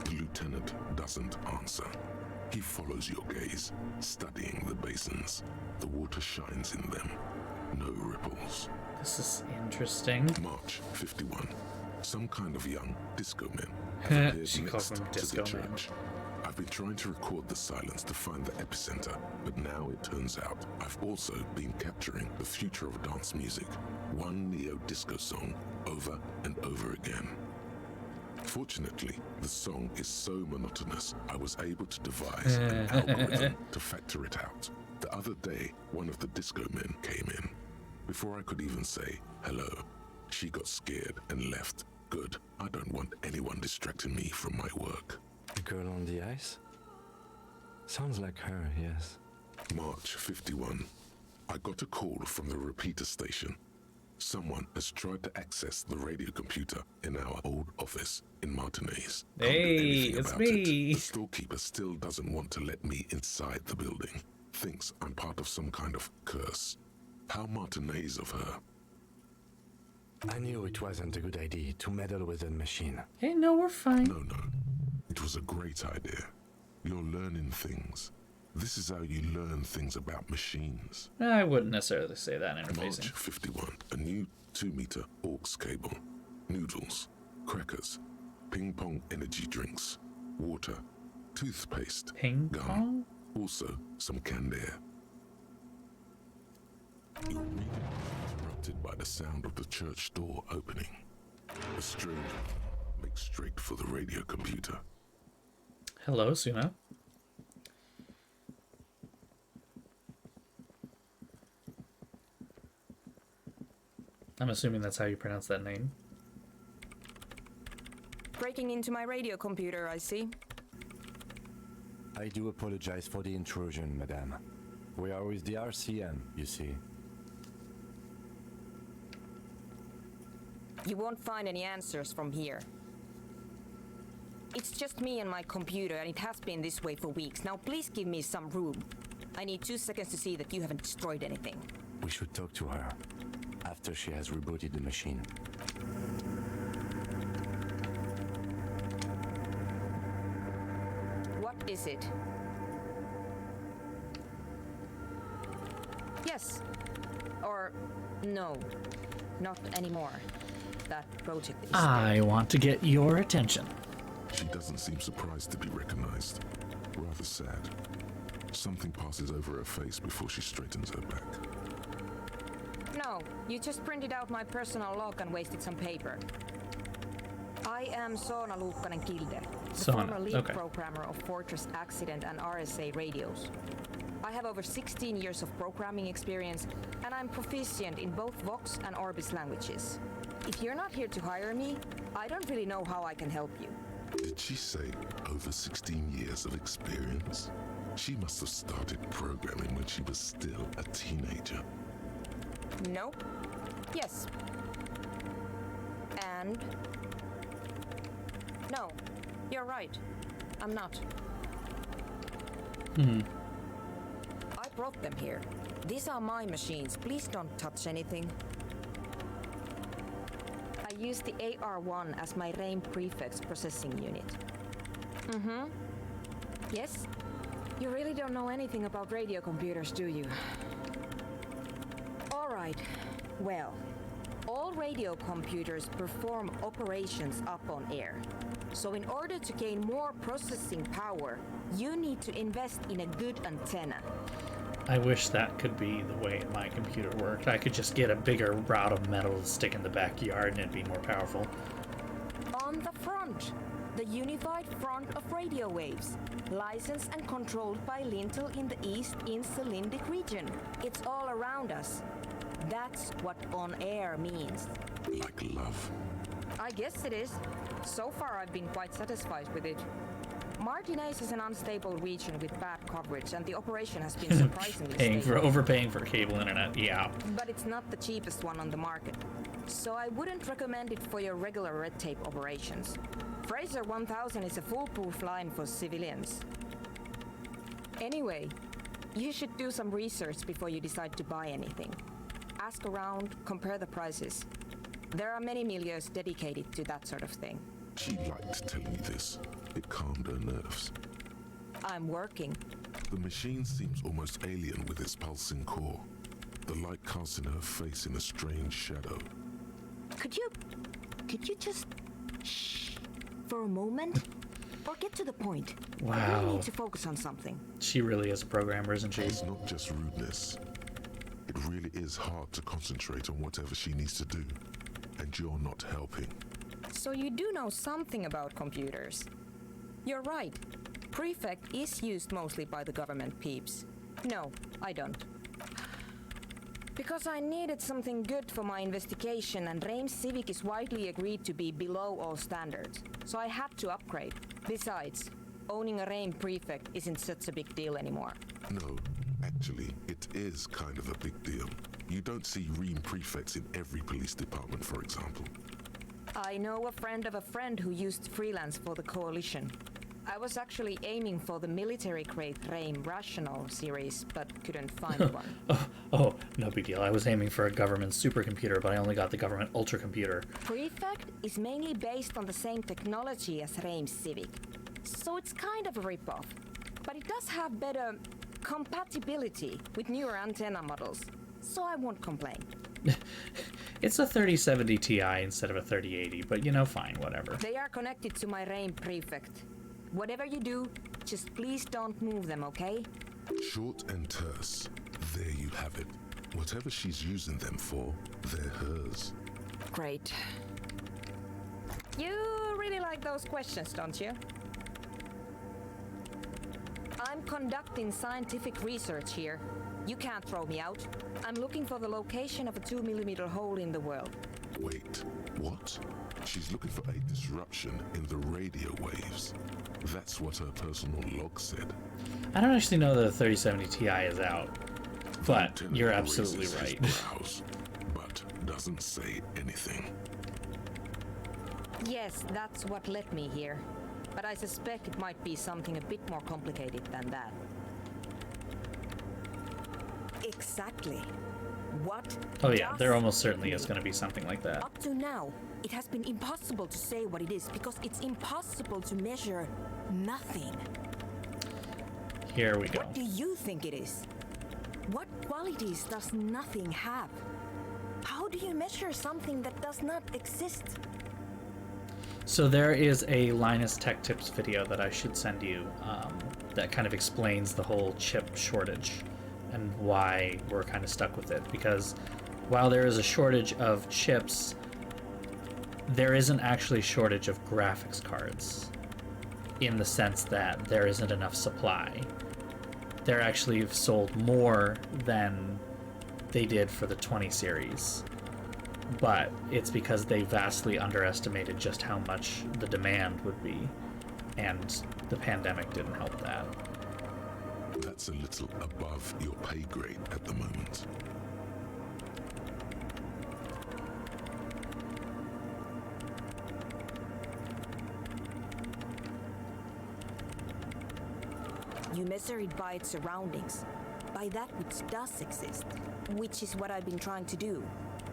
The lieutenant doesn't answer. He follows your gaze, studying the basins. The water shines in them. No ripples. This is interesting. March 51. Some kind of young disco men have appeared She calls next them to disco the men. church. I've been trying to record the silence to find the epicenter, but now it turns out I've also been capturing the future of dance music, one neo-disco song over and over again. Fortunately, the song is so monotonous, I was able to devise an algorithm to factor it out. The other day, one of the disco men came in. Before I could even say hello, she got scared and left. Good. I don't want anyone distracting me from my work. The girl on the ice? Sounds like her, yes. March 51. I got a call from the repeater station. Someone has tried to access the radio computer in our old office in Martinez. Can't do Hey, anything it's about me. it. The storekeeper still doesn't want to let me inside the building. Thinks I'm part of some kind of curse. How Martinez of her. I knew it wasn't a good idea to meddle with a machine. Hey, no, we're fine. No. It was a great idea. You're learning things. This is how you learn things about machines. I wouldn't necessarily say that in interfacing. March 51. A new 2-meter aux cable. Noodles. Crackers. Ping pong energy drinks. Water. Toothpaste. Ping gum. pong? Also, some canned air. Your reading is interrupted by the sound of the church door opening. A stranger makes straight for the radio computer. Hello, Suna. I'm assuming that's how you pronounce that name. Breaking into my radio computer, I see. I do apologize for the intrusion, madame. We are with the RCM, you see. You won't find any answers from here. It's just me and my computer, and it has been this way for weeks. Now please give me some room. I need 2 seconds to see that you haven't destroyed anything. We should talk to her after she has rebooted the machine. What is it? Yes. Or no. Not anymore. That project is I want to get your attention. She doesn't seem surprised to be recognized. Rather sad. Something passes over her face before she straightens her back. No, you just printed out my personal log and wasted some paper. I am Soona Luukkanen-Kilde, the former lead programmer of Fortress Accident and RSA radios. I have over 16 years of programming experience, and I'm proficient in both Vox and Orbis languages. If you're not here to hire me, I don't really know how I can help you. Did she say over 16 years of experience? She must have started programming when she was still a teenager. No. Yes. And No, you're right. I'm not. I brought them here. These are my machines. Please don't touch anything. I use the AR-1 as my RAIM prefix processing unit. Yes? You really don't know anything about radio computers, do you? All right. Well, all radio computers perform operations up on air. So in order to gain more processing power, you need to invest in a good antenna. I wish that could be the way my computer worked. I could just get a bigger rod of metal to stick in the backyard and it'd be more powerful. On the front, the unified front of radio waves, licensed and controlled by Lintel in the East Insulindic region. It's all around us. That's what on air means. Like love. I guess it is. So far I've been quite satisfied with it. Martinez is an unstable region with bad coverage, and the operation has been surprisingly stable. Overpaying for cable internet, yeah. But it's not the cheapest one on the market. So I wouldn't recommend it for your regular red tape operations. Fraser 1000 is a foolproof line for civilians. Anyway, you should do some research before you decide to buy anything. Ask around, compare the prices. There are many milieus dedicated to that sort of thing. She liked telling me this. It calmed her nerves. I'm working. The machine seems almost alien with its pulsing core. The light casts in her face in a strange shadow. Could you just shh for a moment? Or get to the point. Wow. I really need to focus on something. She really is a programmer, isn't she? It's not just rudeness. It really is hard to concentrate on whatever she needs to do. And you're not helping. So you do know something about computers. You're right. Prefect is used mostly by the government peeps. No, I don't. Because I needed something good for my investigation, and RAIM Civic is widely agreed to be below all standards. So I had to upgrade. Besides, owning a RAIM prefect isn't such a big deal anymore. No, actually, it is kind of a big deal. You don't see RAIM prefects in every police department, for example. I know a friend of a friend who used freelance for the coalition. I was actually aiming for the military-grade RAIM Rational series, but couldn't find one. Oh, no big deal. I was aiming for a government supercomputer, but I only got the government ultracomputer. Prefect is mainly based on the same technology as RAIM Civic, so it's kind of a rip-off. But it does have better compatibility with newer antenna models, so I won't complain. It's a 3070 Ti instead of a 3080, but you know, fine, whatever. They are connected to my RAIM prefect. Whatever you do, just please don't move them, okay? Short and terse. There you have it. Whatever she's using them for, they're hers. Great. You really like those questions, don't you? I'm conducting scientific research here. You can't throw me out. I'm looking for the location of a 2mm hole in the world. Wait, what? She's looking for a disruption in the radio waves. That's what her personal log said. I don't actually know that the 3070 Ti is out, but Lieutenant you're absolutely raises right. his brows, but doesn't say anything. Yes, that's what led me here. But I suspect it might be something a bit more complicated than that. Exactly. What? Oh yeah, there almost certainly is going to be something like that. Up to now, it has been impossible to say what it is because it's impossible to measure nothing. Here we go. What do you think it is? What qualities does nothing have? How do you measure something that does not exist? So there is a Linus Tech Tips video that I should send you that kind of explains the whole chip shortage and why we're kind of stuck with it. Because while there is a shortage of chips, there isn't actually a shortage of graphics cards in the sense that there isn't enough supply. They're actually sold more than they did for the 20 series. But it's because they vastly underestimated just how much the demand would be, and the pandemic didn't help that. That's a little above your pay grade at the moment. You measure it by its surroundings, by that which does exist, which is what I've been trying to do.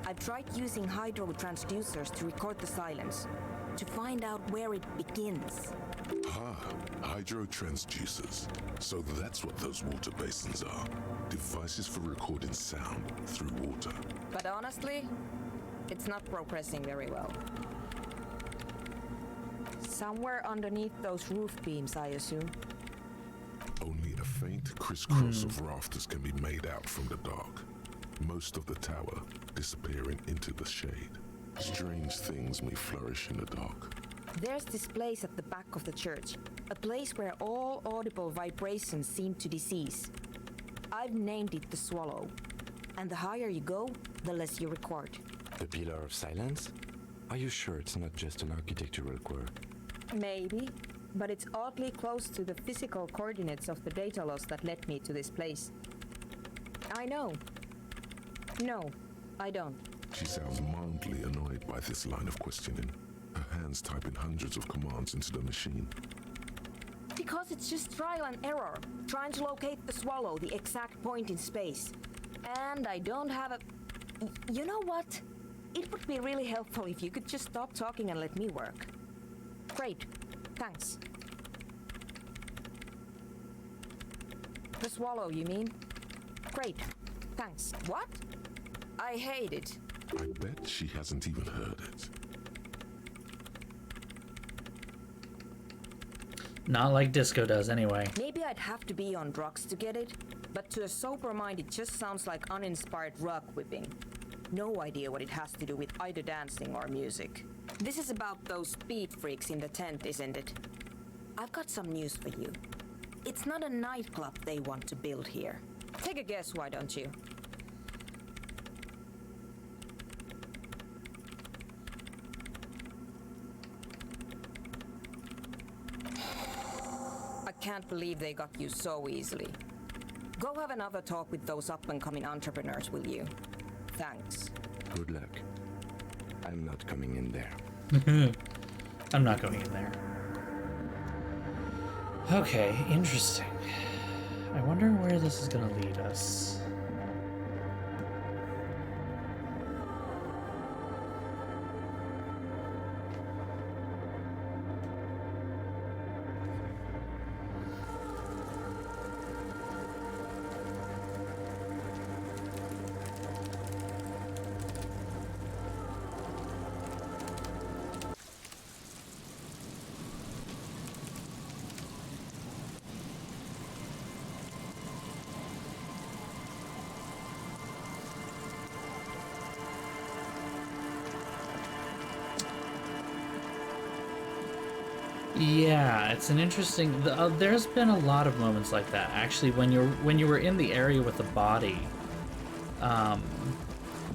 I've tried using hydro transducers to record the silence, to find out where it begins. Hydro transducers. So that's what those water basins are. Devices for recording sound through water. But honestly, it's not progressing very well. Somewhere underneath those roof beams, I assume. Only a faint crisscross of rafters can be made out from the dark. Most of the tower disappearing into the shade. Strange things may flourish in the dark. There's this place at the back of the church, a place where all audible vibrations seem to decease. I've named it the Swallow, and the higher you go, the less you record. The Pillar of Silence? Are you sure it's not just an architectural quirk? Maybe, but it's oddly close to the physical coordinates of the data loss that led me to this place. I know. No, I don't. She sounds mildly annoyed by this line of questioning. Her hands typing hundreds of commands into the machine. Because it's just trial and error, trying to locate the Swallow, the exact point in space. And I don't have a... You know what? It would be really helpful if you could just stop talking and let me work. Great. Thanks. The Swallow, you mean? Great. Thanks. What? I hate it. I bet she hasn't even heard it. Not like Disco does, anyway. Maybe I'd have to be on drugs to get it, but to a sober mind it just sounds like uninspired rug whipping. No idea what it has to do with either dancing or music. This is about those speed freaks in the tent, isn't it? I've got some news for you. It's not a nightclub they want to build here. Take a guess, why don't you? I can't believe they got you so easily. Go have another talk with those up-and-coming entrepreneurs, will you? Thanks. Good luck. I'm not coming in there. I'm not going in there. Okay, interesting. I wonder where this is gonna lead us. Yeah, it's an interesting. There's been a lot of moments like that actually. When you were in the area with the body,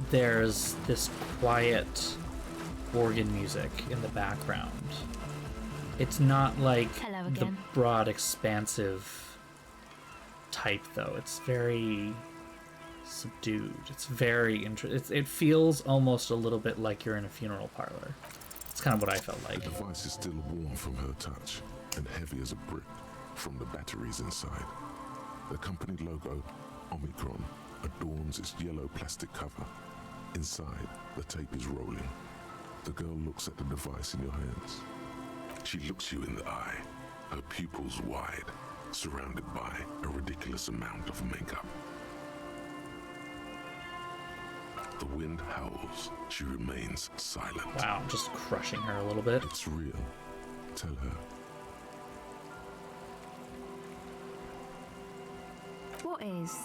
there's this quiet organ music in the background. It's not like the broad, expansive type though. It's very subdued. It's very it feels almost a little bit like you're in a funeral parlor. It's kind of what I felt like. The device is still warm from her touch and heavy as a brick from the batteries inside. The company logo, Omicron, adorns its yellow plastic cover. Inside, the tape is rolling. The girl looks at the device in your hands. She looks you in the eye, her pupils wide, surrounded by a ridiculous amount of makeup. The wind howls. She remains silent. Wow, just crushing her a little bit. It's real. Tell her. What is?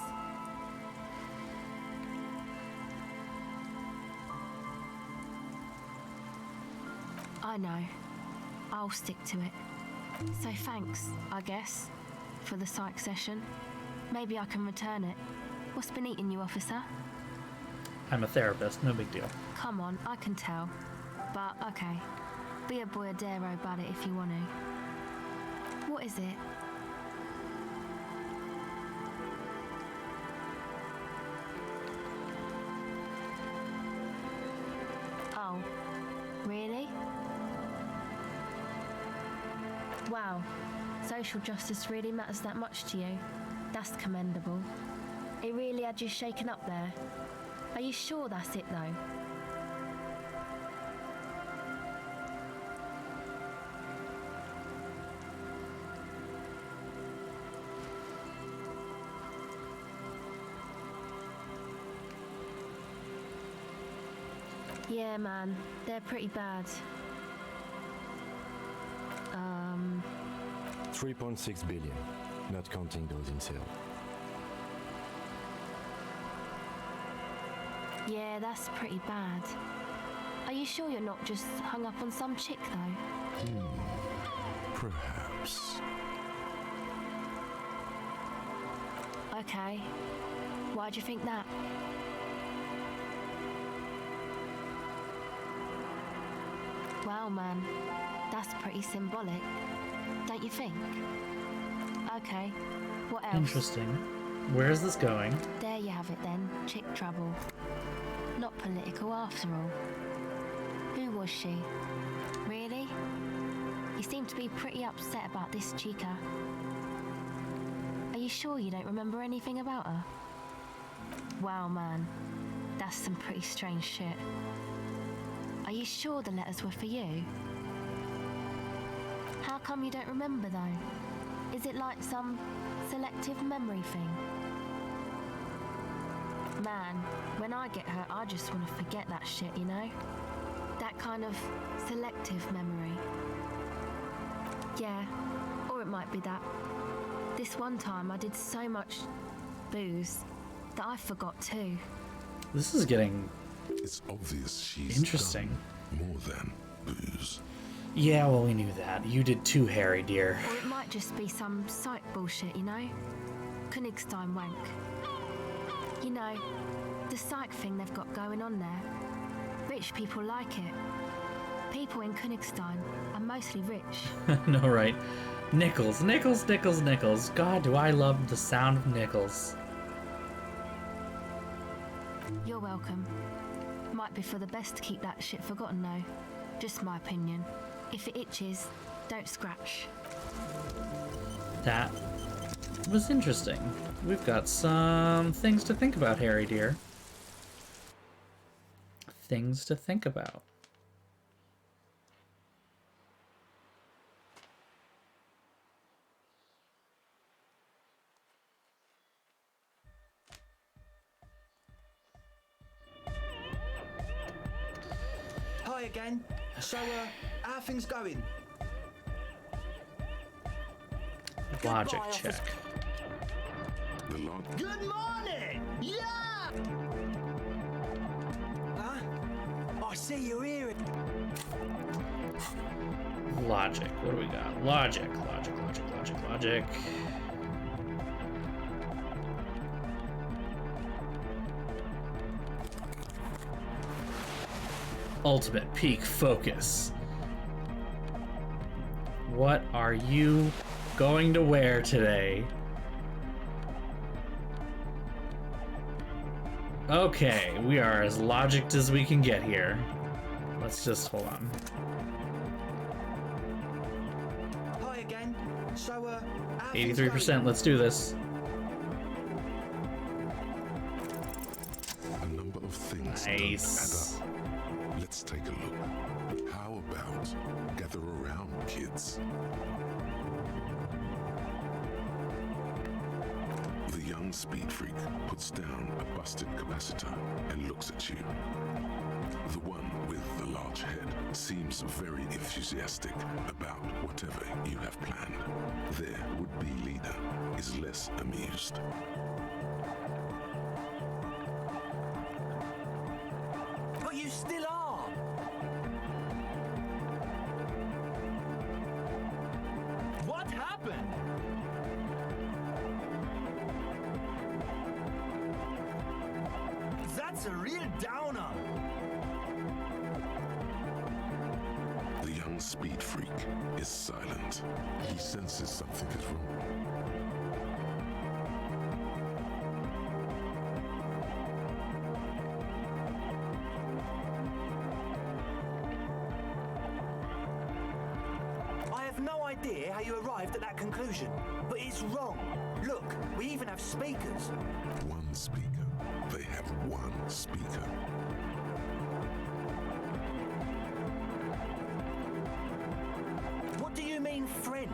I know. I'll stick to it. So thanks, I guess, for the psych session. Maybe I can return it. What's been eating you, officer? I'm a therapist, no big deal. Come on, I can tell. But, okay. Be a boyadero about it if you want to. What is it? Oh. Really? Wow. social justice really matters that much to you. That's commendable. It really had you shaken up there. Are you sure that's it, though? Yeah, man, they're pretty bad. 3.6 billion, not counting those in sale. Yeah, that's pretty bad. Are you sure you're not just hung up on some chick, though? Perhaps. Okay. Why'd you think that? Wow, man, that's pretty symbolic, don't you think? Okay, what else? Interesting. Where is this going? There you have it then, chick trouble. Not political after all. Who was she? Really? You seem to be pretty upset about this chica. Are you sure you don't remember anything about her? Wow, man, that's some pretty strange shit. Are you sure the letters were for you? How come you don't remember, though? Is it like some selective memory thing? Man, when I get hurt, I just want to forget that shit, you know? That kind of selective memory. Yeah, or it might be that. This one time I did so much booze that I forgot too. This is getting... It's obvious she's interesting. Done more than booze. Yeah, well, we knew that. You did too, Harry, dear. Or it might just be some psych bullshit, you know? Königstein wank. You know, the psych thing they've got going on there. Rich people like it. People in Königstein are mostly rich. No, right. Nickels, nickels, nickels, nickels. God, do I love the sound of nickels. You're welcome. Might be for the best to keep that shit forgotten, though. Just my opinion. If it itches, don't scratch. That was interesting. We've got some things to think about, Harry, dear. Things to think about. Hi again. So, how are things going? Logic check. Good morning! Yeah! Huh? I see you're here. Logic. What do we got? Logic, logic, logic, logic, logic. Ultimate peak focus. What are you going to wear today? Okay, we are as logicked as we can get here. Let's just hold on. Hi again. So, 83%, let's do this. A number of things Nice. don't add up. Let's take a look. How about gather around, kids? The young speed freak puts down a busted capacitor and looks at you. The one with the large head seems very enthusiastic about whatever you have planned. Their would-be leader is less amused. but you still are. What happened? That's a real downer. The young speed freak is silent. He senses something is wrong. I have no idea how you arrived at that conclusion, but it's wrong. Look, we even have speakers. One speaker. They have one speaker. What do you mean, friend?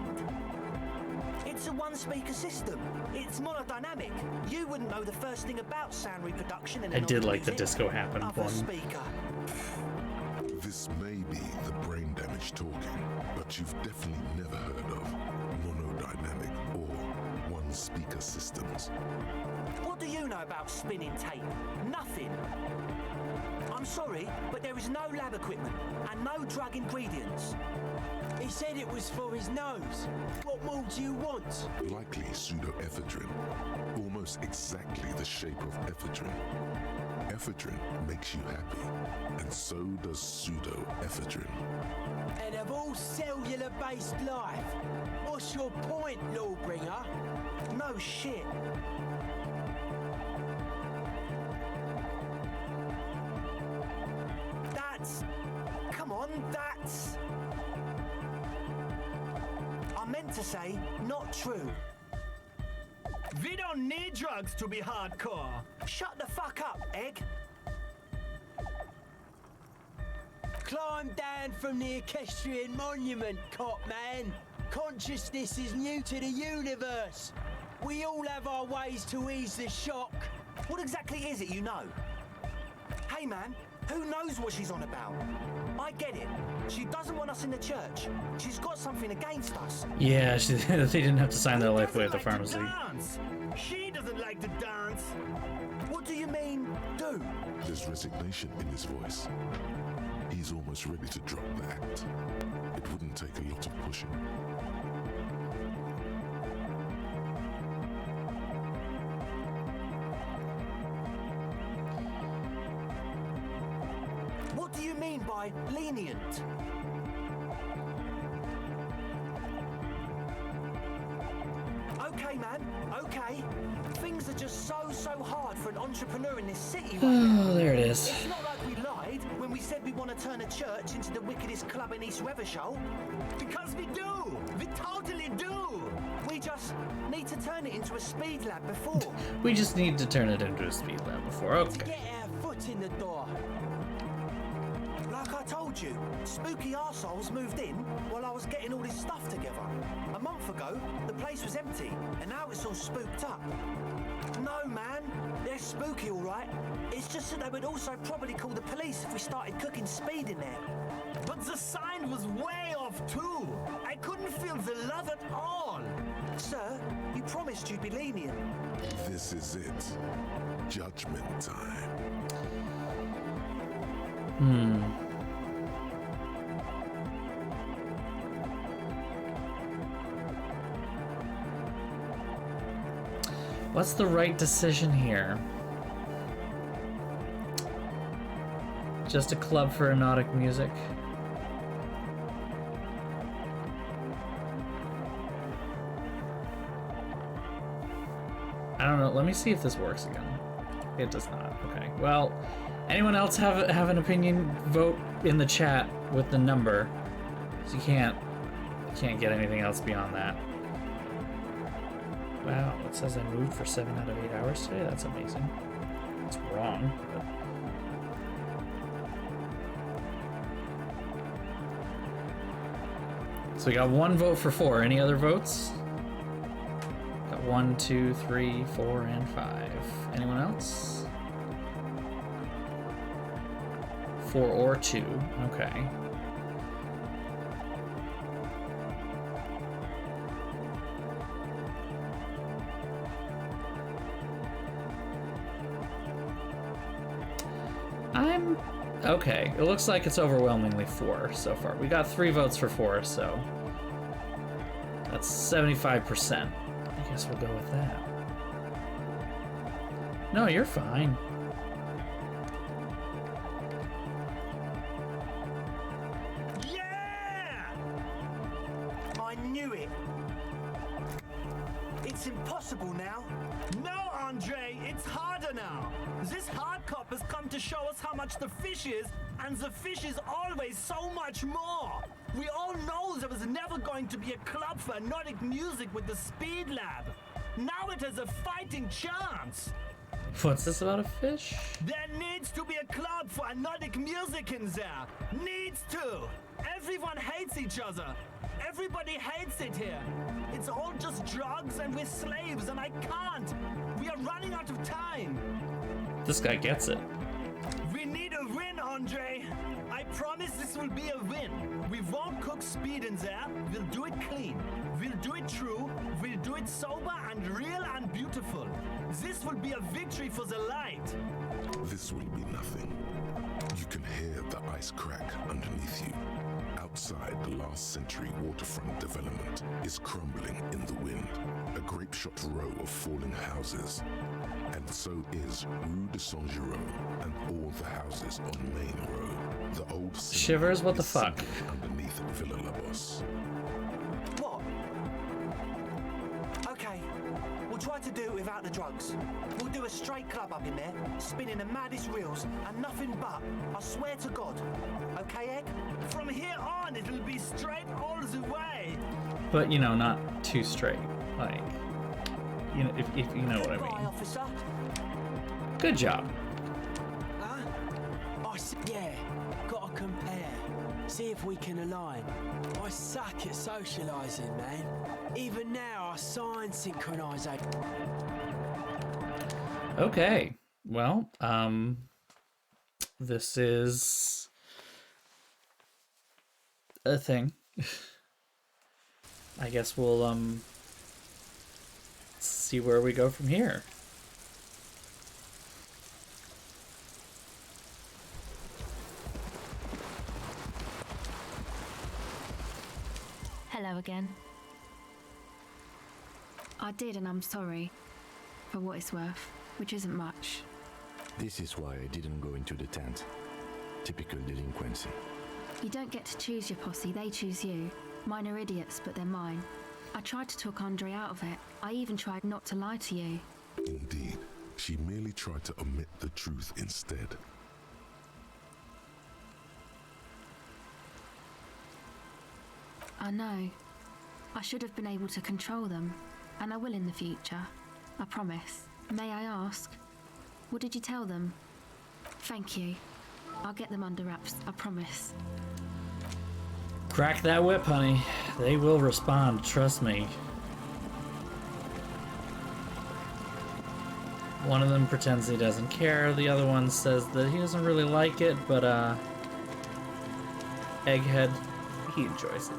It's a one-speaker system. It's monodynamic. You wouldn't know the first thing about sound reproduction and I did like the disco happened other one. speaker. This may be the brain damage talking, but you've definitely never heard of monodynamic or one-speaker systems. What do you know about spinning tape? Nothing. I'm sorry, but there is no lab equipment and no drug ingredients. He said it was for his nose. What more do you want? Likely pseudoephedrine, almost exactly the shape of ephedrine. Ephedrine makes you happy, and so does pseudoephedrine. And of all cellular-based life, what's your point, Lawbringer? No shit. Come on, that's... I meant to say, not true. We don't need drugs to be hardcore. Shut the fuck up, Egg. Climb down from the equestrian monument, cop man. Consciousness is new to the universe. We all have our ways to ease the shock. What exactly is it you know? Hey man, who knows what she's on about? I get it. She doesn't want us in the church. She's got something against us. Yeah, they didn't have to sign their life away at the pharmacy. She doesn't like to dance. What do you mean, do? There's resignation in his voice. He's almost ready to drop the act. It wouldn't take a lot of pushing. What do you mean by lenient? Okay, man, okay. Things are just so hard for an entrepreneur in this city right now. Oh, there it is. It's not like we lied when we said we want to turn a church into the wickedest club in East Revershoal. Because we do! We totally do! We just need to turn it into a speed lab before. We just need to turn it into a speed lab before. Okay. To get our foot in the door. Like I told you, spooky arseholes moved in while I was getting all this stuff together. A month ago, the place was empty, and now it's all spooked up. No, man, they're spooky, all right. It's just that they would also probably call the police if we started cooking speed in there. But the sign was way off, too. I couldn't feel the love at all. Sir, you promised you'd be lenient. This is it. Judgment time. What's the right decision here? Just a club for erotic music? I don't know. Let me see if this works again. It does not. Okay. Well, anyone else have an opinion? Vote in the chat with the number. So you can't get anything else beyond that. Wow, it says I moved for 7 out of 8 hours today. That's amazing. It's wrong, but... So we got 1 vote for 4. Any other votes? Got 1, 2, 3, 4, and 5. Anyone else? 4 or 2. Okay. Okay, it looks like it's overwhelmingly 4 so far. We got 3 votes for 4, so that's 75%. I guess we'll go with that. No, you're fine. Yeah! I knew it. It's impossible now. No, Andre, it's harder now. This hard cop has come to show us how much the fish is, and the fish is always so much more. We all know there was never going to be a club for Nordic music with the Speed Lab. Now it has a fighting chance. What's this about a fish? There needs to be a club for Nordic music in there. Needs to. Everyone hates each other. Everybody hates it here. It's all just drugs and we're slaves and I can't. We are running out of time. This guy gets it. We need a win, Andre. I promise this will be a win. We won't cook speed in there. We'll do it clean. We'll do it true. We'll do it sober and real and beautiful. This will be a victory for the light. This will be nothing. You can hear the ice crack underneath you. Outside, the last century waterfront development is crumbling in the wind. A grape-shot row of falling houses. And so is Rue de Saint-Jérôme and all the houses on Main Row. The old Shivers, what the fuck? Underneath Villa Labos. What? Okay, we'll try to do it without the drugs. We'll do a straight club up in there, spinning the maddest reels and nothing but. I swear to God. Okay, Egg? From here on, it'll be straight all the way. But, you know, not too straight. Like, you know, if you know what I mean. Officer. Good job. Huh? Yeah, gotta compare. See if we can align. I suck at socialising, man. Even now, I sign synchronisation. Okay. Well, this is a thing. I guess we'll see where we go from here. Hello again. I did, and I'm sorry. For what it's worth, which isn't much. This is why I didn't go into the tent. Typical delinquency. You don't get to choose your posse, they choose you. Mine are idiots, but they're mine. I tried to talk Andre out of it. I even tried not to lie to you. Indeed, she merely tried to omit the truth instead. I know. I should have been able to control them, and I will in the future. I promise. May I ask, what did you tell them? Thank you. I'll get them under wraps, I promise. Crack that whip, honey. They will respond, trust me. One of them pretends he doesn't care. The other one says that he doesn't really like it, but Egghead, he enjoys it.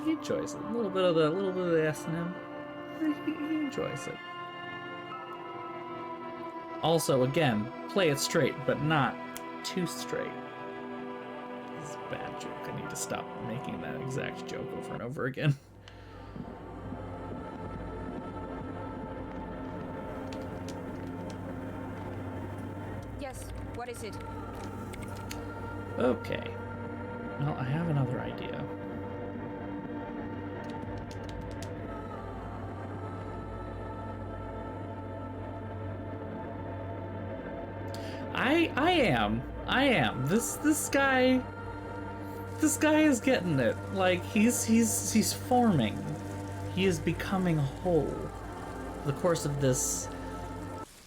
He enjoys it. A little bit of the S in him. He enjoys it. Also, again, play it straight, but not too straight. This is a bad joke. I need to stop making that exact joke over and over again. Yes, what is it? Okay. Well, I have another idea. I am. This guy is getting it. Like he's forming. He is becoming whole. In the course of this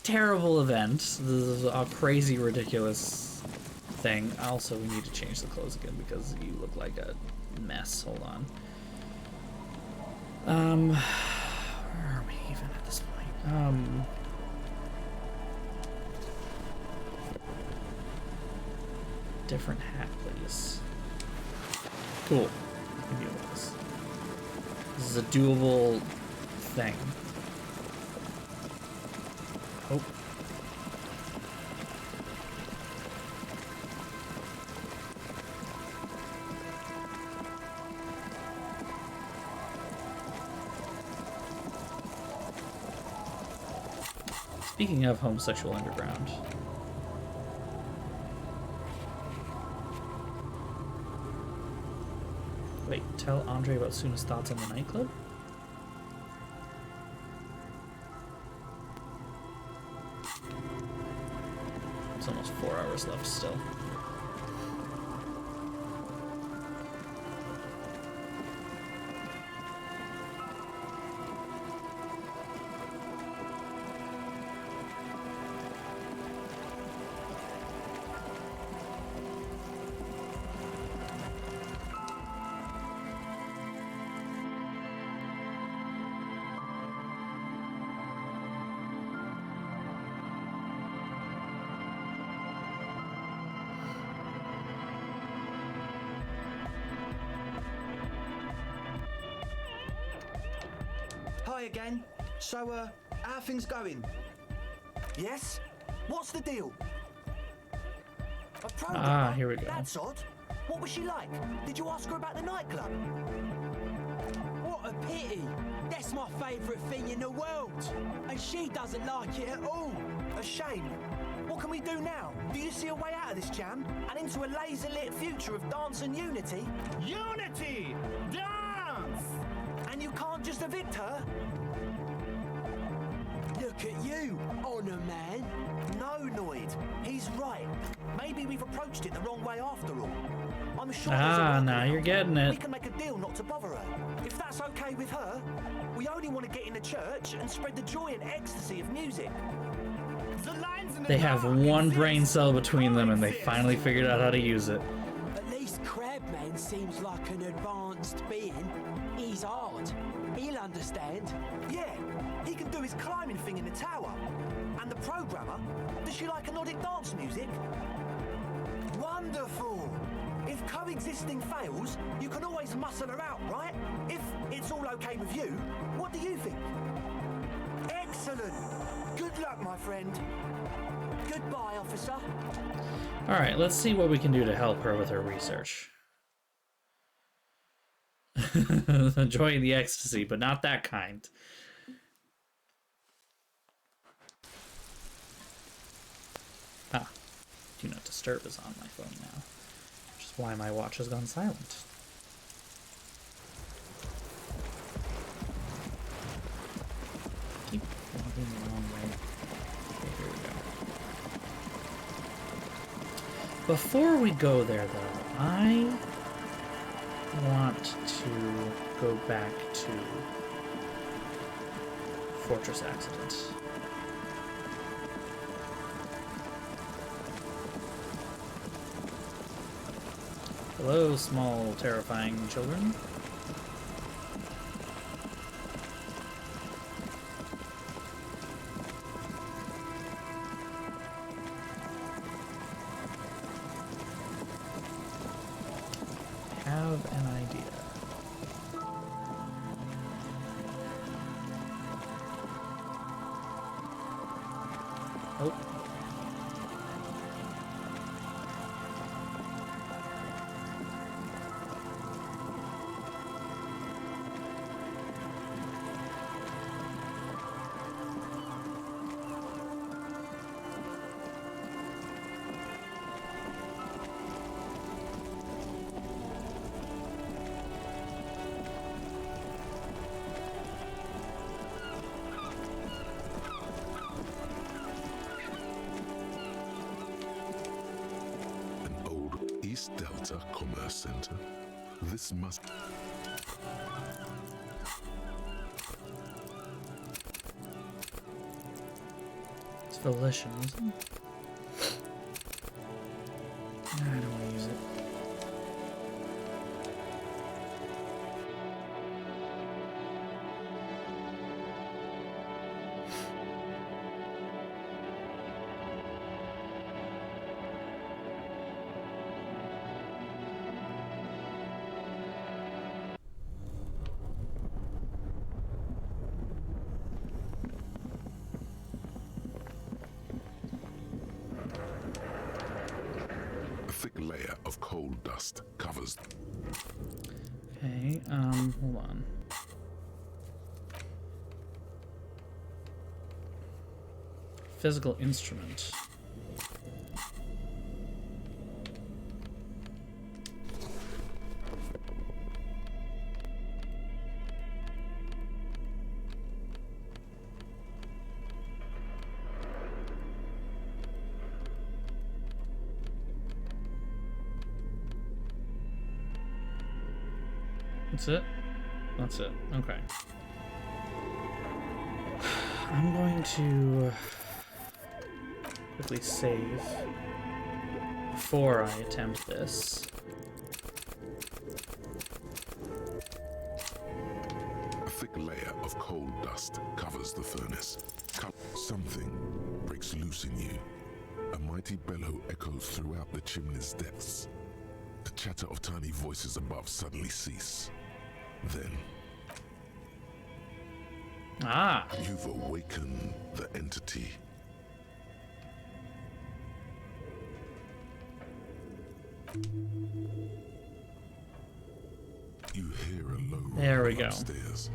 terrible event, this is a crazy, ridiculous thing. Also, we need to change the clothes again because you look like a mess. Hold on. Where are we even at this point? Different hat, please. Cool. I can deal with this. This is a doable thing. Oh. Speaking of homosexual underground. Wait, tell Andre about Suna's thoughts on the nightclub? There's almost 4 hours left still. Hi again. So, how are things going? Yes? What's the deal? A programmer? Here we go. That's odd. What was she like? Did you ask her about the nightclub? What a pity. That's my favourite thing in the world. And she doesn't like it at all. A shame. What can we do now? Do you see a way out of this jam? And into a laser-lit future of dance and unity? Unity! Dance! And you can't just evict her? Look at you, honour man. No, Noid. He's right. Maybe we've approached it the wrong way after all. I'm sure now you're getting it. We can make a deal not to bother her. If that's okay with her, we only want to get in the church and spread the joy and ecstasy of music. They have one brain cell between them and they finally figured out how to use it. At least Crabman seems like an advanced being. He's hard. He'll understand. Yeah, he can do his climbing thing in the tower. And the programmer, does she like Nordic dance music? Wonderful! If coexisting fails, you can always muscle her out, right? If it's all okay with you, what do you think? Excellent! Good luck, my friend. Goodbye, officer. Alright, let's see what we can do to help her with her research. Enjoying the ecstasy, but not that kind. Do not disturb is on my phone now, which is why my watch has gone silent. Keep walking the wrong way. Okay, here we go. Before we go there, though, I want to go back to Fortress Accident. Hello, small, terrifying children. Have an idea. Oh. Delta Commerce Center. This must... It's Volition, isn't it? I don't want to use it. Layer of coal dust covers. Okay, hold on. Physical instrument. That's it? That's it. Okay. I'm going to quickly save before I attempt this. A thick layer of coal dust covers the furnace. Something breaks loose in you. A mighty bellow echoes throughout the chimney's depths. The chatter of tiny voices above suddenly cease. Then, Ah. You've awakened the entity. You hear a low rumble upstairs.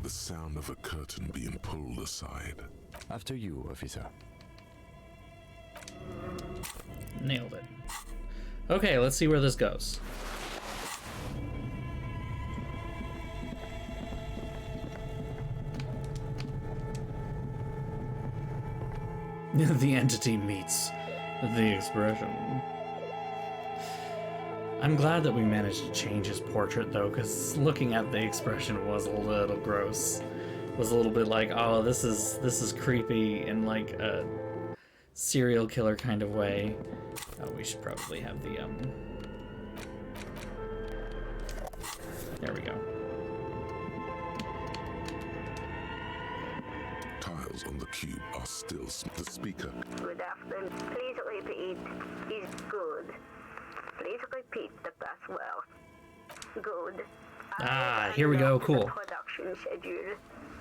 The sound of a curtain being pulled aside. After you, officer. Nailed it. Okay, let's see where this goes. The entity meets the expression. I'm glad that we managed to change his portrait, though, because looking at the expression was a little gross. It was a little bit like, oh, this is creepy in like a serial killer kind of way. Oh, we should probably have the There we go. Tiles on the cube are still the speaker. Good afternoon. Please repeat. Is good. Please repeat the password. Good. Here we go. Cool. Production schedule.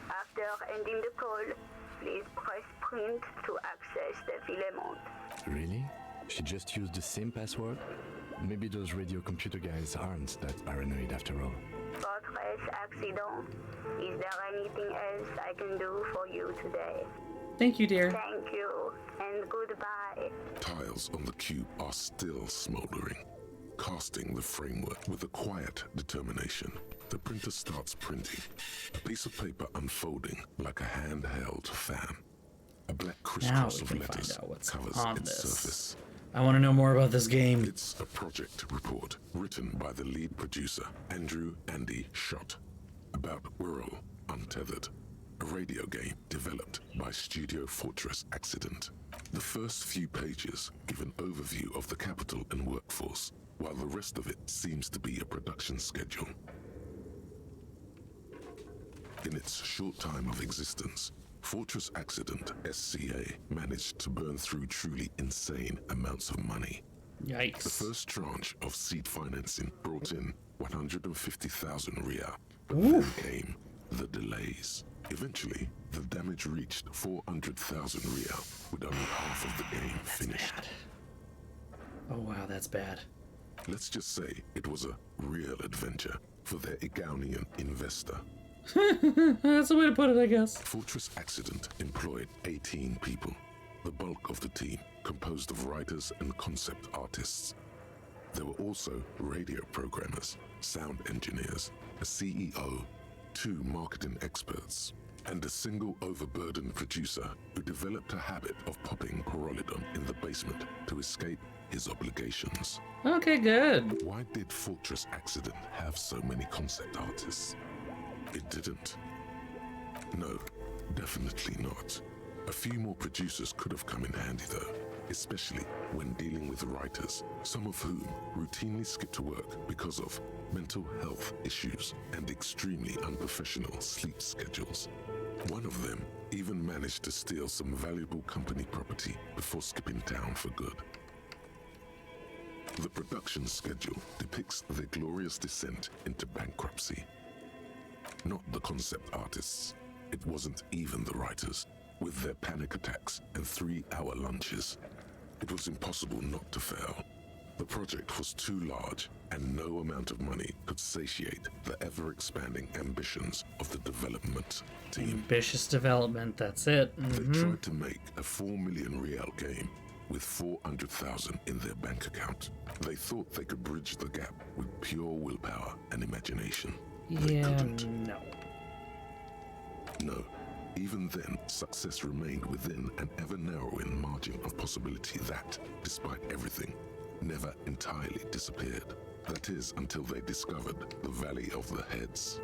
After ending the call, please press print to access the filament. Really? She just used the same password? Maybe those radio computer guys aren't that paranoid after all. Fortress accident. Is there anything else I can do for you today? Thank you, dear. Thank you, and goodbye. Tiles on the cube are still smoldering, casting the framework with a quiet determination. The printer starts printing, a piece of paper unfolding like a handheld fan. A black crisscross of letters covers its surface. I want to know more about this game. It's a project report written by the lead producer, Andrew Andy Schott, about Whirl Untethered, a radio game developed by Studio Fortress Accident. The first few pages give an overview of the capital and workforce, while the rest of it seems to be a production schedule. In its short time of existence, Fortress Accident SCA managed to burn through truly insane amounts of money. Yikes. The first tranche of seed financing brought in 150,000 Riyal, but then came the delays. Eventually, the damage reached 400,000 Riyal, with only half of the game finished. Bad. Oh wow, that's bad. Let's just say it was a real adventure for their Igaunian investor. That's the way to put it, I guess. Fortress Accident employed 18 people, the bulk of the team composed of writers and concept artists. There were also radio programmers, sound engineers, a CEO, 2 marketing experts, and a single overburdened producer who developed a habit of popping Corolidon in the basement to escape his obligations. Okay, good. Why did Fortress Accident have so many concept artists? It didn't. No, definitely not. A few more producers could have come in handy though, especially when dealing with writers, some of whom routinely skip to work because of mental health issues and extremely unprofessional sleep schedules. One of them even managed to steal some valuable company property before skipping town for good. The production schedule depicts their glorious descent into bankruptcy. Not the concept artists. It wasn't even the writers, with their panic attacks and 3-hour lunches. It was impossible not to fail. The project was too large, and no amount of money could satiate the ever-expanding ambitions of the development team. Ambitious development, that's it. They tried to make a 4 million Riyal game with 400,000 in their bank account. They thought they could bridge the gap with pure willpower and imagination. No. Even then, success remained within an ever-narrowing margin of possibility that, despite everything, never entirely disappeared. That is, until they discovered the Valley of the Heads.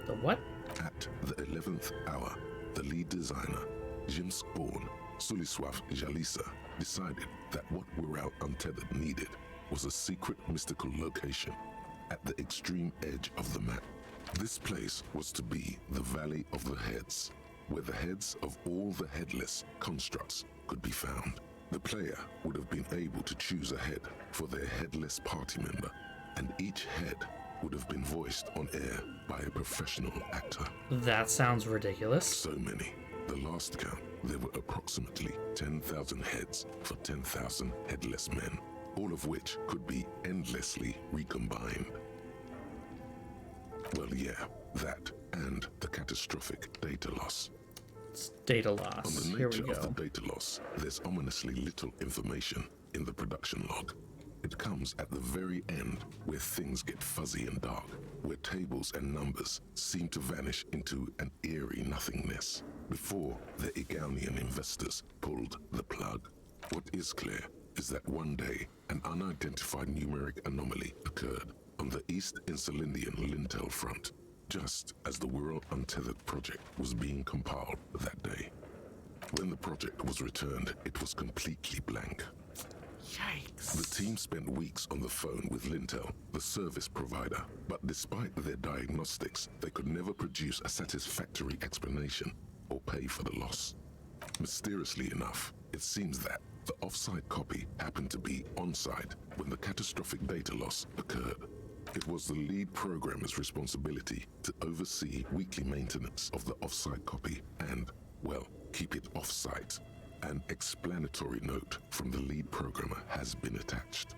The what? At the 11th hour, the lead designer, Jimsk-born Suliswaf Jalisa, decided that what Whirl Untethered needed was a secret mystical location at the extreme edge of the map. This place was to be the Valley of the Heads, where the heads of all the headless constructs could be found. The player would have been able to choose a head for their headless party member, and each head would have been voiced on air by a professional actor. That sounds ridiculous. So many. The last count, there were approximately 10,000 heads for 10,000 headless men, all of which could be endlessly recombined. Well, yeah, that and the catastrophic data loss. It's data loss. On the Here we nature go. of the data loss, there's ominously little information in the production log. It comes at the very end, where things get fuzzy and dark, where tables and numbers seem to vanish into an eerie nothingness, before the Egonian investors pulled the plug. What is clear is that one day, an unidentified numeric anomaly occurred on the East Insulindian lintel front, just as the World Untethered project was being compiled that day. When the project was returned, it was completely blank. Yikes. The team spent weeks on the phone with Lintel, the service provider, but despite their diagnostics, they could never produce a satisfactory explanation or pay for the loss. Mysteriously enough, it seems that the off-site copy happened to be on-site when the catastrophic data loss occurred. It was the lead programmer's responsibility to oversee weekly maintenance of the off-site copy and, well, keep it off-site. An explanatory note from the lead programmer has been attached.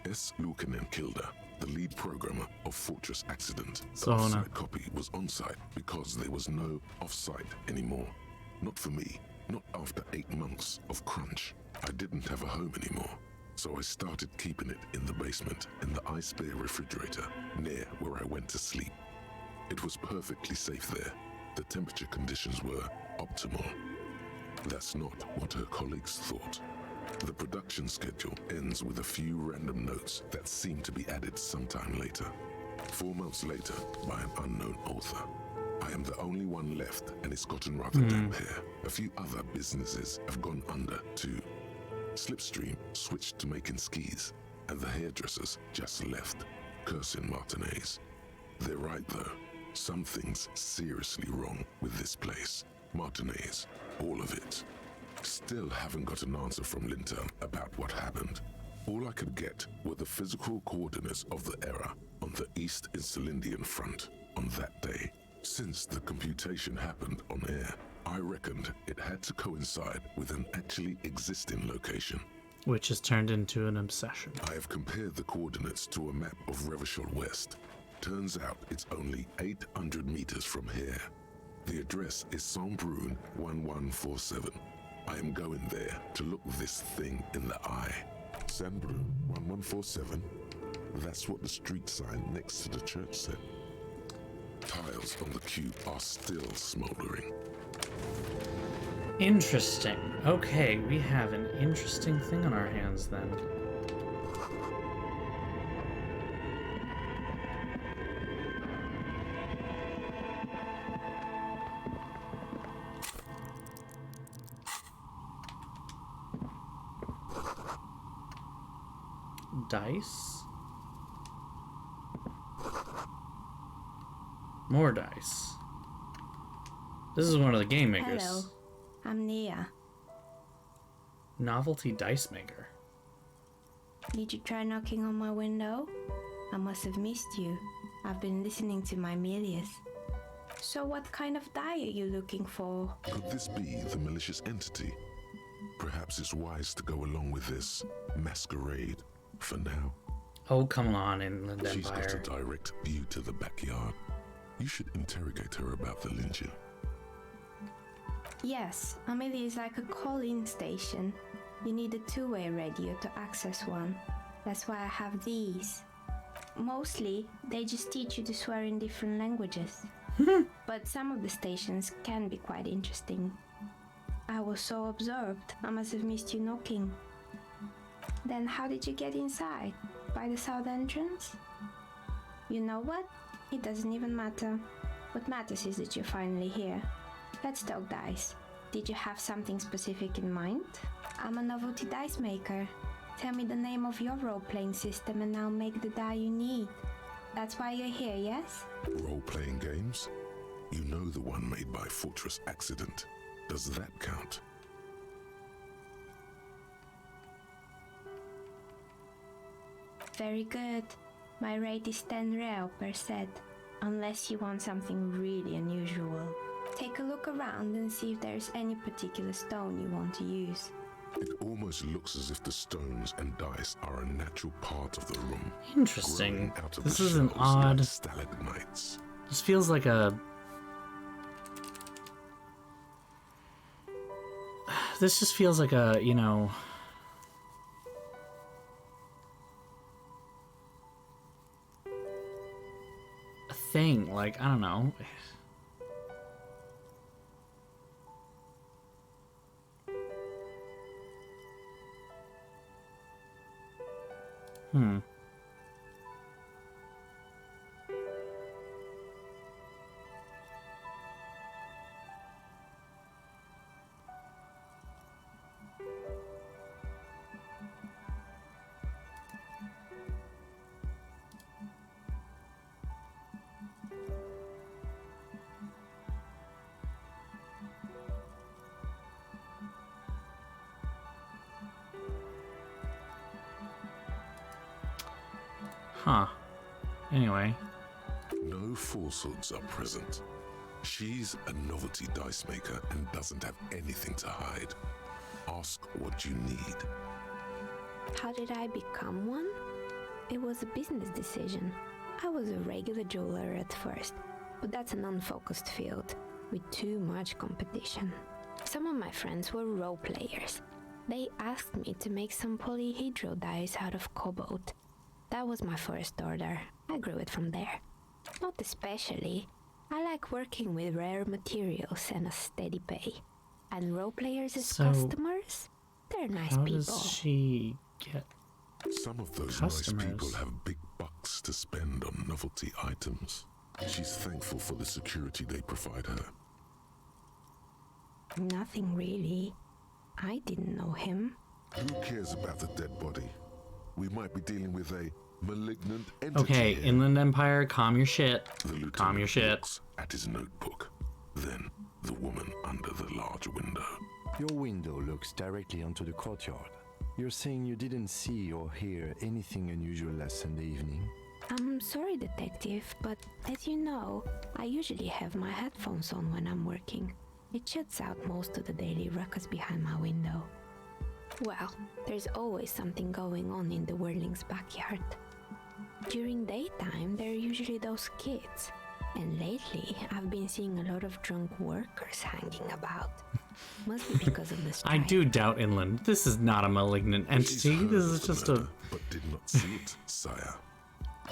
S. Lukanen Kilda, the lead programmer of Fortress Accident, the off-site copy was on-site because there was no off-site anymore. Not for me, not after 8 months of crunch. I didn't have a home anymore, so I started keeping it in the basement in the ice bear refrigerator near where I went to sleep. It was perfectly safe there. The temperature conditions were optimal. That's not what her colleagues thought. The production schedule ends with a few random notes that seem to be added sometime later. 4 months later, by an unknown author. I am the only one left, and it's gotten rather damp here. A few other businesses have gone under too. Slipstream switched to making skis, and the hairdressers just left, cursing Martinez. They're right though. Something's seriously wrong with this place. Martinez, all of it. Still haven't got an answer from Lintel about what happened. All I could get were the physical coordinates of the error on the East Insulindian front on that day. Since the computation happened on air, I reckoned it had to coincide with an actually existing location. Which has turned into an obsession. I have compared the coordinates to a map of Revachol West. Turns out it's only 800 meters from here. The address is Saint-Brun 1147. I am going there to look this thing in the eye. Saint-Brun 1147? That's what the street sign next to the church said. Tiles on the cube are still smoldering. Interesting. Okay, we have an interesting thing on our hands then. Dice? More dice. This is one of the game makers. Hello, I'm Nia. Novelty dice maker. Did you try knocking on my window? I must have missed you. I've been listening to my Melius. So what kind of die are you looking for? Could this be the malicious entity? Perhaps it's wise to go along with this masquerade for now. Oh, come on, Inland She's Empire. got a direct view to the backyard. You should interrogate her about the lynching. Yes, Amelia is like a call-in station. You need a two-way radio to access one. That's why I have these. Mostly, they just teach you to swear in different languages. But some of the stations can be quite interesting. I was so absorbed, I must have missed you knocking. Then how did you get inside? By the south entrance? You know what? It doesn't even matter. What matters is that you're finally here. Let's talk dice. Did you have something specific in mind? I'm a novelty dice maker. Tell me the name of your role-playing system and I'll make the die you need. That's why you're here, yes? Role-playing games? You know the one made by Fortress Accident. Does that count? Very good. My rate is 10 real per set, unless you want something really unusual. Take a look around and see if there's any particular stone you want to use. It almost looks as if the stones and dice are a natural part of the room. Interesting. Out of This the is an shells odd... like stalagmites. This feels like a... This just feels like a, you know... a thing, like, I don't know. Huh. Anyway. No falsehoods are present. She's a novelty dice maker and doesn't have anything to hide. Ask what you need. How did I become one? It was a business decision. I was a regular jeweler at first, but that's an unfocused field with too much competition. Some of my friends were role players. They asked me to make some polyhedral dice out of cobalt. That was my first order. I grew it from there. Not especially. I like working with rare materials and a steady pay. And role players as customers? They're nice How people. does she get Some of those customers? nice people have big bucks to spend on novelty items. She's thankful for the security they provide her. Nothing really. I didn't know him. Who cares about the dead body? We might be dealing with a malignant entity. Okay, here. Inland Empire, calm your shit. The Calm your shit. looks at his notebook. Then the woman under the large window. Your window looks directly onto the courtyard. You're saying you didn't see or hear anything unusual last Sunday evening? I'm sorry, detective, but as you know, I usually have my headphones on when I'm working. It shuts out most of the daily ruckus behind my window. Well, there's always something going on in the Whirling's backyard. During daytime, there are usually those kids. And lately, I've been seeing a lot of drunk workers hanging about. Must be because of the strike. I do doubt Inland. This is not a malignant entity. This is just a... But did not see it, sire.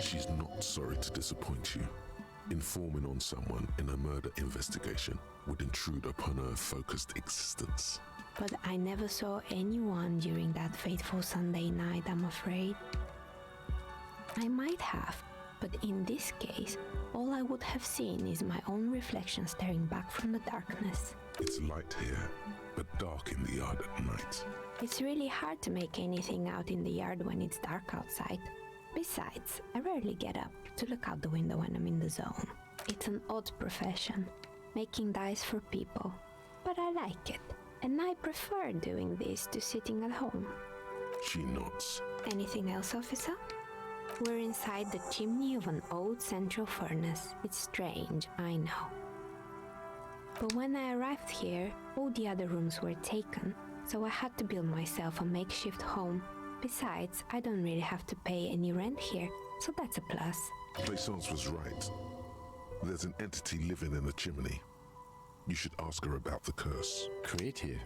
She's not sorry to disappoint you. Informing on someone in a murder investigation would intrude upon her focused existence. But I never saw anyone during that fateful Sunday night, I'm afraid. I might have, but in this case, all I would have seen is my own reflection staring back from the darkness. It's light here, but dark in the yard at night. It's really hard to make anything out in the yard when it's dark outside. Besides, I rarely get up to look out the window when I'm in the zone. It's an odd profession, making dice for people, but I like it. And I prefer doing this to sitting at home. She nods. Anything else, officer? We're inside the chimney of an old central furnace. It's strange, I know. But when I arrived here, all the other rooms were taken, so I had to build myself a makeshift home. Besides, I don't really have to pay any rent here, so that's a plus. Plaisance was right. There's an entity living in the chimney. You should ask her about the curse. Creative.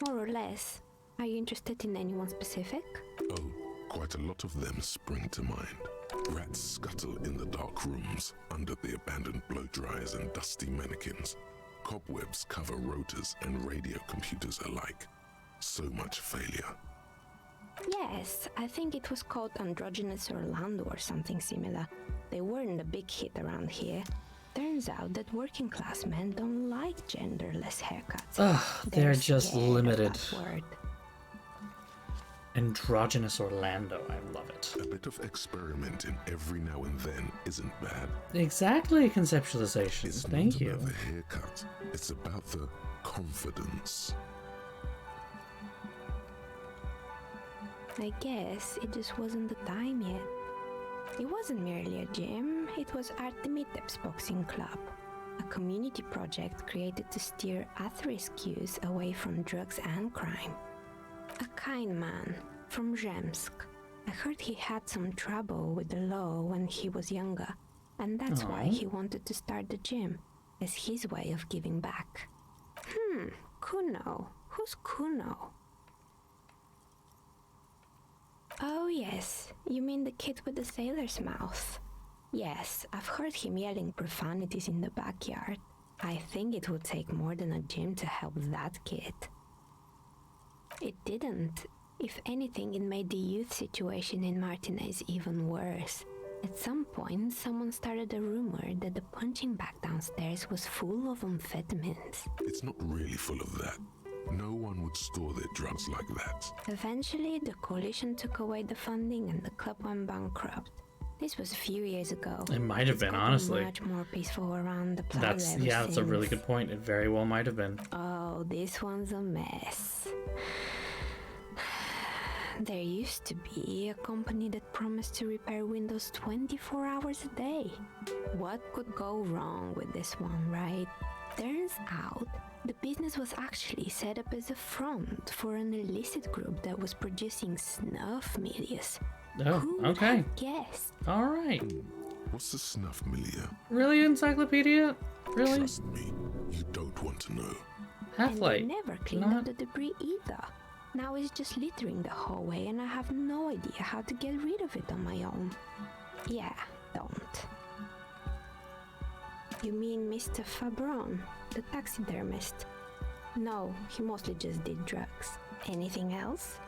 More or less. Are you interested in anyone specific? Oh, quite a lot of them spring to mind. Rats scuttle in the dark rooms, under the abandoned blow dryers and dusty mannequins. Cobwebs cover rotors and radio computers alike. So much failure. Yes, I think it was called Androgynous Orlando or something similar. They weren't a big hit around here. Turns out that working class men don't like genderless haircuts. Ugh, they're just scared of limited. that word. Androgynous Orlando, I love it. A bit of experimenting every now and then isn't bad. Exactly, conceptualization. It's Thank not you. about the haircut. It's about the confidence. I guess it just wasn't the time yet. It wasn't merely a gym, it was Artemiteps Boxing Club, a community project created to steer at-risk youth away from drugs and crime. A kind man from Zemsk. I heard he had some trouble with the law when he was younger, and that's why he wanted to start the gym, as his way of giving back. Kuno. Who's Kuno? Oh yes, you mean the kid with the sailor's mouth. Yes, I've heard him yelling profanities in the backyard. I think it would take more than a gym to help that kid. It didn't. If anything, it made the youth situation in Martinez even worse. At some point, someone started a rumor that the punching bag downstairs was full of amphetamines. It's not really full of that. No one would store their drugs like that. Eventually, the coalition took away the funding and the club went bankrupt. This was a few years ago. It might have been, honestly. Much more peaceful around the plaza. That's a really good point. It very well might have been. Oh, this one's a mess. There used to be a company that promised to repair windows 24 hours a day. What could go wrong with this one, right? Turns out, the business was actually set up as a front for an illicit group that was producing snuff milias. Oh, Who okay. would have guessed? All right. What's the snuff milia? Really, Encyclopedia? Really? Trust me, you don't want to know. Half-Light. And they never cleaned up the debris either. Now it's just littering the hallway and I have no idea how to get rid of it on my own. Yeah, don't. You mean Mr. Fabron, the taxidermist? No, he mostly just did drugs. Anything else?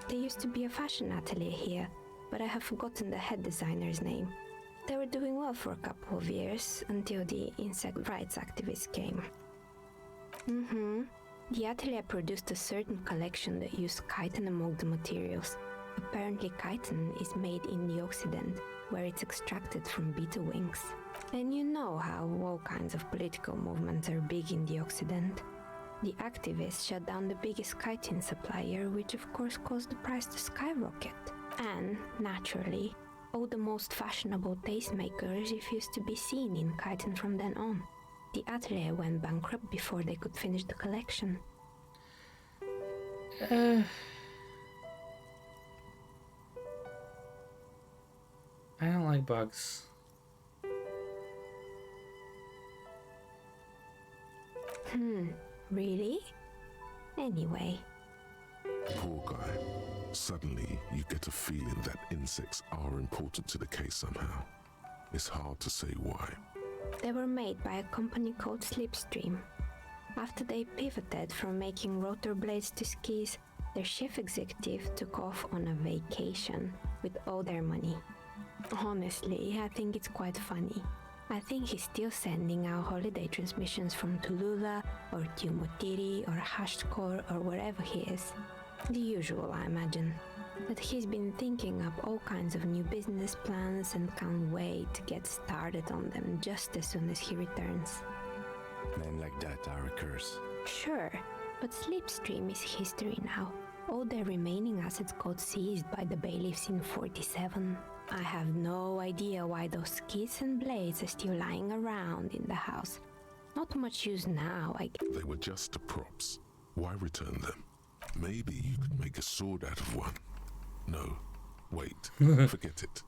There used to be a fashion atelier here, but I have forgotten the head designer's name. They were doing well for a couple of years, until the insect rights activists came. The atelier produced a certain collection that used chitin among the materials. Apparently chitin is made in the Occident, where it's extracted from beetle wings. And you know how all kinds of political movements are big in the Occident. The activists shut down the biggest chitin supplier, which of course caused the price to skyrocket. And, naturally, all the most fashionable tastemakers refused to be seen in chitin from then on. The atelier went bankrupt before they could finish the collection. I don't like bugs. Really? Anyway. Poor guy. Suddenly, you get a feeling that insects are important to the case somehow. It's hard to say why. They were made by a company called Slipstream. After they pivoted from making rotor blades to skis, their chief executive took off on a vacation with all their money. Honestly, I think it's quite funny. I think he's still sending out holiday transmissions from Tulula or Tumutiri or Hashtkor or wherever he is. The usual, I imagine. But he's been thinking up all kinds of new business plans and can't wait to get started on them just as soon as he returns. Men like that are a curse. Sure, but Slipstream is history now. All their remaining assets got seized by the bailiffs in 47. I have no idea why those skis and blades are still lying around in the house. Not much use now, I guess. They were just props. Why return them? Maybe you could make a sword out of one. No, wait, forget it.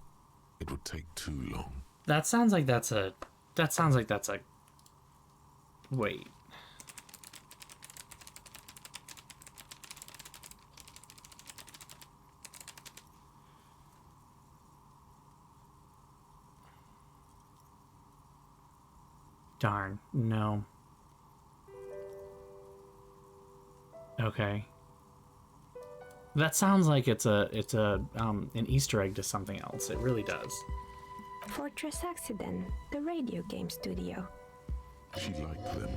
It would take too long. That sounds like that's a... Wait. Darn, no. Okay. That sounds like it's an Easter egg to something else. It really does. Fortress Accident, the radio game studio. She liked them.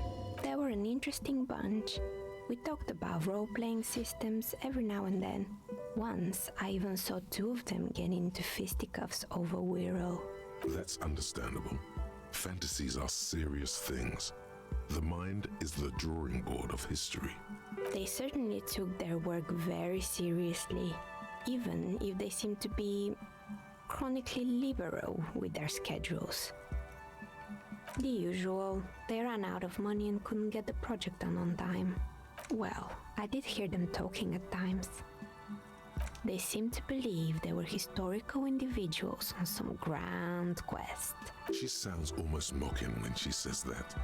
They were an interesting bunch. We talked about role-playing systems every now and then. Once, I even saw two of them get into fisticuffs over Wirral. That's understandable. Fantasies are serious things. The mind is the drawing board of history. They certainly took their work very seriously. even if they seem to be chronically liberal with their schedules. The usual, they ran out of money and couldn't get the project done on time. Well, I did hear them talking at times. They seemed to believe they were historical individuals on some grand quest. She sounds almost mocking when she says that.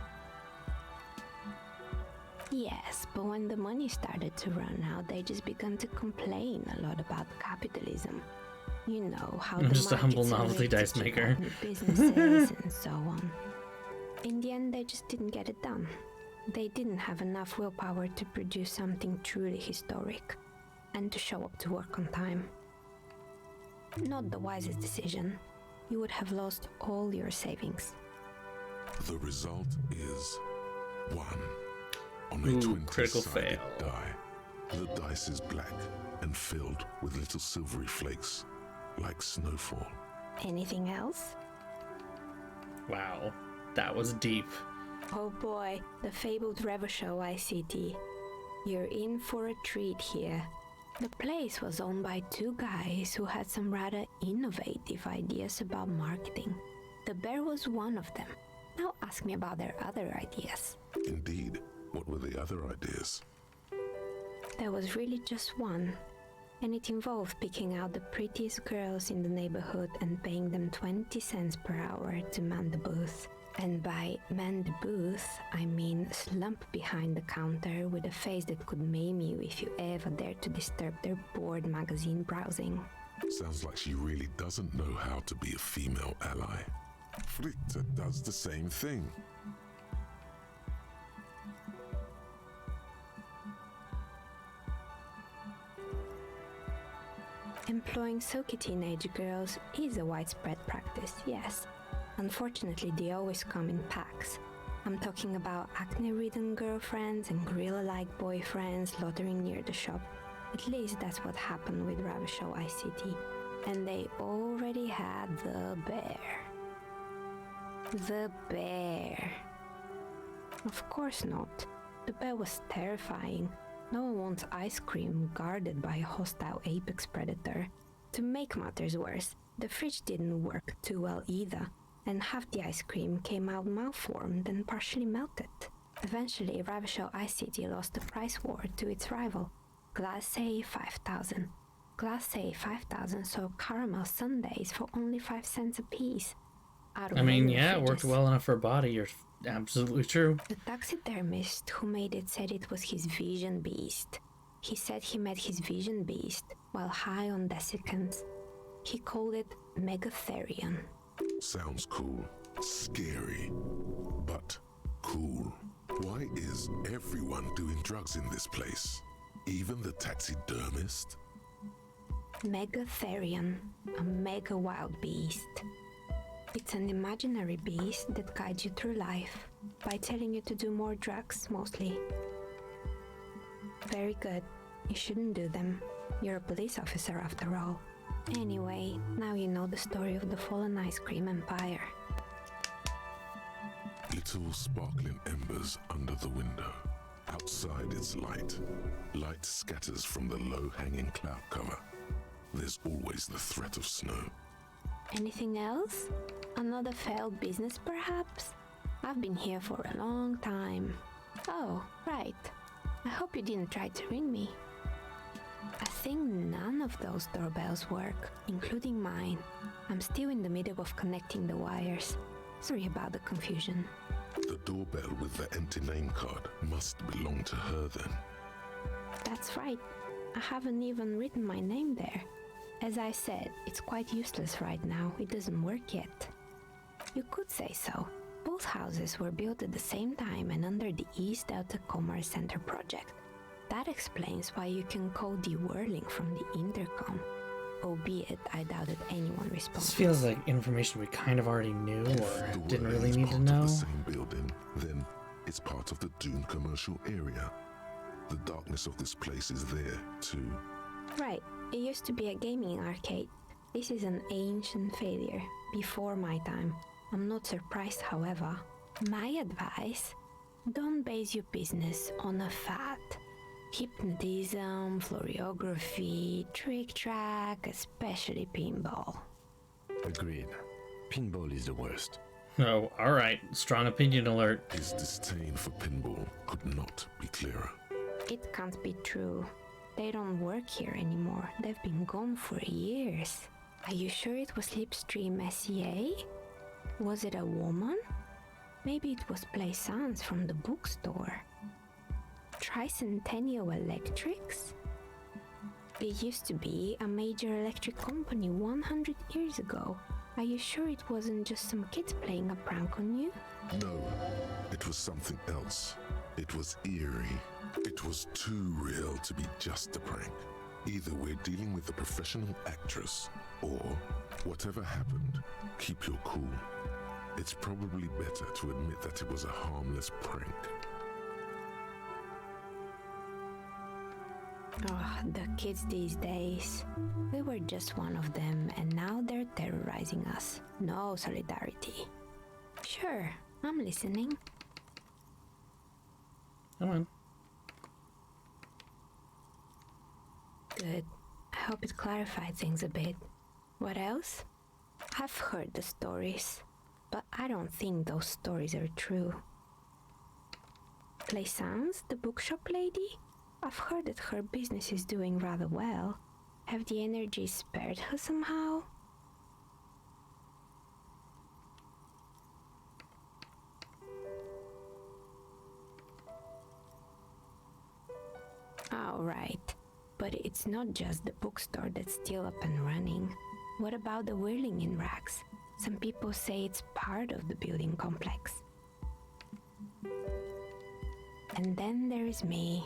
Yes, but when the money started to run out, they just began to complain a lot about capitalism. You know, how I'm the just a humble markets are novelty rigged to dice keep maker. out new businesses and so on. In the end, they just didn't get it done. They didn't have enough willpower to produce something truly historic, and to show up to work on time. Not the wisest decision. You would have lost all your savings. The result is 1 on a Ooh, 20-sided critical fail. die. The dice is black and filled with little silvery flakes, like snowfall. Anything else? Wow, that was deep. Oh boy, the fabled Revachol ICT. You're in for a treat here. The place was owned by 2 guys who had some rather innovative ideas about marketing. The bear was one of them. Now ask me about their other ideas. Indeed, what were the other ideas? There was really just one, and it involved picking out the prettiest girls in the neighborhood and paying them 20 cents per hour to man the booth. And by man the booth, I mean slump behind the counter with a face that could maim you if you ever dared to disturb their bored magazine browsing. Sounds like she really doesn't know how to be a female ally. Fritta does the same thing. Employing silky teenage girls is a widespread practice, yes. Unfortunately, they always come in packs. I'm talking about acne-ridden girlfriends and gorilla-like boyfriends loitering near the shop. At least that's what happened with Revachol ICT. And they already had the bear. The bear. Of course not. The bear was terrifying. No one wants ice cream guarded by a hostile apex predator. To make matters worse, the fridge didn't work too well either, and half the ice cream came out malformed and partially melted. Eventually, Revachol ICT lost the price war to its rival, Glacé 5000. Glacé 5000 sold caramel sundaes for only 5 cents a piece. I mean, yeah, it worked well enough for a body. You're absolutely true. The taxidermist who made it said it was his vision beast. He said he met his vision beast while high on desiccants. He called it Megatherion. Sounds cool. Scary. But cool. Why is everyone doing drugs in this place? Even the taxidermist? Megatherion, a mega wild beast. It's an imaginary beast that guides you through life by telling you to do more drugs, mostly. Very good. You shouldn't do them. You're a police officer after all. Anyway, now you know the story of the fallen ice cream empire. Little sparkling embers under the window. Outside it's light. Light scatters from the low-hanging cloud cover. There's always the threat of snow. Anything else? Another failed business, perhaps? I've been here for a long time. Oh, right. I hope you didn't try to ring me. I think none of those doorbells work, including mine. I'm still in the middle of connecting the wires. Sorry about the confusion. The doorbell with the empty name card must belong to her then. That's right. I haven't even written my name there. As I said, it's quite useless right now. It doesn't work yet. You could say so. Both houses were built at the same time and under the East Delta Commerce Center project. That explains why you can call de-whirling from the intercom. Albeit, I doubt that anyone responds. This feels like information we kind of already knew or didn't really need to Part know. of the same building, then it's part of the Dune commercial area. The darkness of this place is there too. Right. It used to be a gaming arcade. This is an ancient failure, before my time. I'm not surprised, however. My advice, don't base your business on a fad. Hypnotism, fluorography, trick track, especially pinball. Agreed. Pinball is the worst. Oh, alright. Strong opinion alert. His disdain for pinball could not be clearer. It can't be true. They don't work here anymore. They've been gone for years. Are you sure it was Slipstream SEA? Was it a woman? Maybe it was Plaisance from the bookstore. Tricentennial Electrics? It used to be a major electric company 100 years ago. Are you sure it wasn't just some kids playing a prank on you? No, it was something else. It was eerie. It was too real to be just a prank. Either we're dealing with a professional actress, or whatever happened, keep your cool. It's probably better to admit that it was a harmless prank. Oh, the kids these days. We were just one of them, and now they're terrorizing us. No solidarity. Sure, I'm listening. Come on. Good. I hope it clarified things a bit. What else? I've heard the stories, but I don't think those stories are true. Plaisance, the bookshop lady? I've heard that her business is doing rather well. Have the energy spared her somehow? Alright, but it's not just the bookstore that's still up and running. What about the whirling in rags? Some people say it's part of the building complex. And then there is me.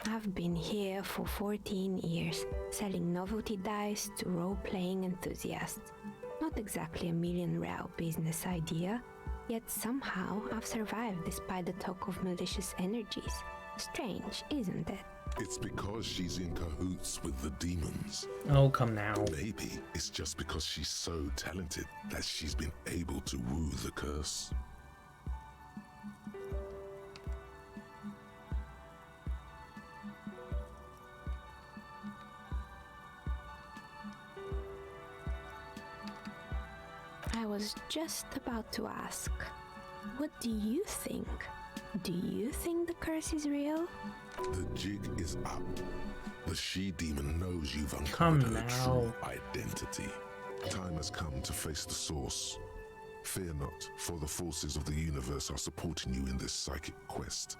I've been here for 14 years, selling novelty dice to role-playing enthusiasts. Not exactly a million-real business idea, yet somehow I've survived despite the talk of malicious energies. Strange, isn't it? It's because she's in cahoots with the demons. Oh, come now. Maybe it's just because she's so talented that she's been able to woo the curse. I was just about to ask, what do you think? Do you think the curse is real? The jig is up. The she-demon knows you've uncovered her true identity. Time has come to face the source. Fear not, for the forces of the universe are supporting you in this psychic quest.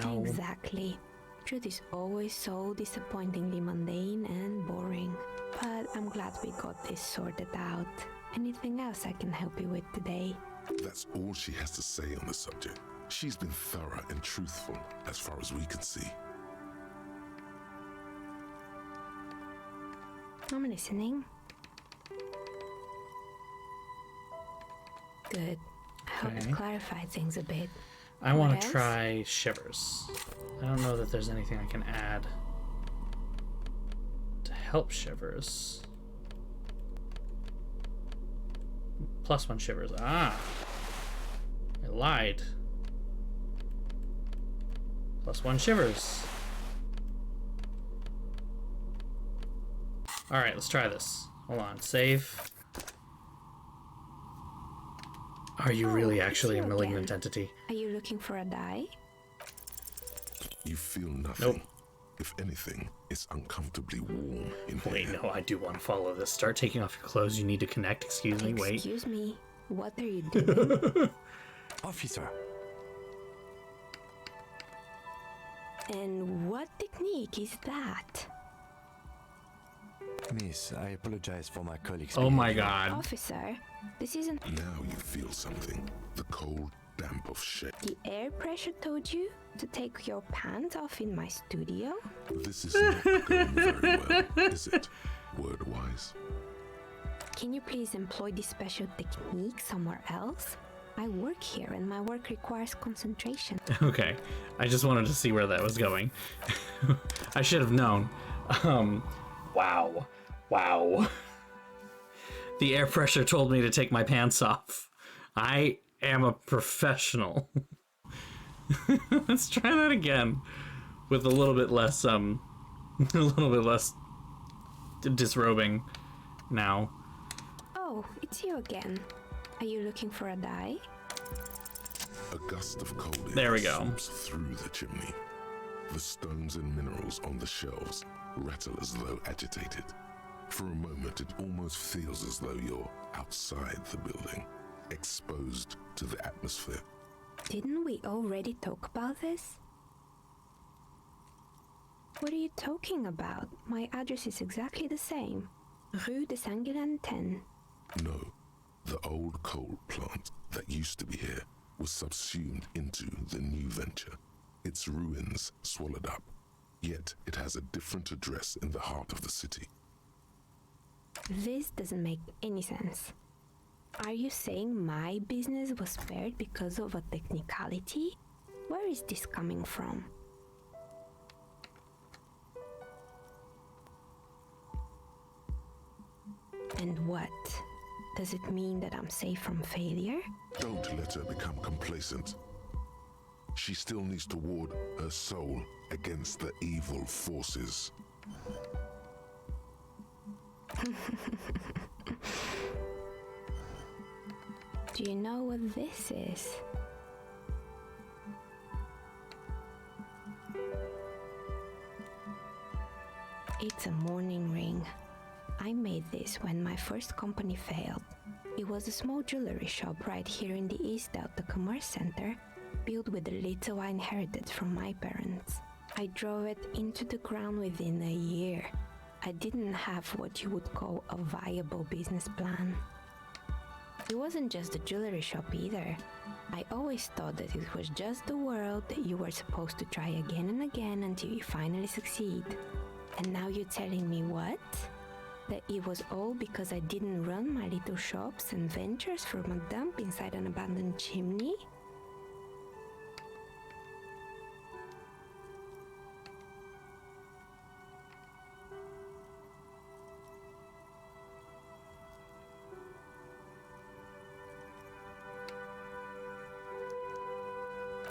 No. Exactly. Truth is always so disappointingly mundane and boring. But I'm glad we got this sorted out. Anything else I can help you with today? That's all she has to say on the subject. She's been thorough and truthful, as far as we can see. I'm listening. Good. I hope it clarified things a bit. I want to try Shivers. I don't know that there's anything I can add to help Shivers. +1 Shivers. Ah! I lied. +1 Shivers. Alright, let's try this. Hold on. Save. Are you really actually a malignant entity? Are you looking for a die? You feel nothing. Nope. If anything, it's uncomfortably warm in here. Wait, no, I do want to follow this. Start taking off your clothes. You need to connect. Excuse me, wait. Excuse me. What are you doing? Officer. And what technique is that? Miss, I apologize for my colleagues. Oh my god. Officer, this isn't... Now you feel something. The cold damp of shame. The air pressure told you to take your pants off in my studio? This is not going very well, is it? Word-wise. Can you please employ this special technique somewhere else? I work here and my work requires concentration. Okay, I just wanted to see where that was going. I should have known. Wow. The air pressure told me to take my pants off. I am a professional. Let's try that again with a little bit less disrobing now. Oh, it's you again. Are you looking for a die? A gust of cold air There we go. sweeps through the chimney. The stones and minerals on the shelves rattle as though agitated. For a moment, it almost feels as though you're outside the building, exposed to the atmosphere. Didn't we already talk about this? What are you talking about? My address is exactly the same. Rue de Saint-Guilain 10. No, the old coal plant that used to be here was subsumed into the new venture. Its ruins swallowed up, yet it has a different address in the heart of the city. This doesn't make any sense. Are you saying my business was spared because of a technicality? Where is this coming from? And what? Does it mean that I'm safe from failure? Don't let her become complacent. She still needs to ward her soul against the evil forces. Do you know what this is? It's a mourning ring. I made this when my first company failed. It was a small jewelry shop right here in the East Delta Commerce Center, built with the little I inherited from my parents. I drove it into the ground within a year. I didn't have what you would call a viable business plan. It wasn't just a jewelry shop either. I always thought that it was just the world that you were supposed to try again and again until you finally succeed. And now you're telling me what? That it was all because I didn't run my little shops and ventures from a dump inside an abandoned chimney?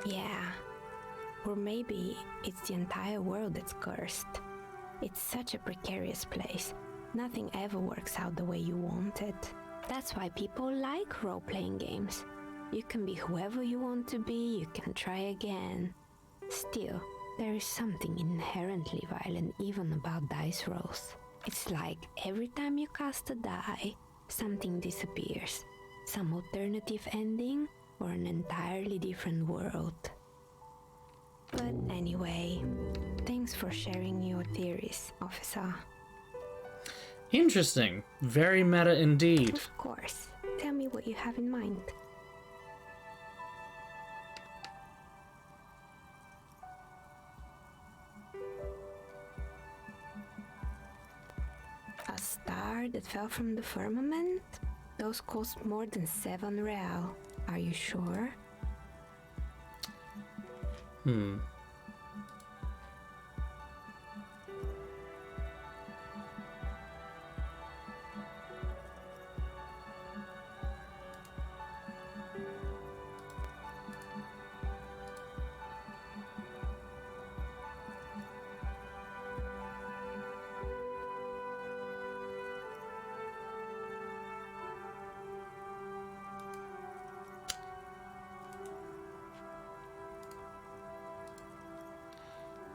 Yeah, or maybe it's the entire world that's cursed. It's such a precarious place. Nothing ever works out the way you want it. That's why people like role-playing games. You can be whoever you want to be, you can try again. Still, there is something inherently violent even about dice rolls. It's like every time you cast a die, something disappears. Some alternative ending, or an entirely different world. But anyway, thanks for sharing your theories, officer. Interesting. Very meta indeed. Of course. Tell me what you have in mind. A star that fell from the firmament? Those cost more than 7 real. Are you sure?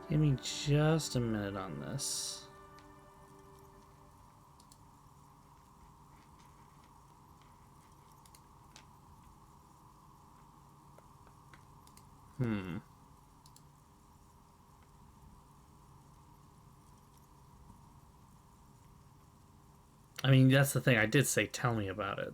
Give me just a minute on this. I mean, that's the thing. I did say, tell me about it.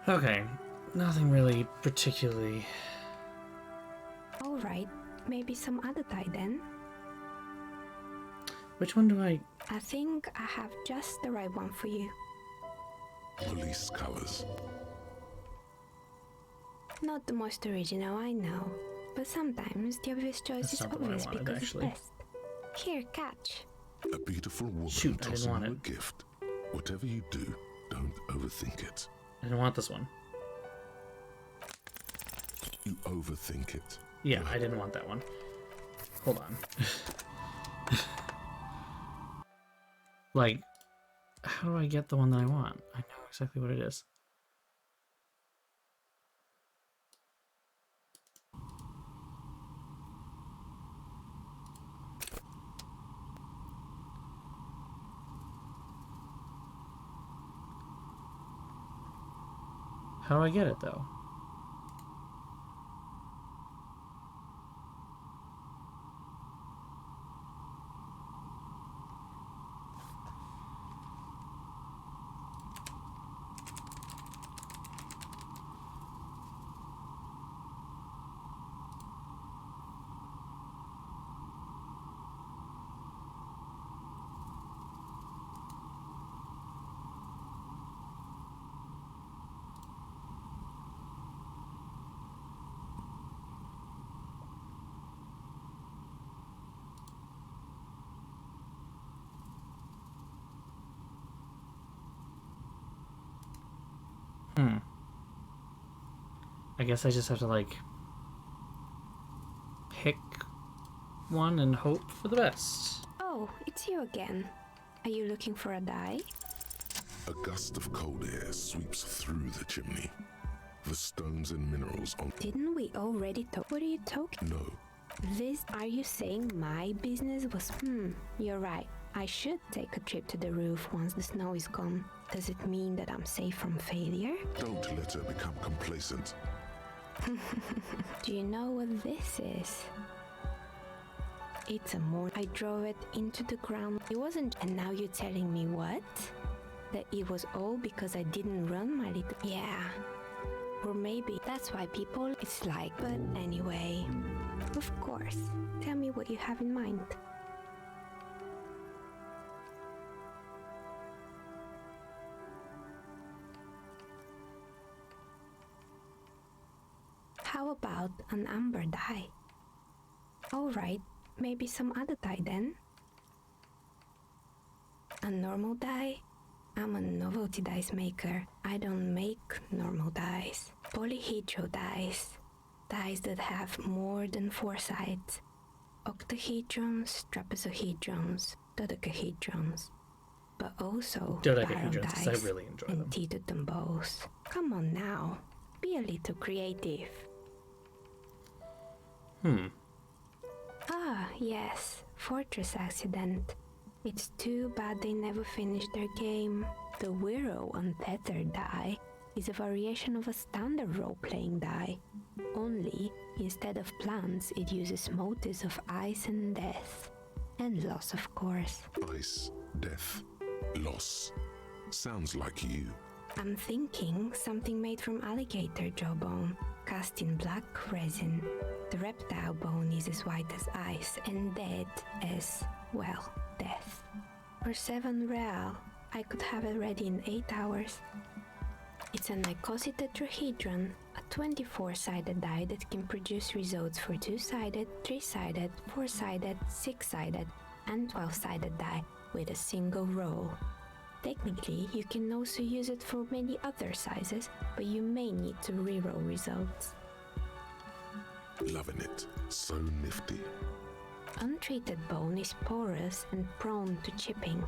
Okay, nothing really particularly. Alright, maybe some other die then. Which one do I... I think I have just the right one for you. Police colors. Not the most original, I know. But sometimes the obvious choice is obvious because it's best. Here, catch. A beautiful woman tossing you a gift. Whatever you do, don't overthink it. I didn't want this one. You overthink it. Yeah, I didn't want that one. Hold on. Like, how do I get the one that I want? I know exactly what it is. How do I get it, though? I guess I just have to, like, pick one and hope for the best. Oh, it's you again. Are you looking for a die? A gust of cold air sweeps through the chimney. The stones and minerals on... Didn't we already talk? What are you talking? No. This, are you saying my business was... You're right. I should take a trip to the roof once the snow is gone. Does it mean that I'm safe from failure? Don't let her become complacent. Do you know what this is? It's a mortar. I drove it into the ground. It wasn't... And now you're telling me what? That it was all because I didn't run my little... Yeah. Or maybe that's why people... It's like... But anyway... Of course. Tell me what you have in mind. How about an amber dye? Alright, maybe some other dye then? A normal dye? I'm a novelty dyes maker. I don't make normal dyes. Polyhedral dyes. Dyes that have more than 4 sides. Octahedrons, trapezohedrons, dodecahedrons. But also barrel dyes I really enjoy them. and teetotum bows. Come on now, be a little creative. Ah, yes, Fortress Accident. It's too bad they never finished their game. The Wirrow Untethered die is a variation of a standard role-playing die. Only, instead of plants, it uses motifs of ice and death. And loss, of course. Ice, death, loss. Sounds like you. I'm thinking something made from alligator jawbone, cast in black resin. The reptile bone is as white as ice and dead as, well, death. For 7 real, I could have it ready in 8 hours. It's an icosi tetrahedron, a 24-sided die that can produce results for 2-sided, 3-sided, 4-sided, 6-sided, and 12-sided die with a single roll. Technically, you can also use it for many other sizes, but you may need to reroll results. Loving it. So nifty. Untreated bone is porous and prone to chipping.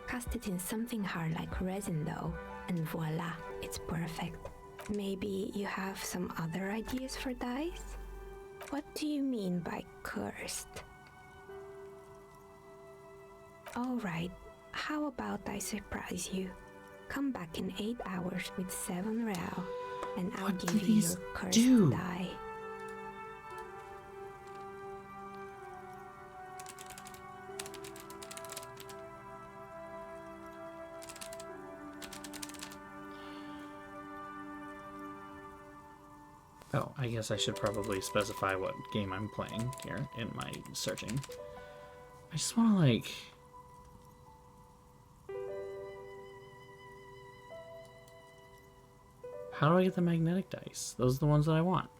Cast it in something hard like resin though, and voila, it's perfect. Maybe you have some other ideas for dice? What do you mean by cursed? Alright, how about I surprise you? Come back in 8 hours with 7 real, and I'll give you your cursed die. Oh, I guess I should probably specify what game I'm playing here in my searching. I just want to, like... How do I get the magnetic dice? Those are the ones that I want.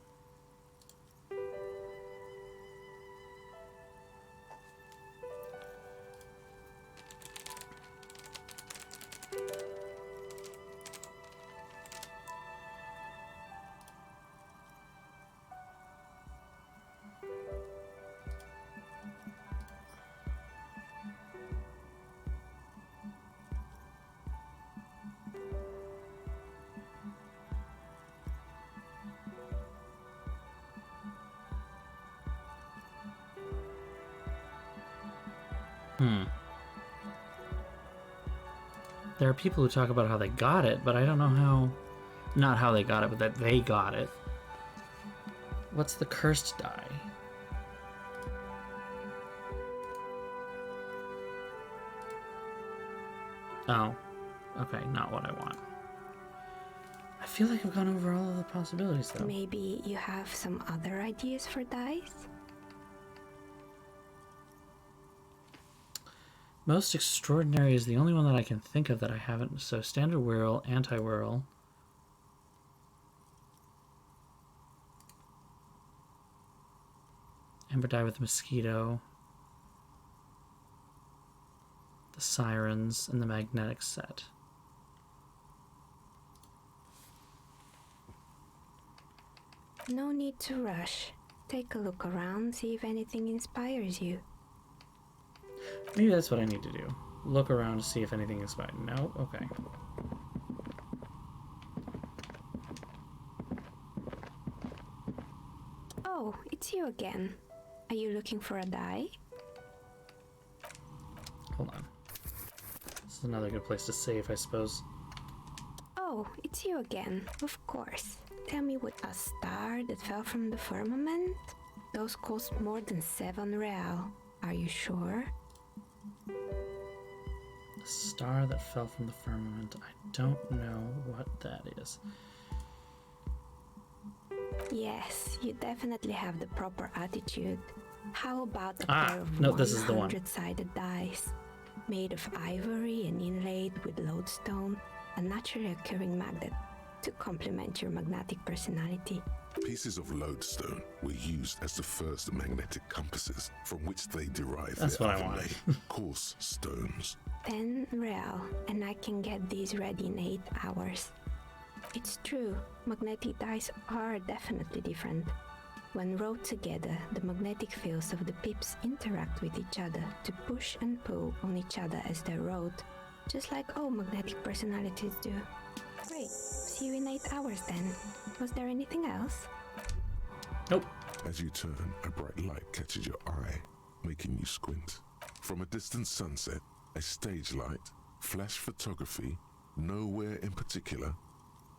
There are people who talk about how they got it, but I don't know how... Not how they got it, but that they got it. What's the cursed die? Oh. Okay, not what I want. I feel like I've gone over all of the possibilities, though. Maybe you have some other ideas for dice? Most extraordinary is the only one that I can think of that I haven't. So standard whirl, anti-whirl. Ember die with mosquito. The sirens and the magnetic set. No need to rush. Take a look around, see if anything inspires you. Maybe that's what I need to do. Look around to see if anything is fine. No? Okay. Oh, it's you again. Are you looking for a die? Hold on. This is another good place to save, I suppose. Oh, it's you again. Of course. Tell me what a star that fell from the firmament? Those cost more than 7 real. Are you sure? The star that fell from the firmament. I don't know what that is. Yes, you definitely have the proper attitude. How about a pair of no, this is the one. 100-sided dice, made of ivory and inlaid with lodestone, a naturally occurring magnet to complement your magnetic personality. Pieces of lodestone were used as the first magnetic compasses, from which they derived That's their what I other wanted. name, coarse stones. 10 real, and I can get these ready in 8 hours. It's true, magnetic dice are definitely different. When rolled together, the magnetic fields of the pips interact with each other to push and pull on each other as they're rolled, just like all magnetic personalities do. Great, see you in 8 hours then. Was there anything else? Nope. As you turn, a bright light catches your eye, making you squint. From a distant sunset, a stage light, flash photography, nowhere in particular.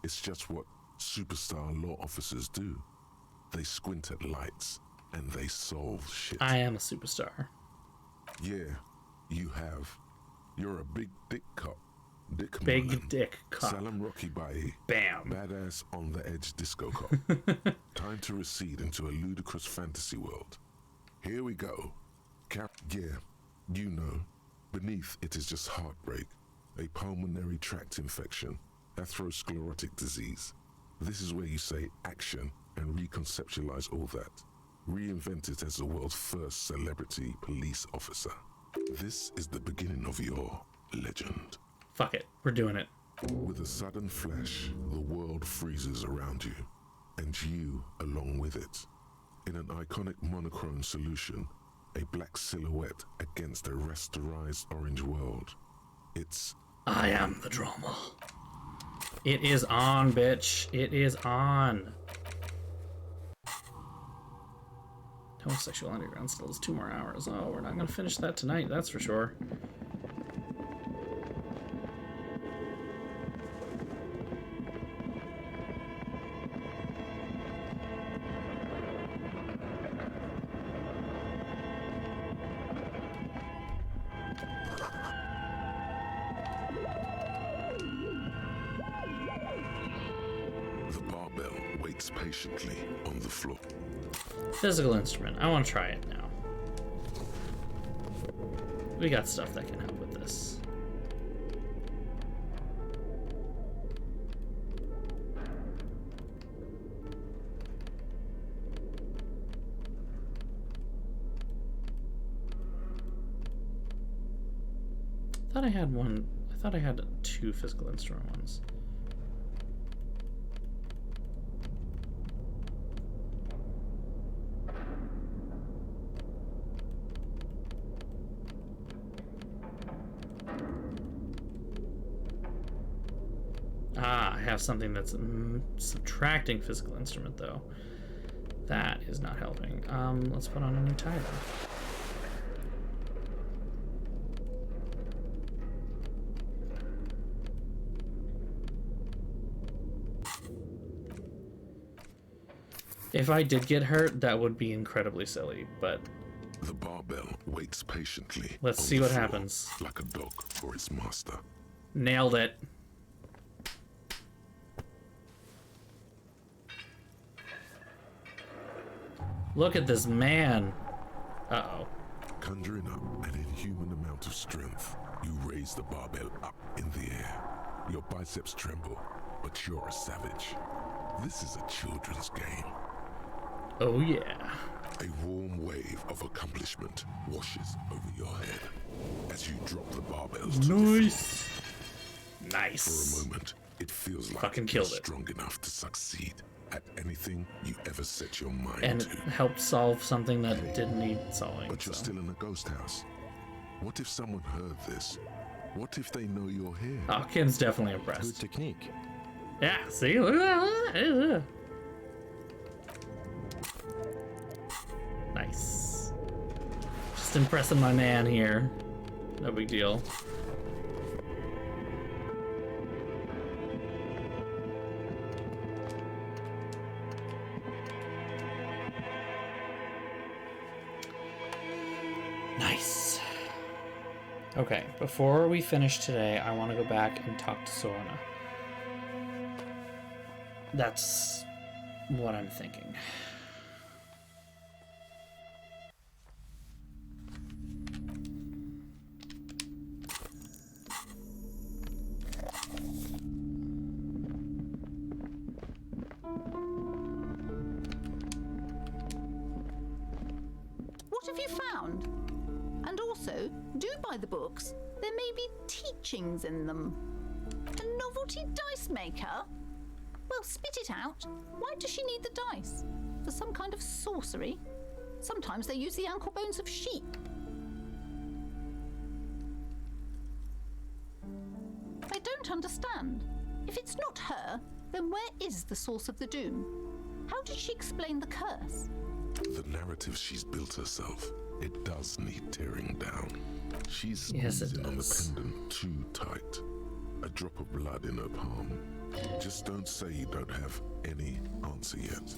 It's just what superstar law officers do. They squint at lights, and they solve shit. I am a superstar. Yeah, you have. You're a big dick cop. Dick Big Mullen. dick cop. Salam Rocky Baye. Bam. Badass on the edge disco cop. Time to recede into a ludicrous fantasy world. Here we go. Yeah, you know. Beneath it is just heartbreak, a pulmonary tract infection, atherosclerotic disease. This is where you say action and reconceptualize all that. Reinvent it as the world's first celebrity police officer. This is the beginning of your legend. Fuck it. We're doing it. With a sudden flash, the world freezes around you, and you along with it. In an iconic monochrome solution, a black silhouette against a rasterized orange world. It's... I am the drama. It is on, bitch. It is on. Homosexual Underground still has 2 more hours. Oh, we're not gonna finish that tonight, that's for sure. Patiently on the floor. Physical instrument. I want to try it now. We got stuff that can help with this. I thought I had one. I thought I had 2 physical instrument ones. Something that's subtracting physical instrument though. That is not helping. Let's put on a new tie then. If I did get hurt, that would be incredibly silly, but the barbell waits patiently. Let's see what happens. Like a dog for its master. Nailed it. Look at this man. Uh-oh. Conjuring up an inhuman amount of strength, you raise the barbell up in the air. Your biceps tremble, but you're a savage. This is a children's game. Oh yeah. A warm wave of accomplishment washes over your head as you drop the barbells to the floor. Nice. For a moment, it feels like fucking you're killed it. Strong enough to succeed at anything you ever set your mind and to. Help solve something that didn't need solving. But you're still in a ghost house. What if someone heard this? What if they know you're here? Oh, Kim's definitely impressed. Good technique. Yeah, see? Look at that. Nice. Just impressing my man here. No big deal. Nice. Okay, before we finish today, I want to go back and talk to Sorna. That's what I'm thinking. What have you found? And also, do buy the books. There may be teachings in them. A novelty dice maker? Well, spit it out. Why does she need the dice? For some kind of sorcery? Sometimes they use the ankle bones of sheep. I don't understand. If it's not her, then where is the source of the doom? How did she explain the curse? The narrative she's built herself, it does need tearing down. She's squeezing on the pendant too tight. A drop of blood in her palm. Just don't say you don't have any answer yet.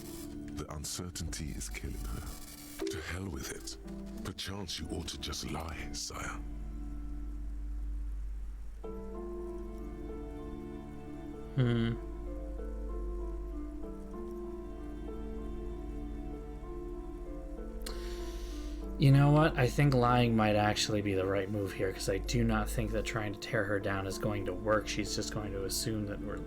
The uncertainty is killing her. To hell with it. Perchance you ought to just lie, sire. You know what? I think lying might actually be the right move here, because I do not think that trying to tear her down is going to work. She's just going to assume that we're...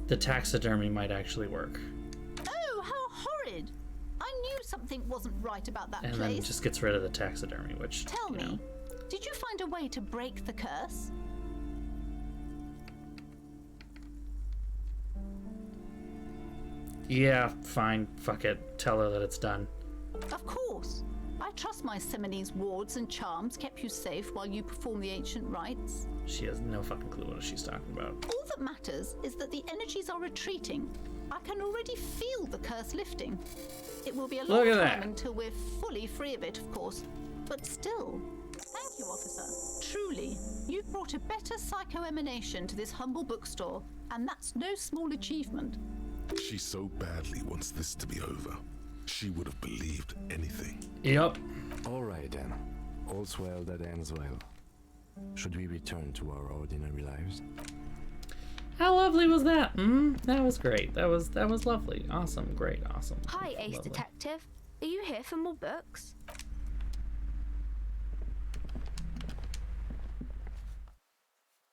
The taxidermy might actually work. Oh, how horrid! I knew something wasn't right about that And place. then just gets rid of the taxidermy, which, Tell me, Did you find a way to break the curse? Yeah, fine. Fuck it. Tell her that it's done. Of course. I trust my Seminole's wards and charms kept you safe while you perform the ancient rites. She has no fucking clue what she's talking about. All that matters is that the energies are retreating. I can already feel the curse lifting. It will be a long time until we're fully free of it, of course. But still, thank you, officer. Truly, you've brought a better psycho-emanation to this humble bookstore, and that's no small achievement. She so badly wants this to be over. She would have believed anything. Yep. All right then. All's well that ends well. Should we return to our ordinary lives? How lovely was that? That was great. That was lovely. Awesome. Great. Awesome. Hi, Ace lovely. Detective. Are you here for more books?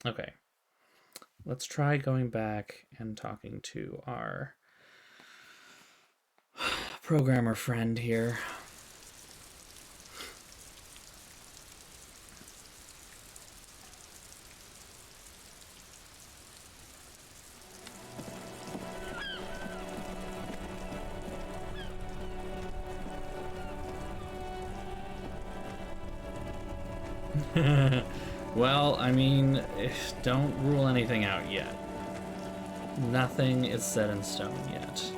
Okay. Let's try going back and talking to our programmer friend here. Well, I mean, don't rule anything out yet. Nothing is set in stone yet.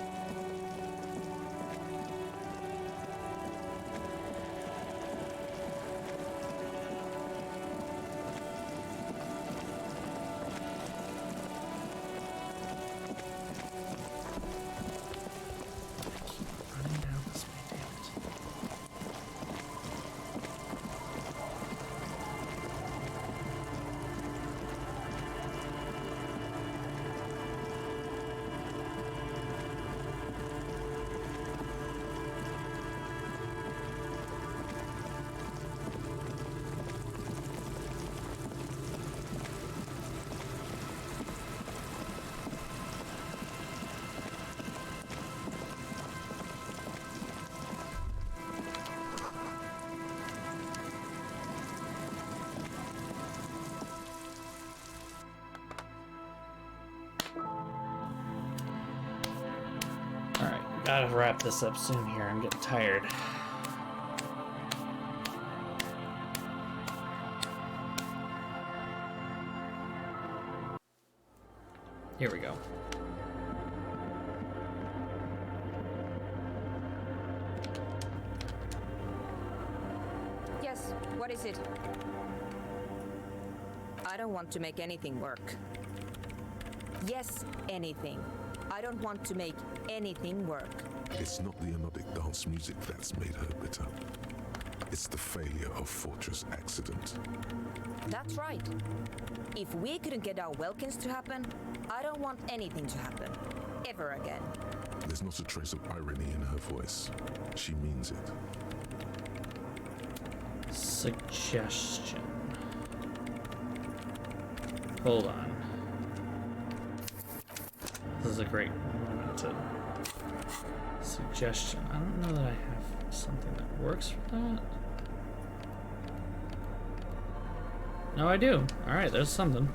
Gotta wrap this up soon here. I'm getting tired. Here we go. Yes, what is it? I don't want to make anything work. Yes, anything. I don't want to make anything work. It's not the melodic dance music that's made her bitter. It's the failure of Fortress Accident. That's right. If we couldn't get our Welkins to happen, I don't want anything to happen. Ever again. There's not a trace of irony in her voice. She means it. Suggestion. Hold on. This is a great moment to... Suggestion. I don't know that I have something that works for that. No, I do. Alright, there's something.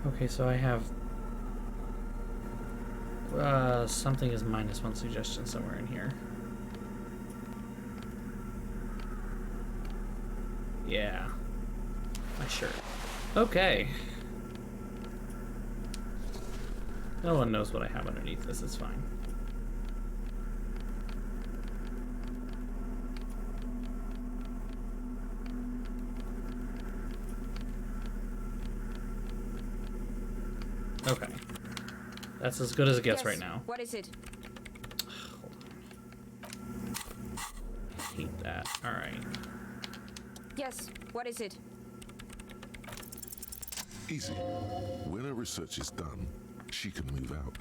Okay, so I have... something is -1 suggestion somewhere in here. Yeah. My shirt. Okay. No one knows what I have underneath this, it's fine. Okay. That's as good as it gets right now. What is it? I hate that. Alright. Yes, what is it? Easy. When her research is done, she can move out.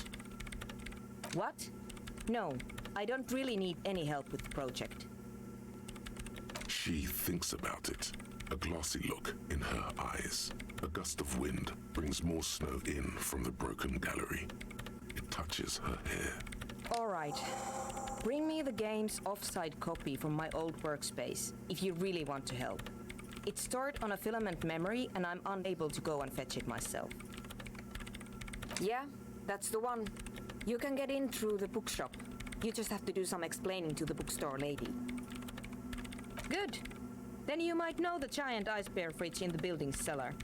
What? No, I don't really need any help with the project. She thinks about it. a glassy look in her eyes. A gust of wind brings more snow in from the broken gallery. It touches her hair. All right. Bring me the game's offsite copy from my old workspace, if you really want to help. It's stored on a filament memory, and I'm unable to go and fetch it myself. Yeah, that's the one. You can get in through the bookshop. You just have to do some explaining to the bookstore lady. Good. Then you might know the giant ice bear fridge in the building's cellar.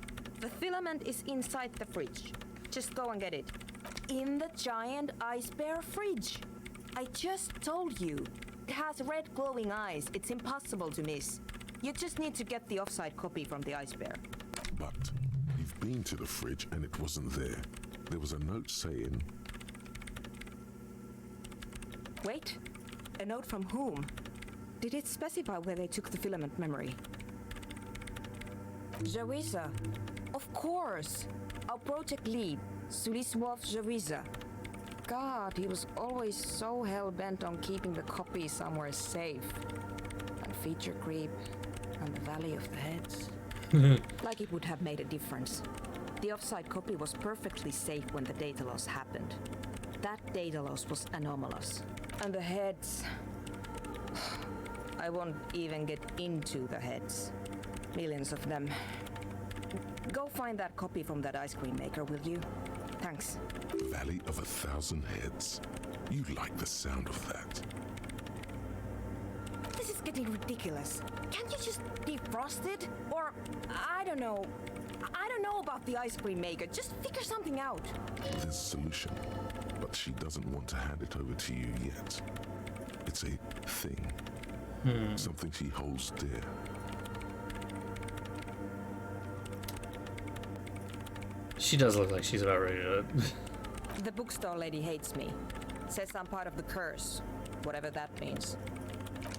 The filament is inside the fridge. Just go and get it. In the giant ice bear fridge. I just told you. It has red glowing eyes. It's impossible to miss. You just need to get the offsite copy from the ice bear. But you've been to the fridge and it wasn't there. There was a note saying... Wait. A note from whom? Did it specify where they took the filament memory? Jawiza. Of course. Our project lead, Suliswov Jawiza. God, he was always so hell-bent on keeping the copy somewhere safe. And feature creep, and the Valley of the Heads. Like it would have made a difference. The offsite copy was perfectly safe when the data loss happened. That data loss was anomalous. And the heads... I won't even get into the heads. Millions of them. Go find that copy from that ice cream maker, will you? Thanks. Valley of 1,000 Heads. You like the sound of that. This is getting ridiculous. Can't you just defrost it? Or, I don't know. I don't know about the ice cream maker. Just figure something out. There's a solution, but she doesn't want to hand it over to you yet. It's a thing. Something she holds dear. She does look like she's about ready to... The bookstore lady hates me. Says I'm part of the curse. Whatever that means.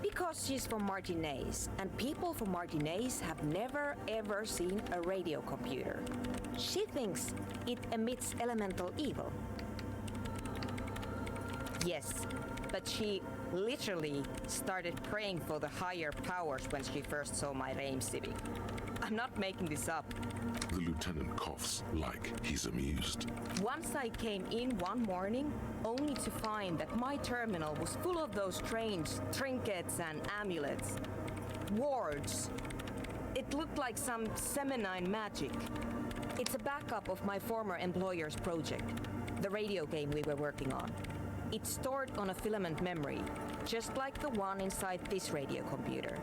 Because she's from Martinez, and people from Martinez have never ever seen a radio computer. She thinks it emits elemental evil. Yes, but she literally started praying for the higher powers when she first saw my Reim Civic. I'm not making this up. The lieutenant coughs like he's amused. Once I came in one morning, only to find that my terminal was full of those strange trinkets and amulets. Wards. It looked like some Semenine magic. It's a backup of my former employer's project, the radio game we were working on. It's stored on a filament memory, just like the one inside this radio computer.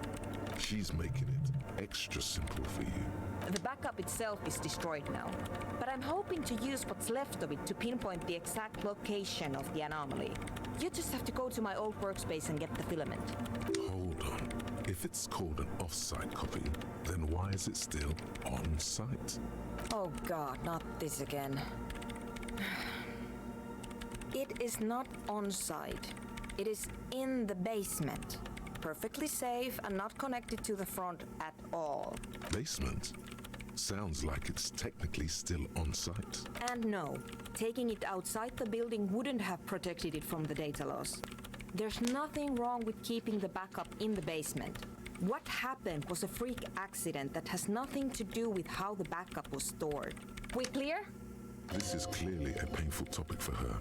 She's making it extra simple for you. The backup itself is destroyed now, but I'm hoping to use what's left of it to pinpoint the exact location of the anomaly. You just have to go to my old workspace and get the filament. Hold on. If it's called an off-site copy, then why is it still on-site? Oh God, not this again. It is not on-site. It is in the basement. Perfectly safe and not connected to the front at all. Basement? Sounds like it's technically still on-site. And no, taking it outside the building wouldn't have protected it from the data loss. There's nothing wrong with keeping the backup in the basement. What happened was a freak accident that has nothing to do with how the backup was stored. We clear? This is clearly a painful topic for her.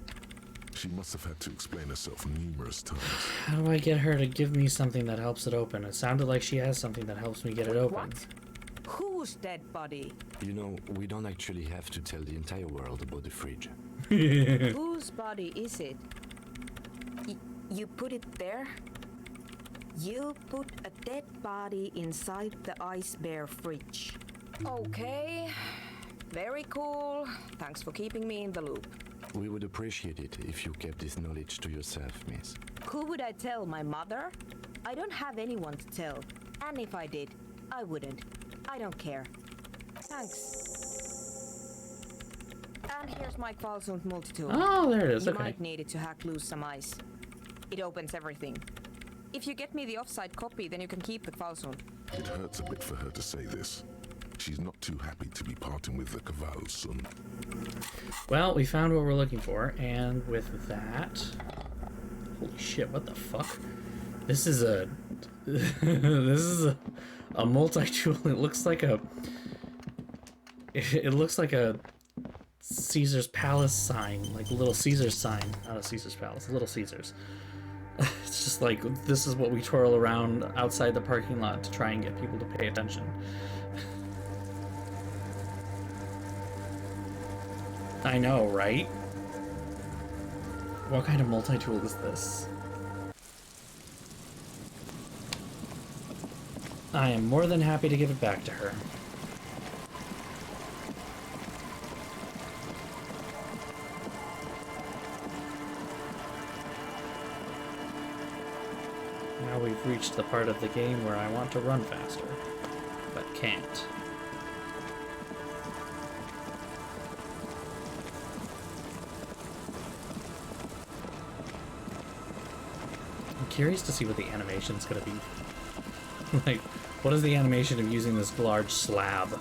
She must have had to explain herself numerous times. How do I get her to give me something that helps it open? It sounded like she has something that helps me get it open. What? Whose dead body? You know, we don't actually have to tell the entire world about the fridge. Whose body is it? You put it there? You put a dead body inside the ice bear fridge. Okay. Very cool. Thanks for keeping me in the loop. We would appreciate it if you kept this knowledge to yourself, miss. Who would I tell? My mother? I don't have anyone to tell. And if I did, I wouldn't. I don't care. Thanks. And here's my Qualsund multi-tool. Oh, there it is. You Okay. might need it to hack loose some ice. It opens everything. If you get me the offsite copy, then you can keep the Qualsund. It hurts a bit for her to say this. She's not too happy to be parting with the Qualsund. Well, we found what we're looking for, and with that... Holy shit, what the fuck? This is a this is a multi-tool. It looks like a Caesar's Palace sign, like Little Caesar's sign, not a Caesar's Palace, Little Caesar's. It's just like, this is what we twirl around outside the parking lot to try and get people to pay attention. I know, right? What kind of multi-tool is this? I am more than happy to give it back to her. Now we've reached the part of the game where I want to run faster, but can't. I'm curious to see what the animation's gonna be. Like, what is the animation of using this large slab?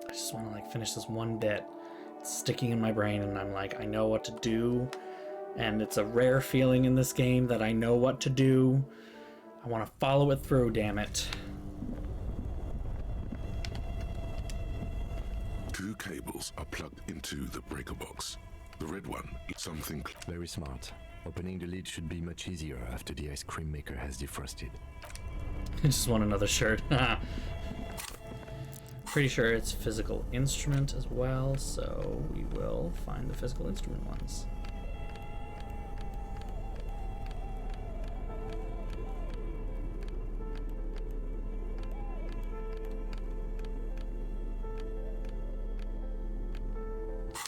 I just want to like finish this one bit. It's sticking in my brain and I'm like, I know what to do. And it's a rare feeling in this game that I know what to do. I want to follow it through, damn it. Two cables are plugged into the breaker box. The red one, something... Very smart. Opening the lid should be much easier after the ice cream maker has defrosted. I just want another shirt. Pretty sure it's physical instrument as well, so we will find the physical instrument ones.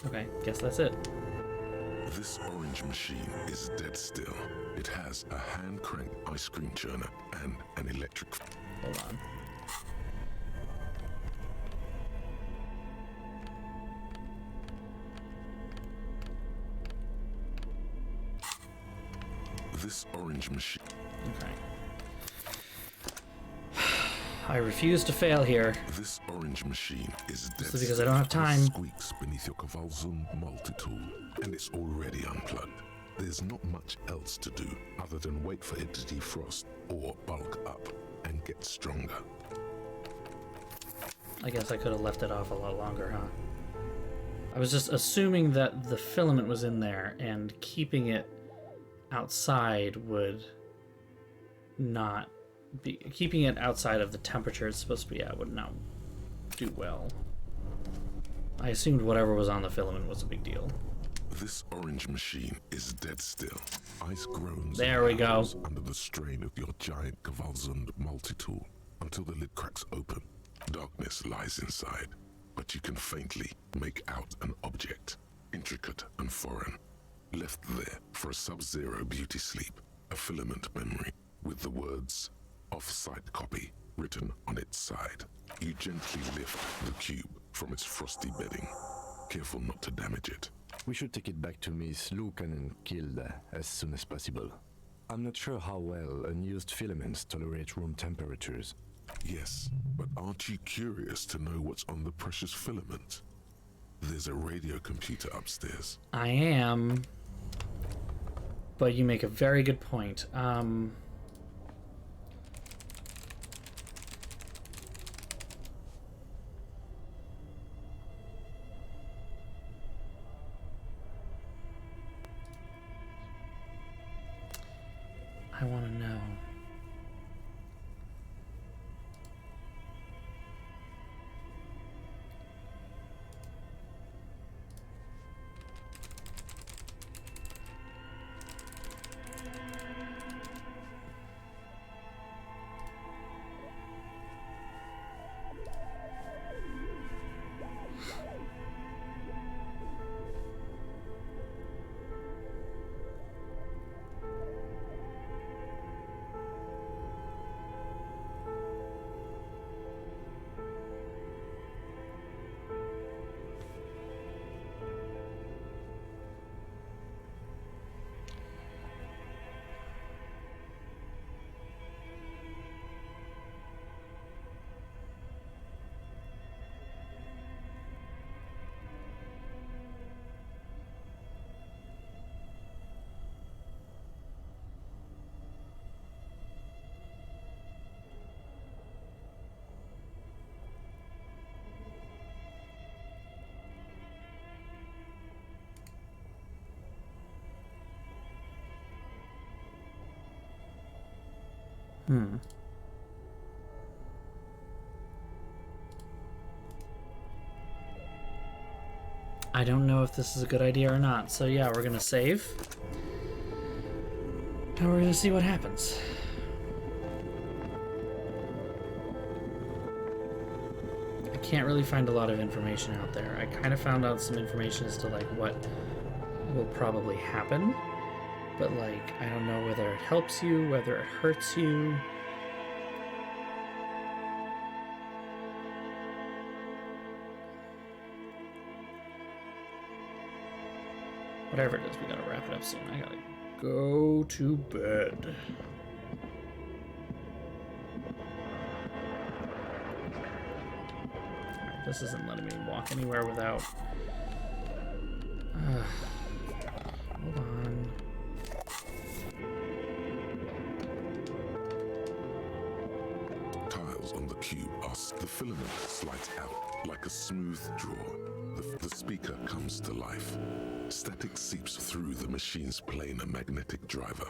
Okay, guess that's it. This orange machine is dead still. It has a hand-cranked ice cream churner and an electric... Hold on. This orange machine... Okay. I refuse to fail here. This orange machine is dead still because I don't have time. Squeaks beneath your Cavalzum multi-tool, and it's already unplugged. There's not much else to do other than wait for it to defrost or bulk up and get stronger. I guess I could have left it off a lot longer, huh? I was just assuming that the filament was in there and keeping it outside would not be... Keeping it outside of the temperature it's supposed to be at would not do well. I assumed whatever was on the filament was a big deal. This orange machine is dead still. Ice groans there we go. Under the strain of your giant Cavalzund multi-tool until the lid cracks open. Darkness lies inside, but you can faintly make out an object, intricate and foreign, left there for a sub-zero beauty sleep, a filament memory with the words "off-site copy" written on its side. You gently lift the cube from its frosty bedding, careful not to damage it. We should take it back to Miss Luukkonen-Kilde as soon as possible. I'm not sure how well unused filaments tolerate room temperatures. Yes, but aren't you curious to know what's on the precious filament? There's a radio computer upstairs. I am, but you make a very good point. I want to know. I don't know if this is a good idea or not. So yeah, we're gonna save. And we're gonna see what happens. I can't really find a lot of information out there. I kind of found out some information as to like what will probably happen. But like, I don't know whether it helps you, whether it hurts you. Whatever it is, we gotta wrap it up soon. I gotta go to bed. Alright, this isn't letting me walk anywhere without... hold on. Tiles on the cube are the filament slides out like a smooth draw. The speaker comes to life. Static seeps through the machine's planar magnetic driver.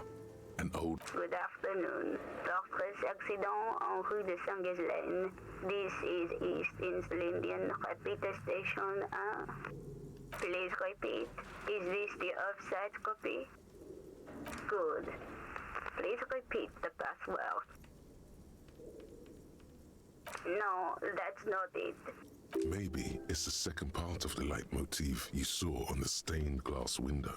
An old... Good afternoon. Fortress accident en rue de Saint-Ghislaine. This is East Insulindian Repeater Station 1. Please repeat. Is this the offsite copy? Good. Please repeat the password. No, that's not it. Maybe it's the second part of the leitmotif you saw on the stained glass window.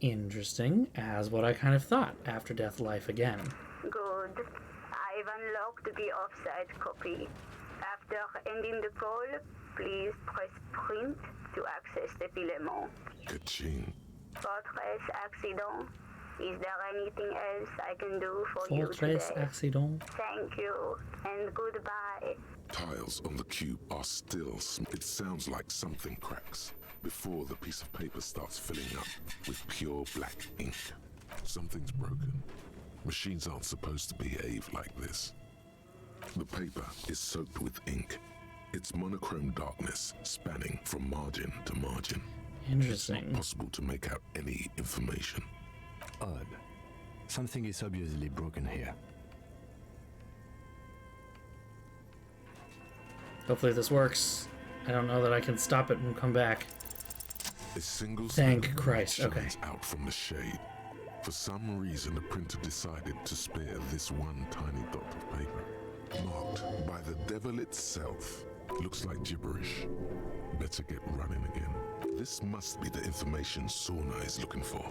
Interesting, as what I kind of thought. After death, life again. Good. I've unlocked the offsite copy. After ending the call, please press print to access the filament. Ka-ching. Fortress accident. Is there anything else I can do for you Fortress today? accident. Thank you, and goodbye. Tiles on the cube are still it sounds like something cracks before the piece of paper starts filling up with pure black ink. Something's broken. Machines aren't supposed to behave like this. The paper is soaked with ink. It's monochrome darkness spanning from margin to margin. Interesting. It's not possible to make out any information. Odd. Something is obviously broken here. Hopefully this works. I don't know that I can stop it and come back. A single Thank Christ. Okay. shines out from the shade. For some reason, the printer decided to spare this one tiny dot of paper. Marked by the devil itself. Looks like gibberish. Better get running again. This must be the information Sorna is looking for.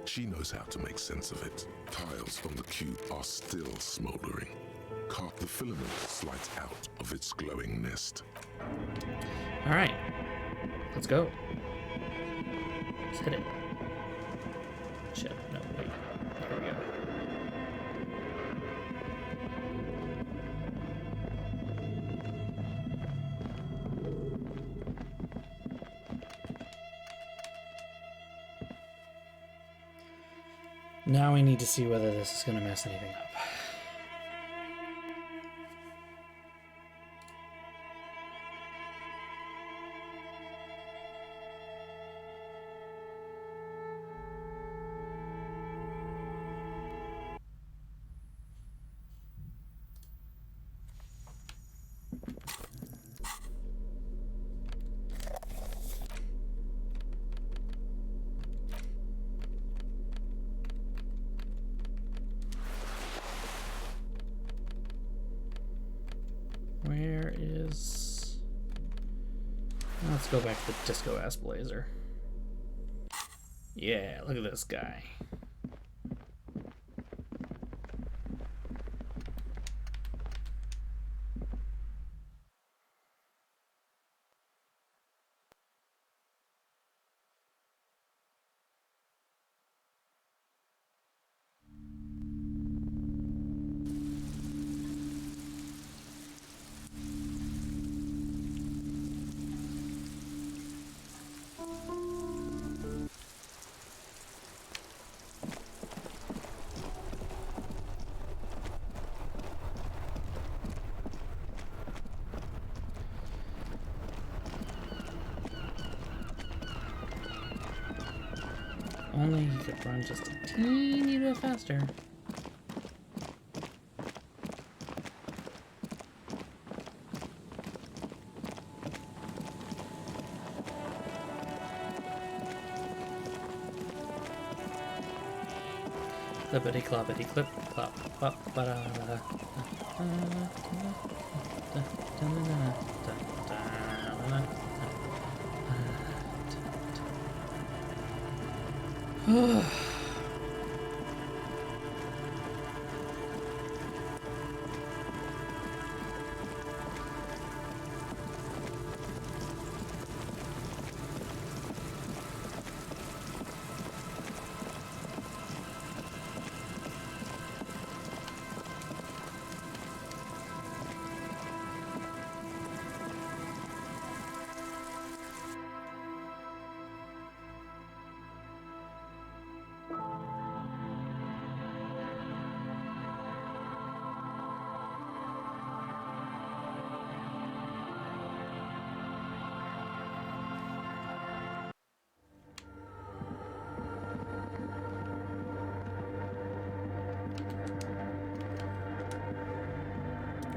She knows how to make sense of it. Tiles on the cube are still smoldering. The filament slides out of its glowing nest. Alright. Let's go. Let's hit it. Shit. No, wait. There we go. Now we need to see whether this is going to mess anything up. Where is... Let's go back to the disco-ass blazer. Yeah, look at this guy. Only he could run just a teeny bit faster. Clippity cloppity clip clop clop ba da da.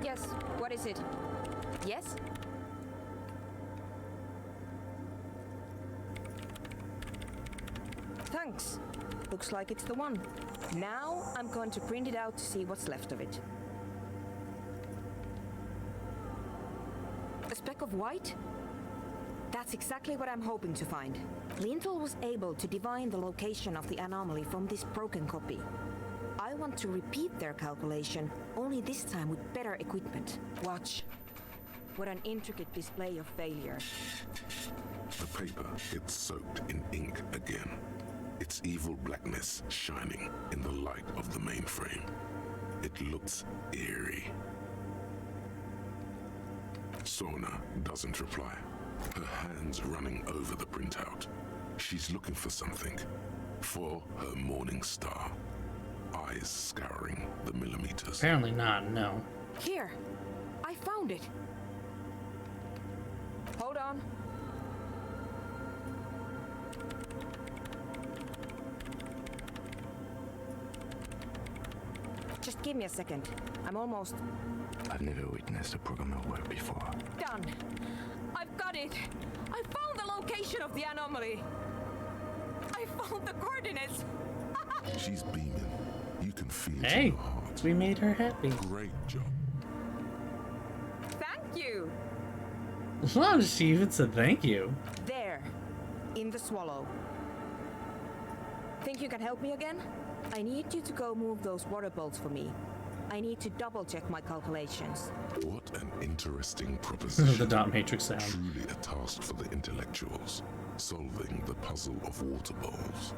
Yes, what is it? Yes? Thanks. Looks like it's the one. Now I'm going to print it out to see what's left of it. A speck of white? That's exactly what I'm hoping to find. Lintel was able to divine the location of the anomaly from this broken copy. I want to repeat their calculation, only this time with better equipment. Watch. What an intricate display of failure. The paper gets soaked in ink again. Its evil blackness shining in the light of the mainframe. It looks eerie. Sona doesn't reply. Her hands running over the printout. She's looking for something. For her morning star. Eyes scouring the millimeters. Apparently not, no. Here! I found it! Hold on. Just give me a second. I'm almost... I've never witnessed a programmer work before. done! I've got it! I found the location of the anomaly! I found the coordinates! She's beaming. You can feel it Hey, in her heart. we made her happy. Great job. Thank you! Well, she even said thank you. There. In the swallow. Think you can help me again? I need you to go move those water bolts for me. I need to double check my calculations. What an interesting proposition. The dot matrix sound. Truly a task for the intellectuals. Solving the puzzle of water bowls.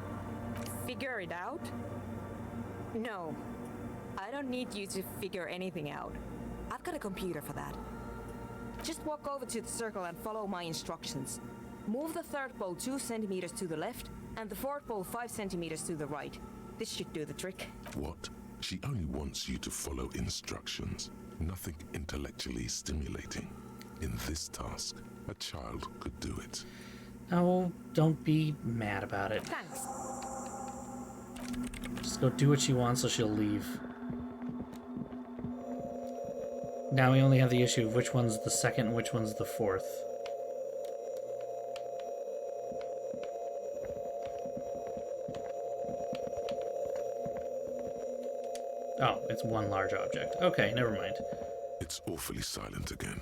Figure it out? No. I don't need you to figure anything out. I've got a computer for that. Just walk over to the circle and follow my instructions. Move the third bowl 2 centimeters to the left and the fourth bowl 5 centimeters to the right. This should do the trick. What? She only wants you to follow instructions. Nothing intellectually stimulating. In this task, a child could do it. Oh, don't be mad about it. Thanks. Just go do what she wants so she'll leave. Now we only have the issue of which one's the second and which one's the fourth. Oh, it's one large object. Okay, never mind. It's awfully silent again,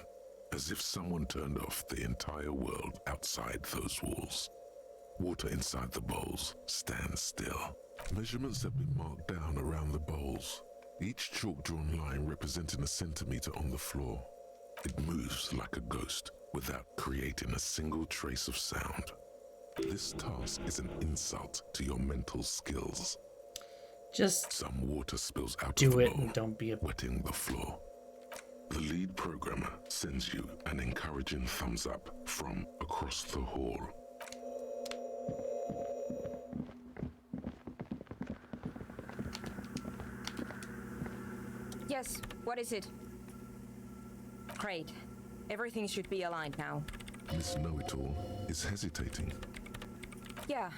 as if someone turned off the entire world outside those walls. Water inside the bowls stands still. Measurements have been marked down around the bowls, each chalk-drawn line representing a centimeter on the floor. It moves like a ghost without creating a single trace of sound. This task is an insult to your mental skills. Just some water spills out do of the it bowl, and don't be a wetting the floor. The lead programmer sends you an encouraging thumbs up from across the hall. Yes, what is it? Great. Everything should be aligned now. Miss Know-It-All is hesitating. Yeah,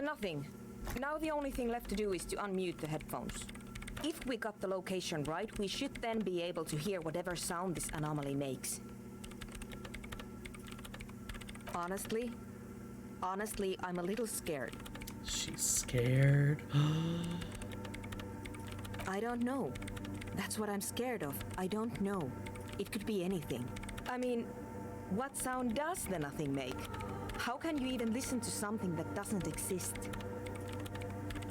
nothing. Now the only thing left to do is to unmute the headphones. If we got the location right, we should then be able to hear whatever sound this anomaly makes. Honestly, I'm a little scared. She's scared. I don't know. That's what I'm scared of. I don't know. It could be anything. I mean, what sound does the nothing make? How can you even listen to something that doesn't exist?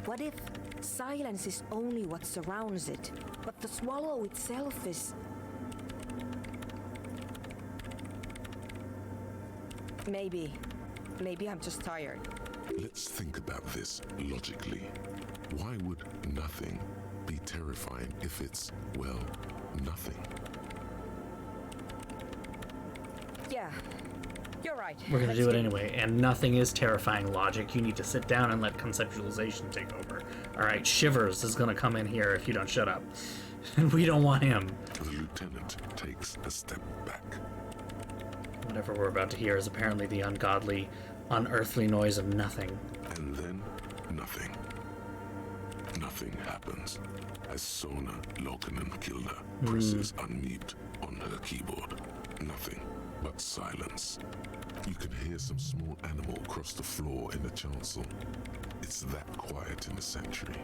What if silence is only what surrounds it, but the swallow itself is... Maybe I'm just tired. Let's think about this logically. Why would nothing be terrifying if it's, well, nothing? Yeah, you're right. We're gonna do it anyway, and nothing is terrifying logic. You need to sit down and let conceptualization take over. Alright, Shivers is gonna come in here if you don't shut up. And we don't want him. The lieutenant takes a step back. Whatever we're about to hear is apparently the ungodly, unearthly noise of nothing. And then, nothing. Nothing happens as Sona Lokanen-Kilda presses unmute on her keyboard. Nothing but silence. You can hear some small animal cross the floor in the chancel. It's that quiet in the sanctuary.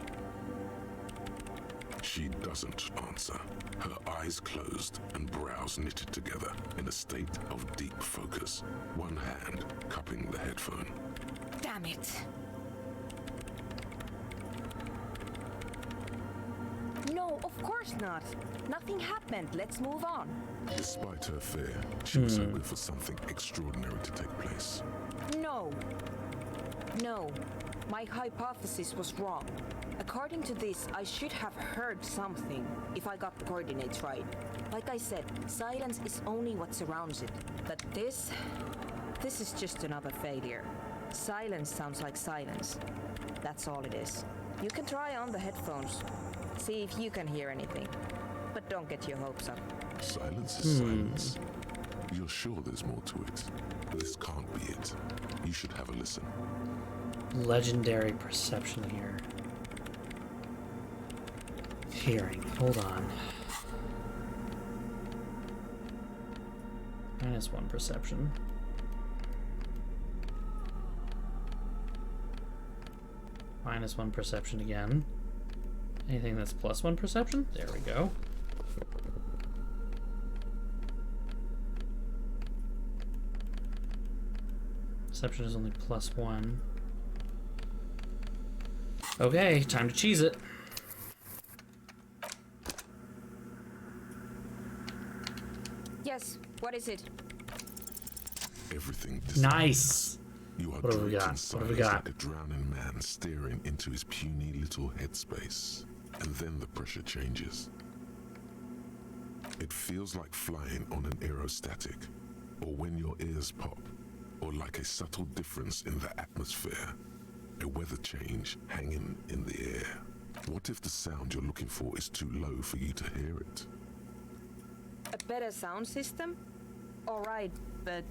She doesn't answer, her eyes closed and brows knitted together in a state of deep focus, one hand cupping the headphone. Damn it. No, of course not. Nothing happened. Let's move on. Despite her fear, she was hoping for something extraordinary to take place. No. My hypothesis was wrong. According to this, I should have heard something if I got the coordinates right. Like I said, silence is only what surrounds it. But this is just another failure. Silence sounds like silence. That's all it is. You can try on the headphones. See if you can hear anything. But don't get your hopes up. Silence is silence. You're sure there's more to it? This can't be it. You should have a listen. Legendary perception here. Hearing. Hold on. -1 perception. -1 perception again. Anything that's +1 perception? There we go. Perception is only +1. Okay, time to cheese it. Yes, what is it? Everything nice. You are what have we draped got? in silence like a drowning man staring into his puny little headspace. And then the pressure changes. It feels like flying on an aerostatic, or when your ears pop, or like a subtle difference in the atmosphere, a weather change hanging in the air. What if the sound you're looking for is too low for you to hear it? A better sound system? Alright, but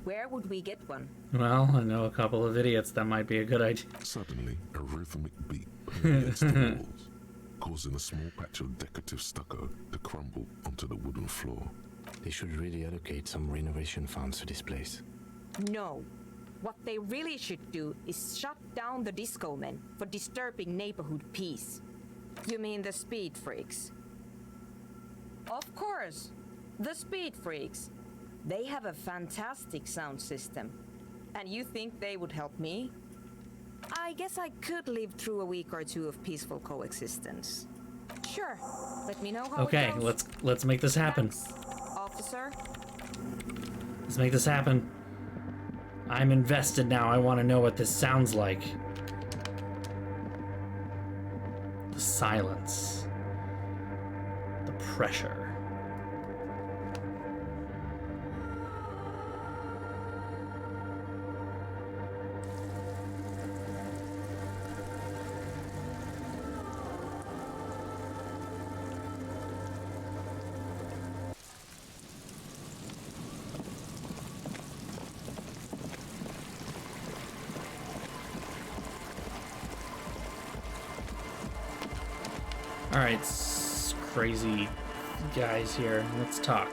where would we get one? Well, I know a couple of idiots that might be a good idea. Suddenly, a rhythmic beat permeates the walls, causing a small patch of decorative stucco to crumble onto the wooden floor. They should really allocate some renovation funds to this place. No. What they really should do is shut down the disco men for disturbing neighborhood peace. You mean the speed freaks? Of course, the speed freaks. They have a fantastic sound system. And you think they would help me? I guess I could live through a week or two of peaceful coexistence. Sure, let me know how Okay, it goes. let's make this happen. Thanks, officer. Let's make this happen. I'm invested now. I want to know what this sounds like. The silence. The pressure. Alright, crazy guys here. Let's talk.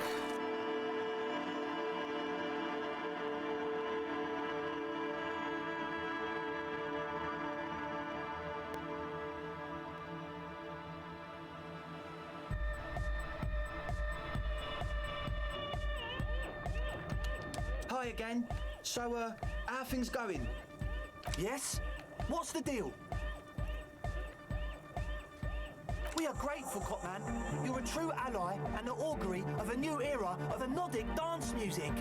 Ally again. So, how are things going? Yes? What's the deal? We are grateful, Copman. You're a true ally and the augury of a new era of the Nordic dance music.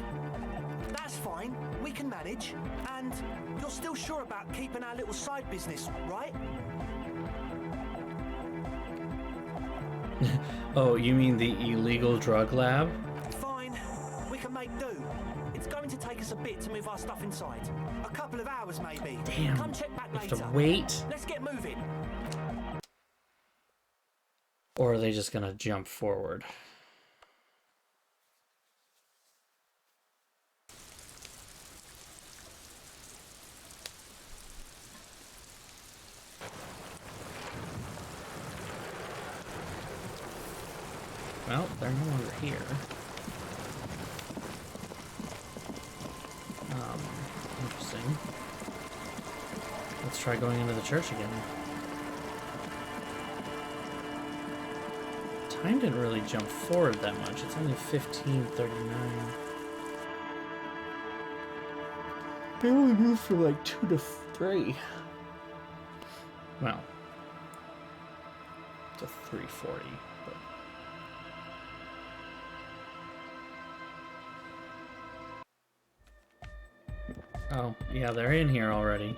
That's fine, we can manage. And you're still sure about keeping our little side business, right? Oh, you mean the illegal drug lab? Fine, we can make do. It's going to take us a bit to move our stuff inside. A couple of hours, maybe. Damn. Come check back Have later. to wait? Let's get moving. Or are they just gonna jump forward? Well, they're no longer here. Interesting. Let's try going into the church again. Time didn't really jump forward that much. It's only 15:39. They only moved from like 2 to 3. Well, to 3:40. But... Oh, yeah, they're in here already.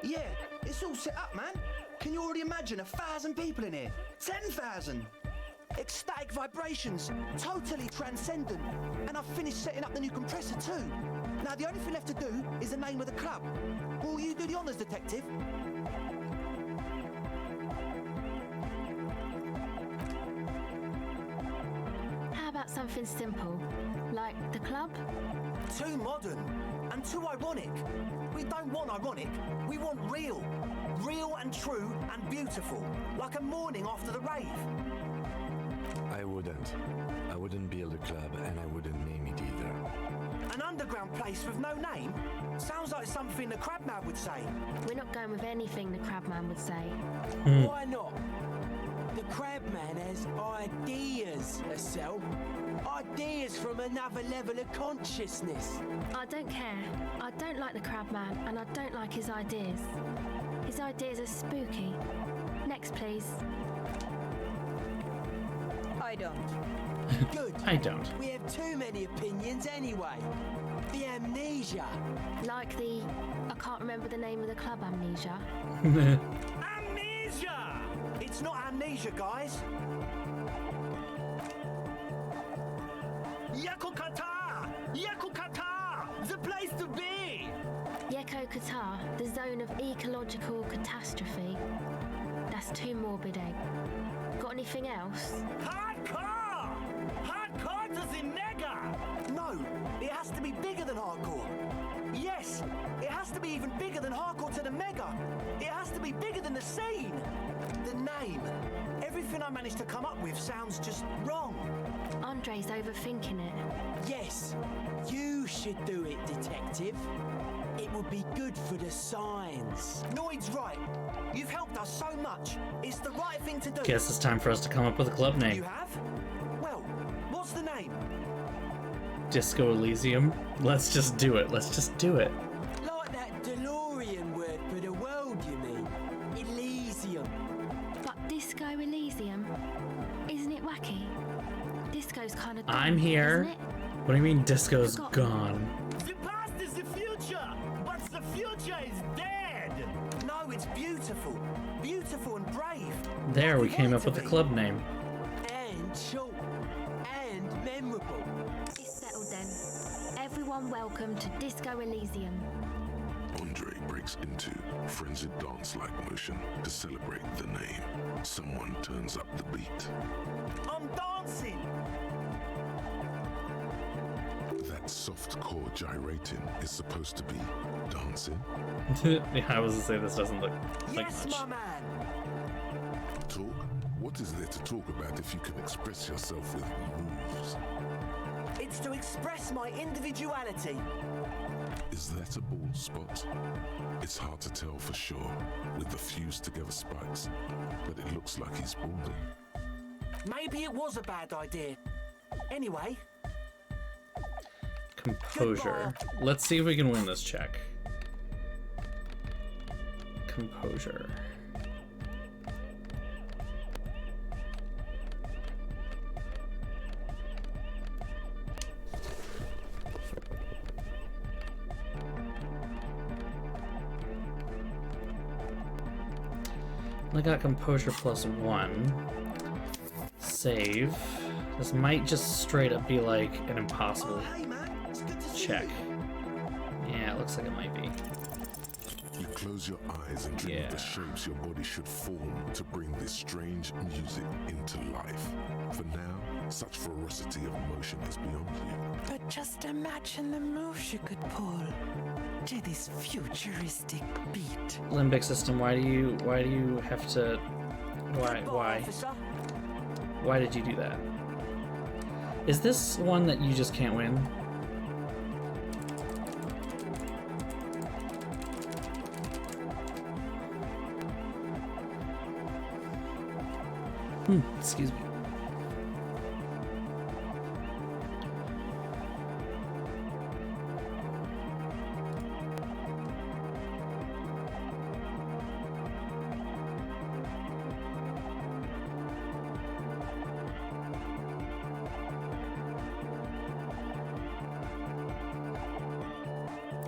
Yeah, it's all set up, man. Can you already imagine 1,000 people in here? 10,000! Ecstatic vibrations, totally transcendent. And I've finished setting up the new compressor too. Now the only thing left to do is the name of the club. Will you do the honours, detective? How about something simple, like the club? Too modern and too ironic. We don't want ironic, we want real. Real and true and beautiful, like a morning after the rave. I wouldn't build a club, and I wouldn't name it either. An underground place with no name? Sounds like something the Crabman would say. We're not going with anything the Crabman would say. Why not? The Crabman has ideas, Estelle. Ideas from another level of consciousness. I don't care. I don't like the Crabman, and I don't like his ideas. His ideas are spooky. Next, please. I don't. Good. I don't. We have too many opinions anyway. The amnesia. Like the... I can't remember the name of the club, Amnesia. Amnesia! It's not amnesia, guys. Yakukata! Yakukata! The place to be! Yeko Qatar, the zone of ecological catastrophe. That's too morbid, Egg. Got anything else? Hardcore! Hardcore to the mega! No, it has to be bigger than hardcore. Yes, it has to be even bigger than hardcore to the mega. It has to be bigger than the scene. The name. Everything I managed to come up with sounds just wrong. Andre's overthinking it. Yes, you should do it, detective. It would be good for the signs. Noid's right. You've helped us so much. It's the right thing to do. Guess it's time for us to come up with a club name. You have? Well, what's the name? Disco Elysium? Let's just do it. Let's just do it. Like that DeLorean word for the world, you mean? Elysium. But Disco Elysium? Isn't it wacky? Disco's kind of... I'm here. Isn't it? What do you mean disco's gone? The past is the future, but the future is dead. No, it's beautiful. Beautiful and brave. There, we came up with a club name. And short. And memorable. It's settled then. Everyone welcome to Disco Elysium. Andre breaks into frenzied dance-like motion to celebrate the name. Someone turns up the beat. I'm dancing. That soft core gyrating is supposed to be dancing. Yeah, I was to say this doesn't look like Yes, much. my man. Talk? What is there to talk about if you can express yourself with moves? It's to express my individuality. Is that a bald spot? It's hard to tell for sure with the fused together spikes, but it looks like he's balding. Maybe it was a bad idea. Anyway. Composure. Let's see if we can win this check. Composure. I got composure +1. Save. This might just straight up be like an impossible check. Yeah, it looks like it might be. You close your eyes and dream of the shapes your body should form to bring this strange music into life. For now, such ferocity of motion is beyond you. But just imagine the moves you could pull to this futuristic beat. Limbic system, why do you have to why did you do that? Is this one that you just can't win? Excuse me.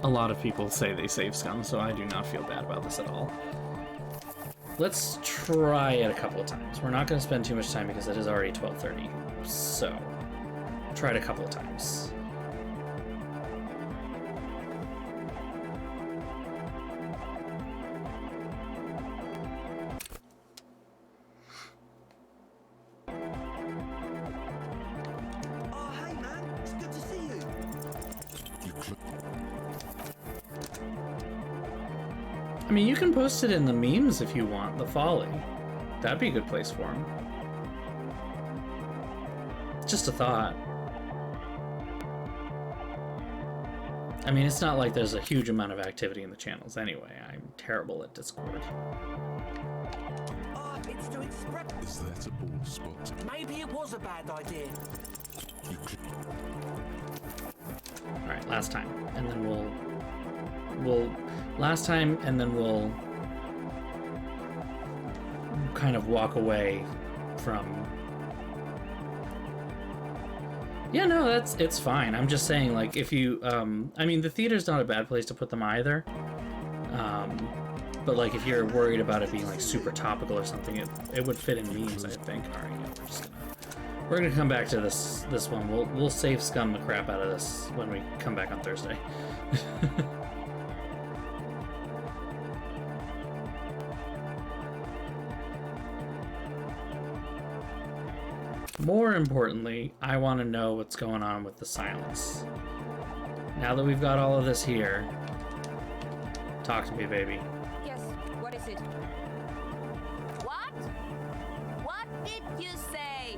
A lot of people say they save scum, so I do not feel bad about this at all. Let's try it a couple of times. We're not going to spend too much time because it is already 12:30. So, try it a couple of times. Oh, hey man, it's good to see you. I mean, you can post it in the memes if you want, the folly. That'd be a good place for him. Just a thought. I mean, it's not like there's a huge amount of activity in the channels anyway. I'm terrible at Discord. Oh, it's to express. Is that a bald spot? Maybe it was a bad idea. Alright, last time. And then we'll last time, and then we'll kind of walk away from. Yeah, no, it's fine. I'm just saying, like, if you I mean, the theater's not a bad place to put them either, but like if you're worried about it being like super topical or something, it would fit in memes, I think. All right, yeah, we're gonna come back to this one. We'll save scum the crap out of this when we come back on Thursday. More importantly, I want to know what's going on with the silence. Now that we've got all of this here, talk to me, baby. Yes, what is it? What? What did you say?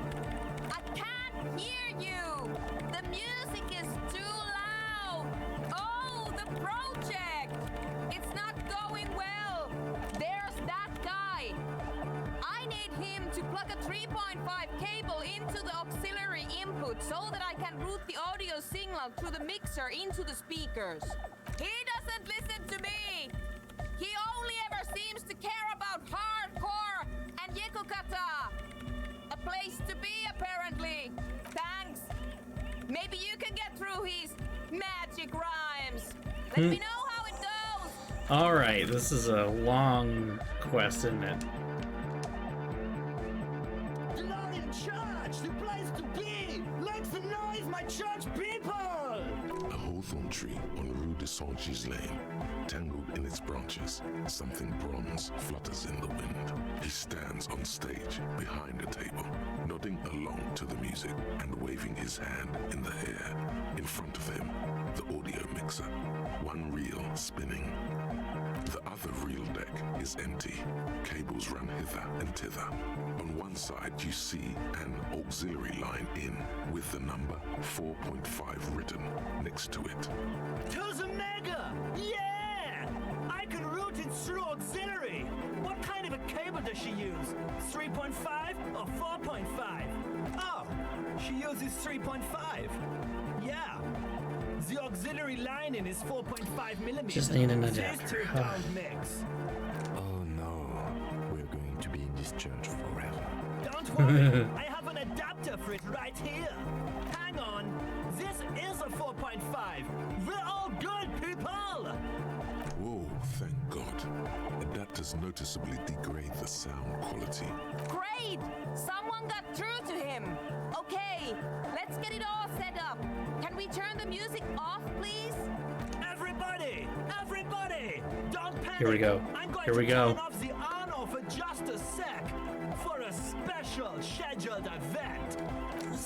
I can't hear you. The music is too loud. Oh, the project. It's not going well. There's that guy. I need him to plug a 3.5 cable into the auxiliary input so that I can route the audio signal through the mixer into the speakers. He doesn't listen to me. He only ever seems to care about hardcore and Yekukata. A place to be, apparently. Thanks. Maybe you can get through his magic rhymes. Let me know how it goes. All right, this is a long quest, isn't it? Glorious church, the place to be. Make some noise, my church people. A hawthorn tree on Rue de Saint-Gislain, tangled in its branches, something bronze flutters in the wind. He stands on stage behind a table, nodding along to the music and waving his hand in the air. In front of him, the audio mixer, one reel spinning. The other reel deck is empty. Cables run hither and thither. On one side, you see an auxiliary line in with the number 4.5 written next to it. To the mega! Yeah! I can route it through auxiliary. What kind of a cable does she use? 3.5 or 4.5? Oh, she uses 3.5. Yeah. The auxiliary lining is 4.5 millimeters. Just need an These adapter. two don't mix. Oh no, we're going to be in this church forever. Don't worry, I have an adapter for it right here. Hang on, this is a 4.5. We're all good, people! Whoa, thank God. Adapters noticeably degrade the sound quality. Great! Someone got through to him. Okay, let's get it all set up. Can we turn the music off, please? Everybody! Everybody! Don't panic! Here we go. I'm going Here we to go. turn off the on-off for just a sec for a special scheduled event.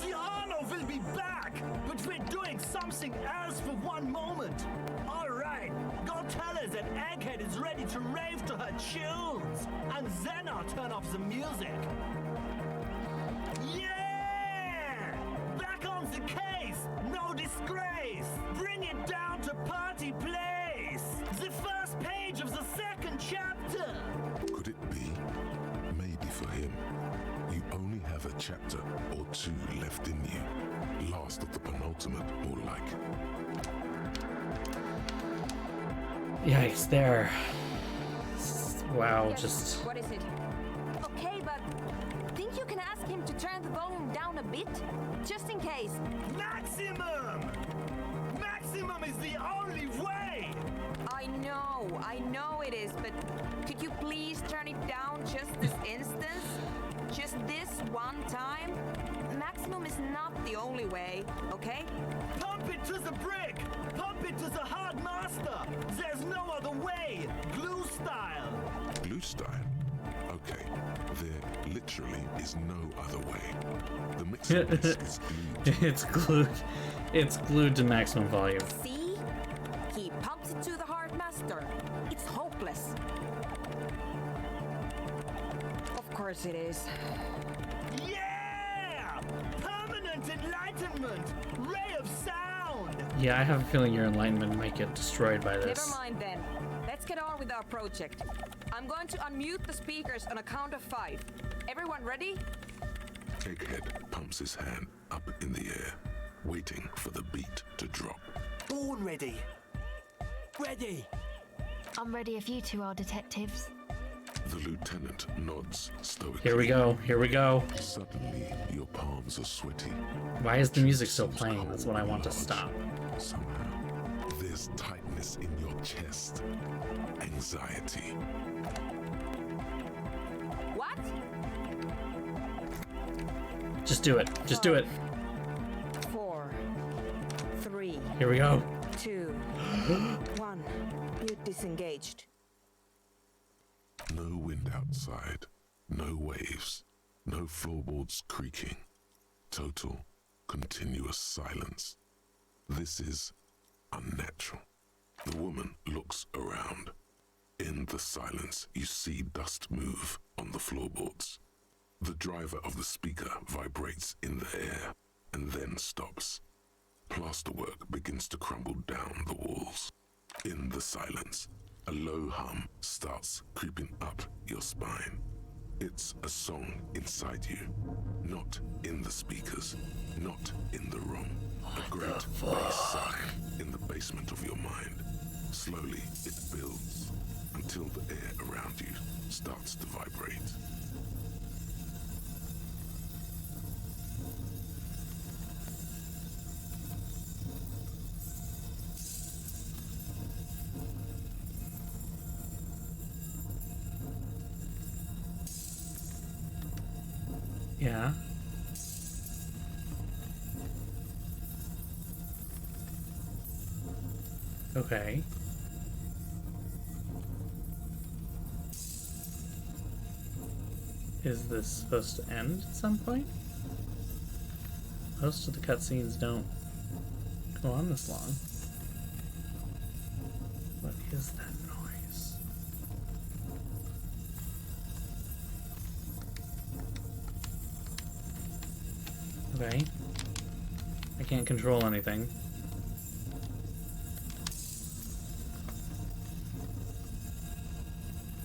The on-off will be back, but we're doing something else for one moment. All right, go tell her that Egghead is ready to rave to her tunes, and then I'll turn off the music. Yeah! Back on the case! No disgrace! Bring it down to party place! The first page of the second chapter! Could it be? Maybe for him. You only have a chapter or two left in you. Last of the penultimate, more like. Yikes, there. Wow, Yes, just... What is it? Okay, but think you can ask him to turn the volume down a bit? Just in case. Maximum! Maximum is the only way! I know it is, but could you please turn it down just this instance? Just this one time? Maximum is not the only way, okay? Pump it to the brick! Pump it to the hard master! There's no other way! Glue style! Glue style? Okay, there literally is no other way. The mixing disc is glued. It's glued to maximum volume. See? He pumps it to the hard master. It's hopeless. Of course it is. Yeah! Permanent enlightenment! Ray of sound! Yeah, I have a feeling your enlightenment might get destroyed by Never this. mind then. Let's get on with our project. I'm going to unmute the speakers on a count of 5. Everyone ready? Egghead pumps his hand up in the air, waiting for the beat to drop. Born ready. Ready! I'm ready if you two are detectives. The lieutenant nods stoically. Here we go, here we go. Suddenly, your palms are sweaty. Why is the music still playing? That's what I want to stop. Somehow, there's tightness in your chest. Anxiety. What? Just do it. Just do it. 4, 3, Here we go. 2, 1. Mute disengaged. No wind outside. No waves. No floorboards creaking. Total, continuous silence. This is unnatural. The woman looks around. In the silence, you see dust move on the floorboards. The driver of the speaker vibrates in the air and then stops. Plasterwork begins to crumble down the walls. In the silence, a low hum starts creeping up your spine. It's a song inside you, not in the speakers, not in the room. A great bass sound in the basement of your mind. Slowly, it builds until the air around you starts to vibrate. Yeah. Okay. Is this supposed to end at some point? Most of the cutscenes don't go on this long. What is that noise? Okay. I can't control anything.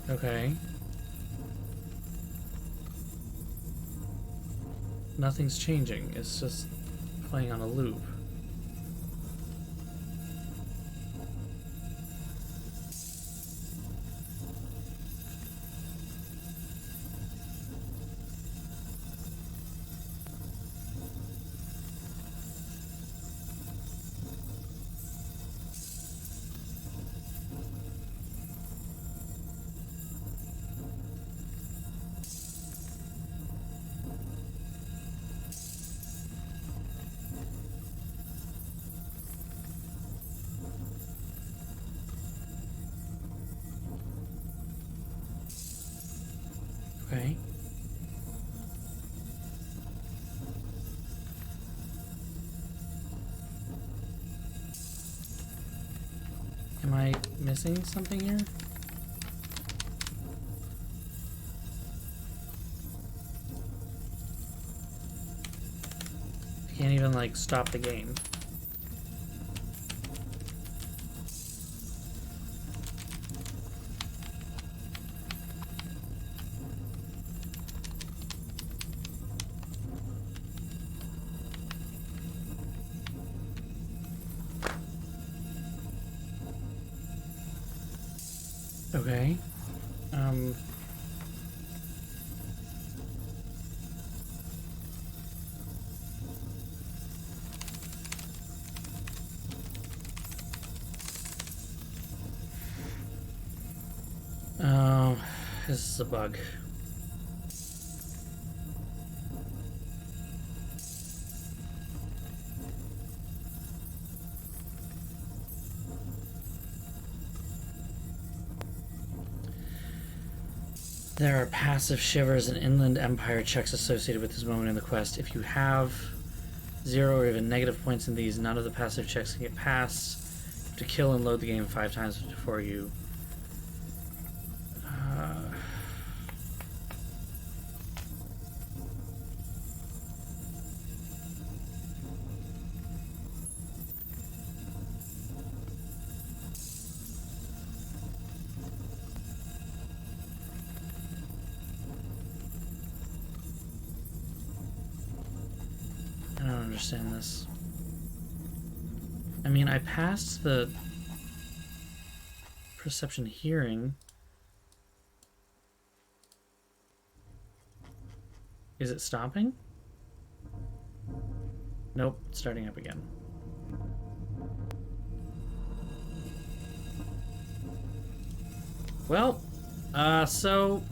Okay. nothing's changing. It's just playing on a loop. Okay. Am I missing something here? I can't even, like, stop the game. Okay. Oh, this is a bug. There are passive shivers and inland empire checks associated with this moment in the quest. If you have 0 or even negative points in these, none of the passive checks can get passed. You have to kill and load the game 5 times before you... I don't understand this. I mean, I passed the perception hearing. Is it stopping? Nope, it's starting up again. Well, so...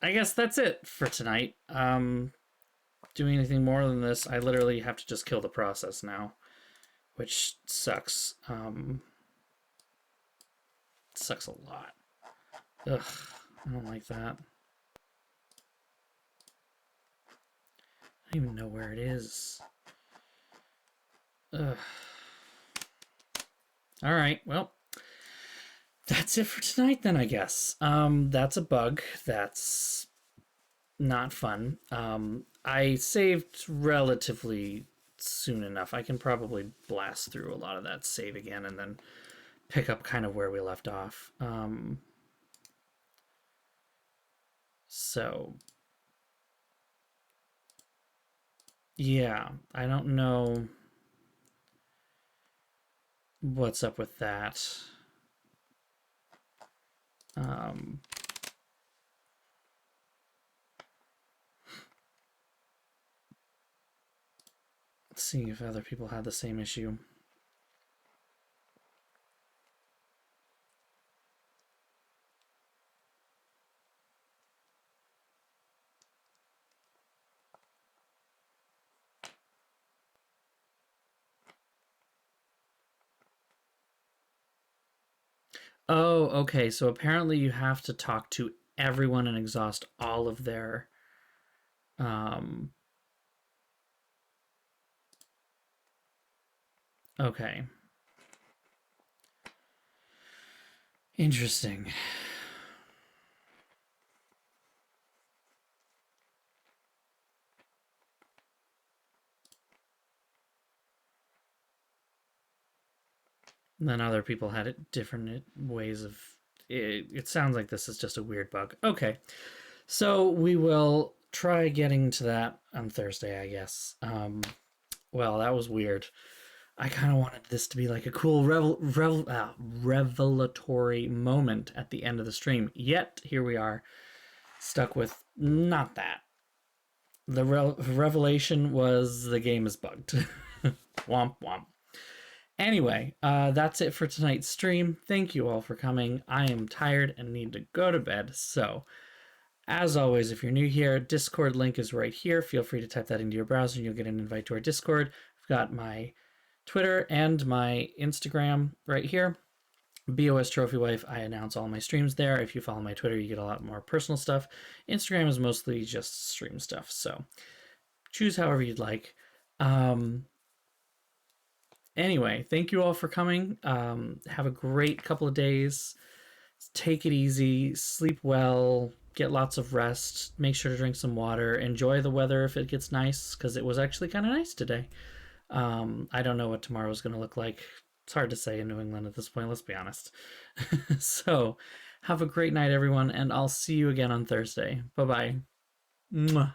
I guess that's it for tonight. Doing anything more than this, I literally have to just kill the process now, which sucks. Sucks a lot. Ugh, I don't like that. I don't even know where it is. Ugh. All right, well, that's it for tonight then, I guess. That's a bug. That's not fun. I saved relatively soon enough. I can probably blast through a lot of that save again and then pick up kind of where we left off. So, yeah, I don't know what's up with that. Let's see if other people had the same issue. Oh, okay. So apparently you have to talk to everyone and exhaust all of their okay. Interesting. then other people had it different ways of it. It sounds like this is just a weird bug. Okay, so we will try getting to that on Thursday, I guess. Well, that was weird. I kind of wanted this to be like a cool revelatory moment at the end of the stream. Yet, here we are, stuck with not that. The revelation was the game is bugged. Womp womp. Anyway, that's it for tonight's stream. Thank you all for coming. I am tired and need to go to bed. So, as always, if you're new here, Discord link is right here. Feel free to type that into your browser and you'll get an invite to our Discord. I've got my Twitter and my Instagram right here. BOSTrophyWife, I announce all my streams there. If you follow my Twitter, you get a lot more personal stuff. Instagram is mostly just stream stuff, so choose however you'd like. Anyway, thank you all for coming. Have a great couple of days. Take it easy, sleep well, get lots of rest, make sure to drink some water, enjoy the weather if it gets nice, because it was actually kind of nice today. I don't know what tomorrow's going to look like. It's hard to say in New England at this point, let's be honest. So, have a great night, everyone, and I'll see you again on Thursday. Bye-bye. Mwah.